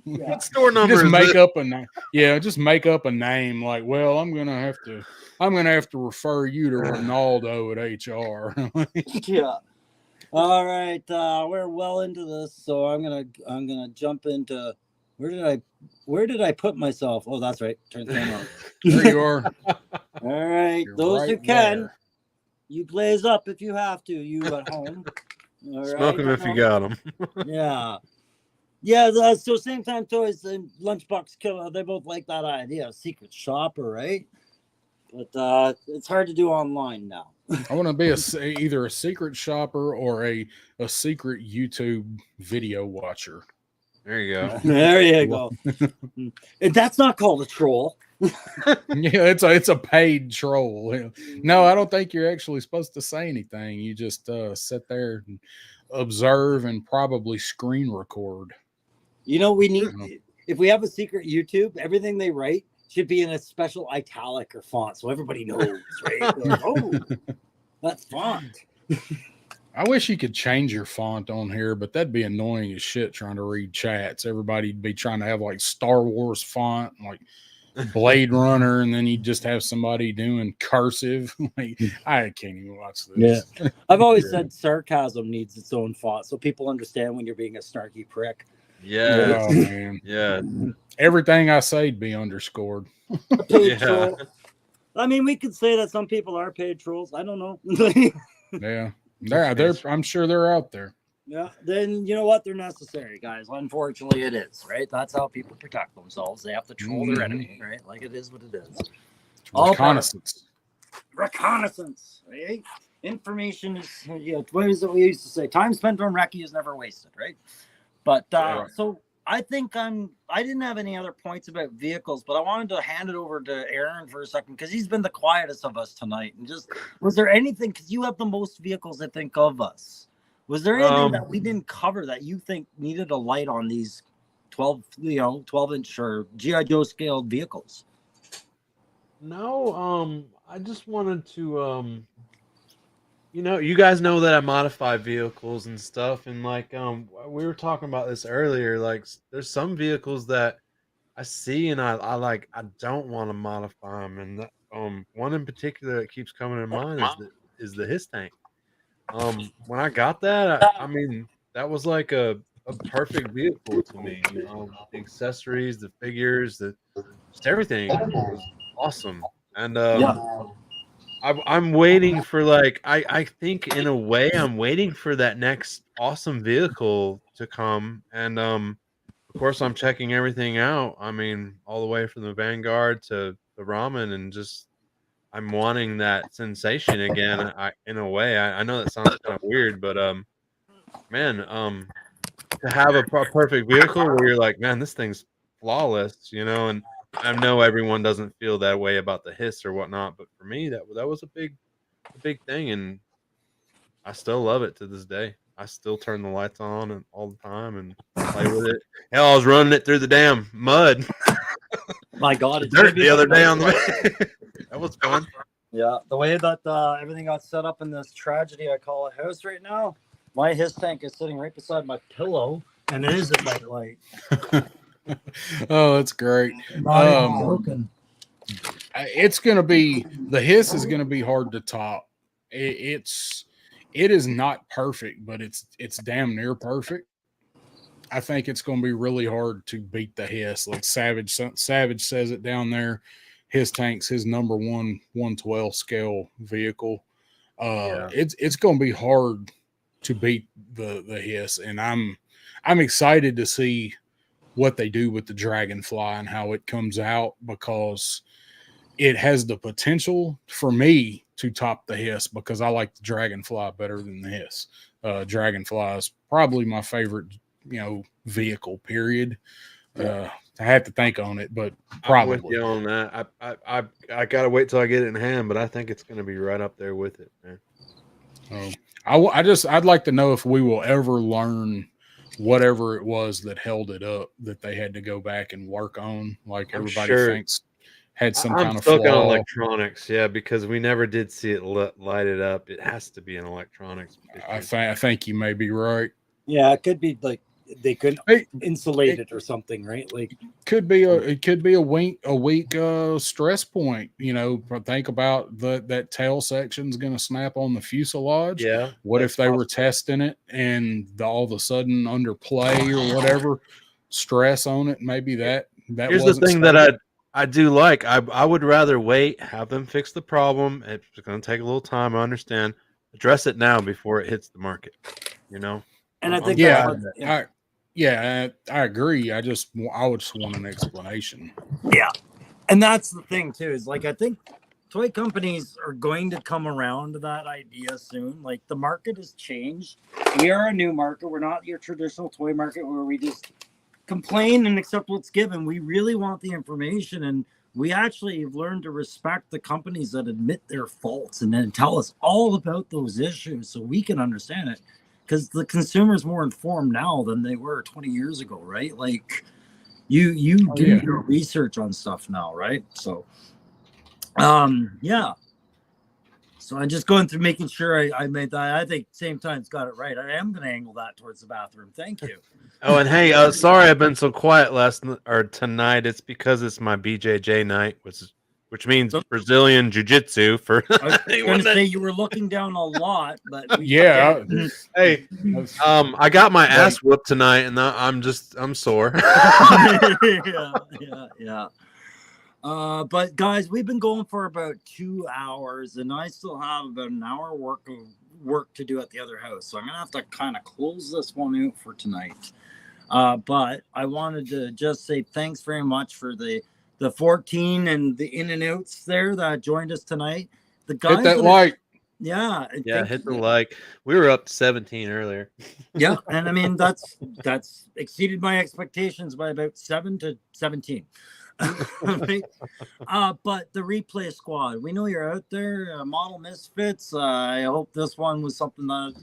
What store number Just is make it? up a name. Yeah, just make up a name. Like, well, I'm gonna have to refer you to Ronaldo at HR. Yeah. All right. We're well into this, so I'm gonna jump into where did I put myself? Oh, that's right. Turn the camera on. There you are. All right. You're Those right who can, there. you blaze up if you have to, you at home. All Smoke them right? if you got them. Yeah. Yeah, so Same Time Toys and Lunchbox Killer, they both like that idea, secret shopper, right? But it's hard to do online now. I want to be either a secret shopper or a secret YouTube video watcher. There you go. There you go. And that's not called a troll. Yeah, it's a paid troll. No, I don't think you're actually supposed to say anything. You just sit there and observe and probably screen record. You know, if we have a secret YouTube, everything they write should be in a special italic or font so everybody knows, right? Like, oh, that's font. I wish you could change your font on here, but that'd be annoying as shit trying to read chats. Everybody'd be trying to have like Star Wars font, like Blade Runner, and then you just have somebody doing cursive. Like, I can't even watch this. Yeah. I've always said sarcasm needs its own font so people understand when you're being a snarky prick. Yeah. Oh man. Yeah. Everything I say'd be underscored. Paid troll. I mean, we could say that some people are paid trolls. I don't know. Yeah. They're I'm sure they're out there. Yeah, then you know what? They're necessary, guys. Unfortunately, it is, right? That's how people protect themselves. They have to troll their enemy, right? Like it is what it is. Reconnaissance. Reconnaissance, right? Information is, what is it we used to say? Time spent on recce is never wasted, right? But so I think I didn't have any other points about vehicles, but I wanted to hand it over to Aaron for a second because he's been the quietest of us tonight. And just, was there anything, because you have the most vehicles, I think, of us. Was there anything that we didn't cover that you think needed a light on these 12-inch or G.I. Joe scaled vehicles? No, I just wanted to, you guys know that I modify vehicles and stuff, and like, we were talking about this earlier. Like, there's some vehicles that I see and I don't want to modify them, and one in particular that keeps coming to mind is the His Tank. When I got that, I mean, that was like a perfect vehicle to me. The accessories, the figures, just everything was awesome. And I'm waiting for I think in a way I'm waiting for that next awesome vehicle to come. And of course I'm checking everything out. I mean, all the way from the Vanguard to the Ramen, and just I'm wanting that sensation again. In a way, I know that sounds kind of weird, but man, to have a perfect vehicle where you're like, man, this thing's flawless, and I know everyone doesn't feel that way about the Hiss or whatnot, but for me, that was a big thing, and I still love it to this day. I still turn the lights on and all the time and play with it. Hell, I was running it through the damn mud. My God, it's dirt the other day on the way. That was fun. Yeah, the way that everything got set up in this tragedy I call a house right now, my His Tank is sitting right beside my pillow, and it is a bright light. Oh, that's great. It's gonna be, the Hiss is gonna be hard to top. It is not perfect, but it's damn near perfect. I think it's going to be really hard to beat the Hiss. Like Savage says it down there. His Tank's his number 112 scale vehicle. It's going to be hard to beat the Hiss, and I'm excited to see what they do with the Dragonfly and how it comes out, because it has the potential for me to top the Hiss, because I like the Dragonfly better than the Hiss. Dragonfly is probably my favorite, vehicle, period. I have to think on it, but probably. I'm with you on that. I gotta wait till I get it in hand, but I think it's gonna be right up there with it, man. I'd like to know if we will ever learn whatever it was that held it up that they had to go back and work on. Like I'm everybody sure thinks had some I'm kind of stuck on flaw. electronics, yeah, because we never did see it light it up. It has to be an electronics issue. I think you may be right. Yeah, it could be like they couldn't It, insulate it it or something, right? Like could be a weak stress point. You know, but think about that tail section's going to snap on the fuselage. Yeah, What that's if they were possible. testing it and all of a sudden under play or whatever stress on it? Maybe that Here's the wasn't thing that stable. I do like. I would rather wait, have them fix the problem. It's going to take a little time. I understand. Address it now before it hits the market. You know, and I I'm think that's Yeah, fine what with that. I agree. I would just want an explanation. yeah. And that's the thing too, is like I think toy companies are going to come around to that idea soon. Like the market has changed. We are a new market. We're not your traditional toy market where we just complain and accept what's given. We really want the information, and we actually have learned to respect the companies that admit their faults and then tell us all about those issues so we can understand it. Because the consumer is more informed now than they were 20 years ago, right? Like you Oh, do yeah. your research on stuff now, right? So yeah. So I'm just going through making sure I made that. I think same time's got it right. I am going to angle that towards the bathroom. Thank you. Oh, and hey, sorry I've been so quiet tonight. It's because it's my BJJ night, which means So- Brazilian Jiu-Jitsu for I was going anyone to that. say you were looking down a lot, but Yeah. Hey, I got my ass whooped tonight, and I'm sore. yeah. But guys, we've been going for about 2 hours, and I still have about an hour work to do at the other house. So I'm gonna have to kind of close this one out for tonight. But I wanted to just say thanks very much for the 14 and the in and outs there that joined us tonight. The guys Hit that like. yeah, Yeah, hit the like. We were up to 17 earlier. Yeah, and I mean that's exceeded my expectations by about 7 to 17. Right? But the replay squad, we know you're out there, model misfits. I hope this one was something that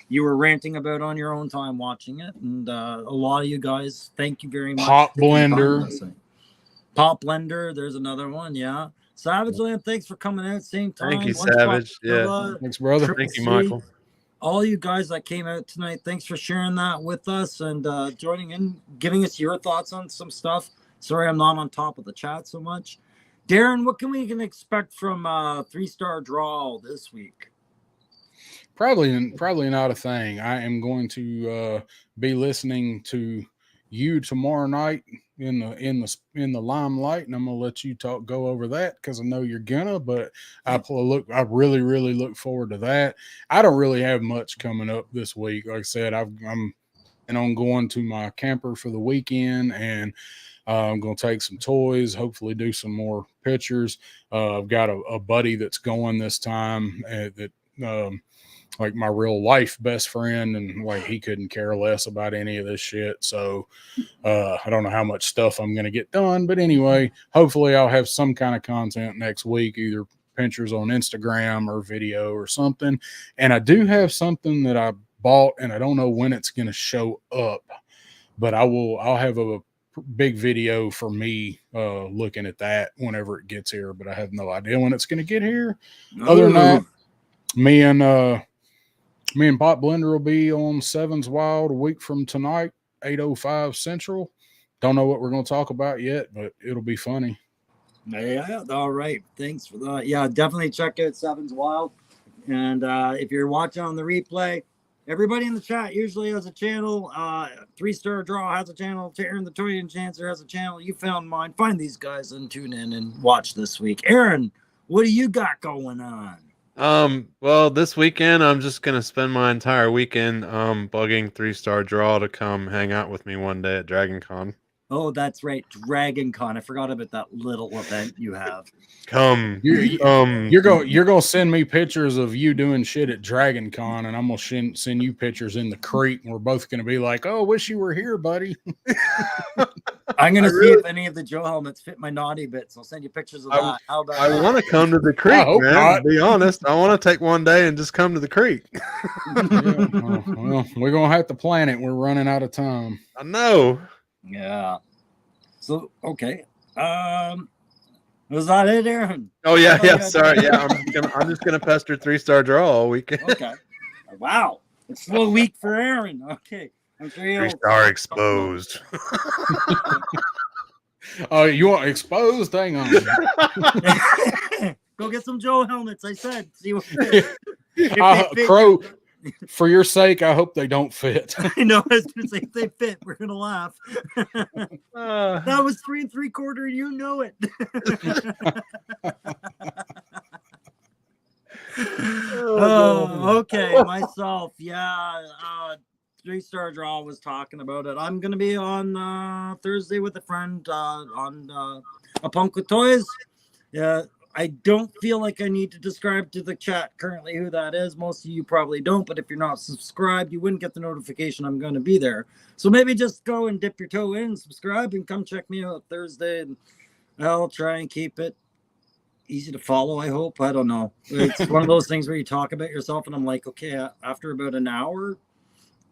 you were ranting about on your own time watching it, and a lot of you guys, thank you very much. Pop Blender. Pop Blender, there's another one. Yeah, Savage Land, thanks for coming out same time. Thank you, Savage. Yeah, thanks, brother. Thank you, Michael. All you guys that came out tonight, thanks for sharing that with us and joining in, giving us your thoughts on some stuff. Sorry I'm not on top of the chat so much. Darren, what can we expect from 3-star draw this week? Probably not a thing. I am going to be listening to you tomorrow night in the limelight, and I'm gonna let you go over that because I know you're gonna. But I really look forward to that. I don't really have much coming up this week. Like I said, I'm on going to my camper for the weekend, and I'm going to take some toys, hopefully do some more pictures. I've got a buddy that's going this time like my real life best friend, and like he couldn't care less about any of this shit. So I don't know how much stuff I'm going to get done, but anyway, hopefully I'll have some kind of content next week, either pictures on Instagram or video or something. And I do have something that I bought, and I don't know when it's going to show up, but I'll have a big video for me looking at that whenever it gets here, but I have no idea when it's going to get here. Other than that, me and Pop Blender will be on Sevens Wild a week from tonight, 8:05 Central. Don't know what we're going to talk about yet, but it'll be funny. Yeah, all right. Thanks for that. Yeah, definitely check out Sevens Wild. And if you're watching on the replay, everybody in the chat usually has a channel. 3-star Draw has a channel. Taryn the Toy Enchancer has a channel. You found mine. Find these guys and tune in and watch this week. Aaron, what do you got going on? Well, this weekend I'm just gonna spend my entire weekend bugging 3-star Draw to come hang out with me one day at Dragon Con. Oh, that's right. Dragon Con. I forgot about that little event you have. You're gonna send me pictures of you doing shit at Dragon Con, and I'm gonna send you pictures in the creek, and we're both gonna be like, "Oh, wish you were here, buddy." I'm gonna see if any of the Joe helmets fit my naughty bits. I'll send you pictures of that. How about I that? want to come to the creek, hope man. not. To be honest, I want to take one day and just come to the creek. Yeah, well, we're gonna have to plan it. We're running out of time. I know. Yeah. So okay. Was that it, Aaron? Oh yeah. Sorry, yeah. I'm just gonna pester 3-star draw all weekend. Okay. Wow. It's a slow week for Aaron. Okay. I'm sure he'll 3-star exposed. Oh, you want exposed? Hang on. Go get some Joe helmets. I said. See what Crow. For your sake, I hope they don't fit. I know. I was gonna say if they fit, we're gonna laugh. That was 3 3/4. You know it. Okay. Myself, yeah. 3-star draw was talking about it. I'm gonna be on Thursday with a friend on a punk with toys. Yeah. I don't feel like I need to describe to the chat currently who that is. Most of you probably don't, but if you're not subscribed, you wouldn't get the notification I'm going to be there. So maybe just go and dip your toe in, subscribe, and come check me out Thursday. And I'll try and keep it easy to follow, I hope. I don't know. It's one of those things where you talk about yourself, and I'm like, okay, after about an hour,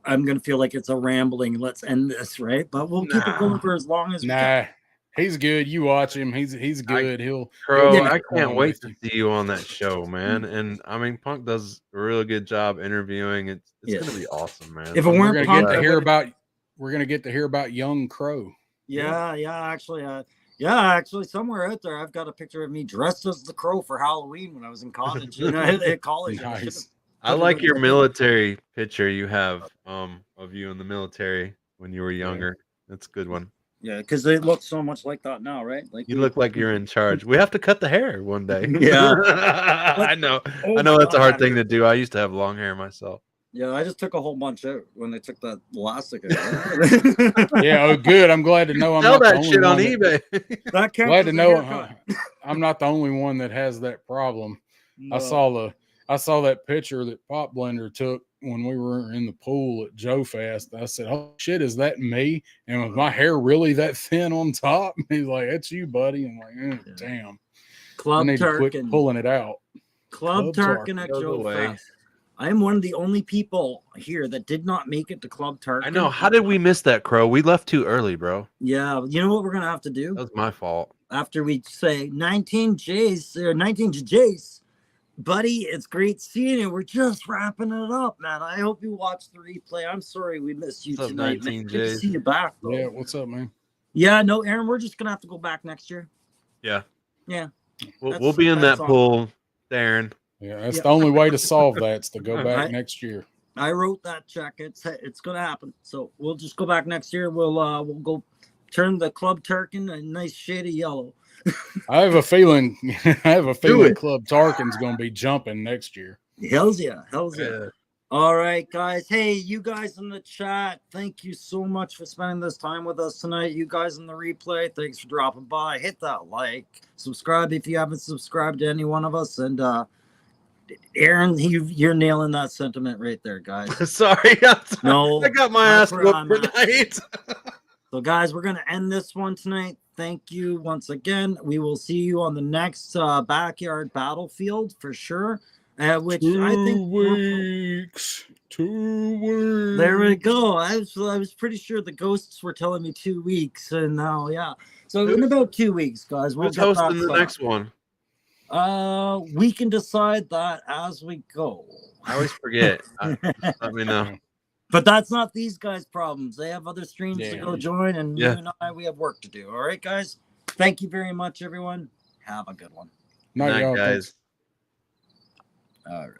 I'm going to feel like it's a rambling. Let's end this, right? But we'll keep it going for as long as we can. He's good. You watch him. He's good. I can't wait to see you on that show, man. And I mean, Punk does a really good job interviewing. It's gonna be awesome, man. If it weren't Punk, we're gonna get to hear about young Crow. Actually, somewhere out there, I've got a picture of me dressed as the Crow for Halloween when I was in college. At college. Nice. I like your military picture you have of you in the military when you were younger. That's a good one. Yeah, because they look so much like that now, right? Like you look like you're in charge. We have to cut the hair one day. Yeah. I know. I know that's a hard thing to do. I used to have long hair myself. Yeah, I just took a whole bunch out when they took that elastic out. Yeah, oh good. I'm glad to know I'm Sell not that the only shit on one eBay. That glad to know I'm not the only one that has that problem. No. I saw that picture that Pop Blender took when we were in the pool at Joe Fest. I said, "Oh shit, is that me? And was my hair really that thin on top?" He's like, "That's you, buddy." I'm like, "Damn." Club I need to quit Turkin. pulling it out. Club Turkin at Joe Fest. I am one of the only people here that did not make it to Club Turkin. I know. How did we miss that, Crow? We left too early, bro. Yeah, you know what we're gonna have to do? That was my fault. After we say 19 J's or 19 J's. Buddy, it's great seeing you. We're just wrapping it up, man. I hope you watch the replay. I'm sorry we missed you tonight. Good to see you back, though. Yeah, what's up, man? Yeah, no, Aaron, we're just gonna have to go back next year. Yeah. Yeah. We'll be in that pool, Darren. Yeah, that's the only way to solve that is to go back next year. I wrote that check. It's gonna happen. So we'll just go back next year. We'll go turn the Club Turkin a nice shade of yellow. I have a feeling Club Tarkin's going to be jumping next year. Hells yeah. All right, guys. Hey, you guys in the chat, thank you so much for spending this time with us tonight. You guys in the replay, thanks for dropping by. Hit that like, subscribe if you haven't subscribed to any one of us. And Aaron, you're nailing that sentiment right there, guys. Sorry. No, I got my ass whooped for night. So, guys, we're going to end this one tonight. Thank you once again. We will see you on the next Backyard Battlefield for sure. Which 2 weeks. 2 weeks. There we go. I was pretty sure the ghosts were telling me 2 weeks, and now So in about 2 weeks, guys, we'll get hosting the next one. We can decide that as we go. I always forget. Let me know. But that's not these guys' problems. They have other streams to go join, and you and we have work to do. All right, guys. Thank you very much, everyone. Have a good one. Night, guys. All right.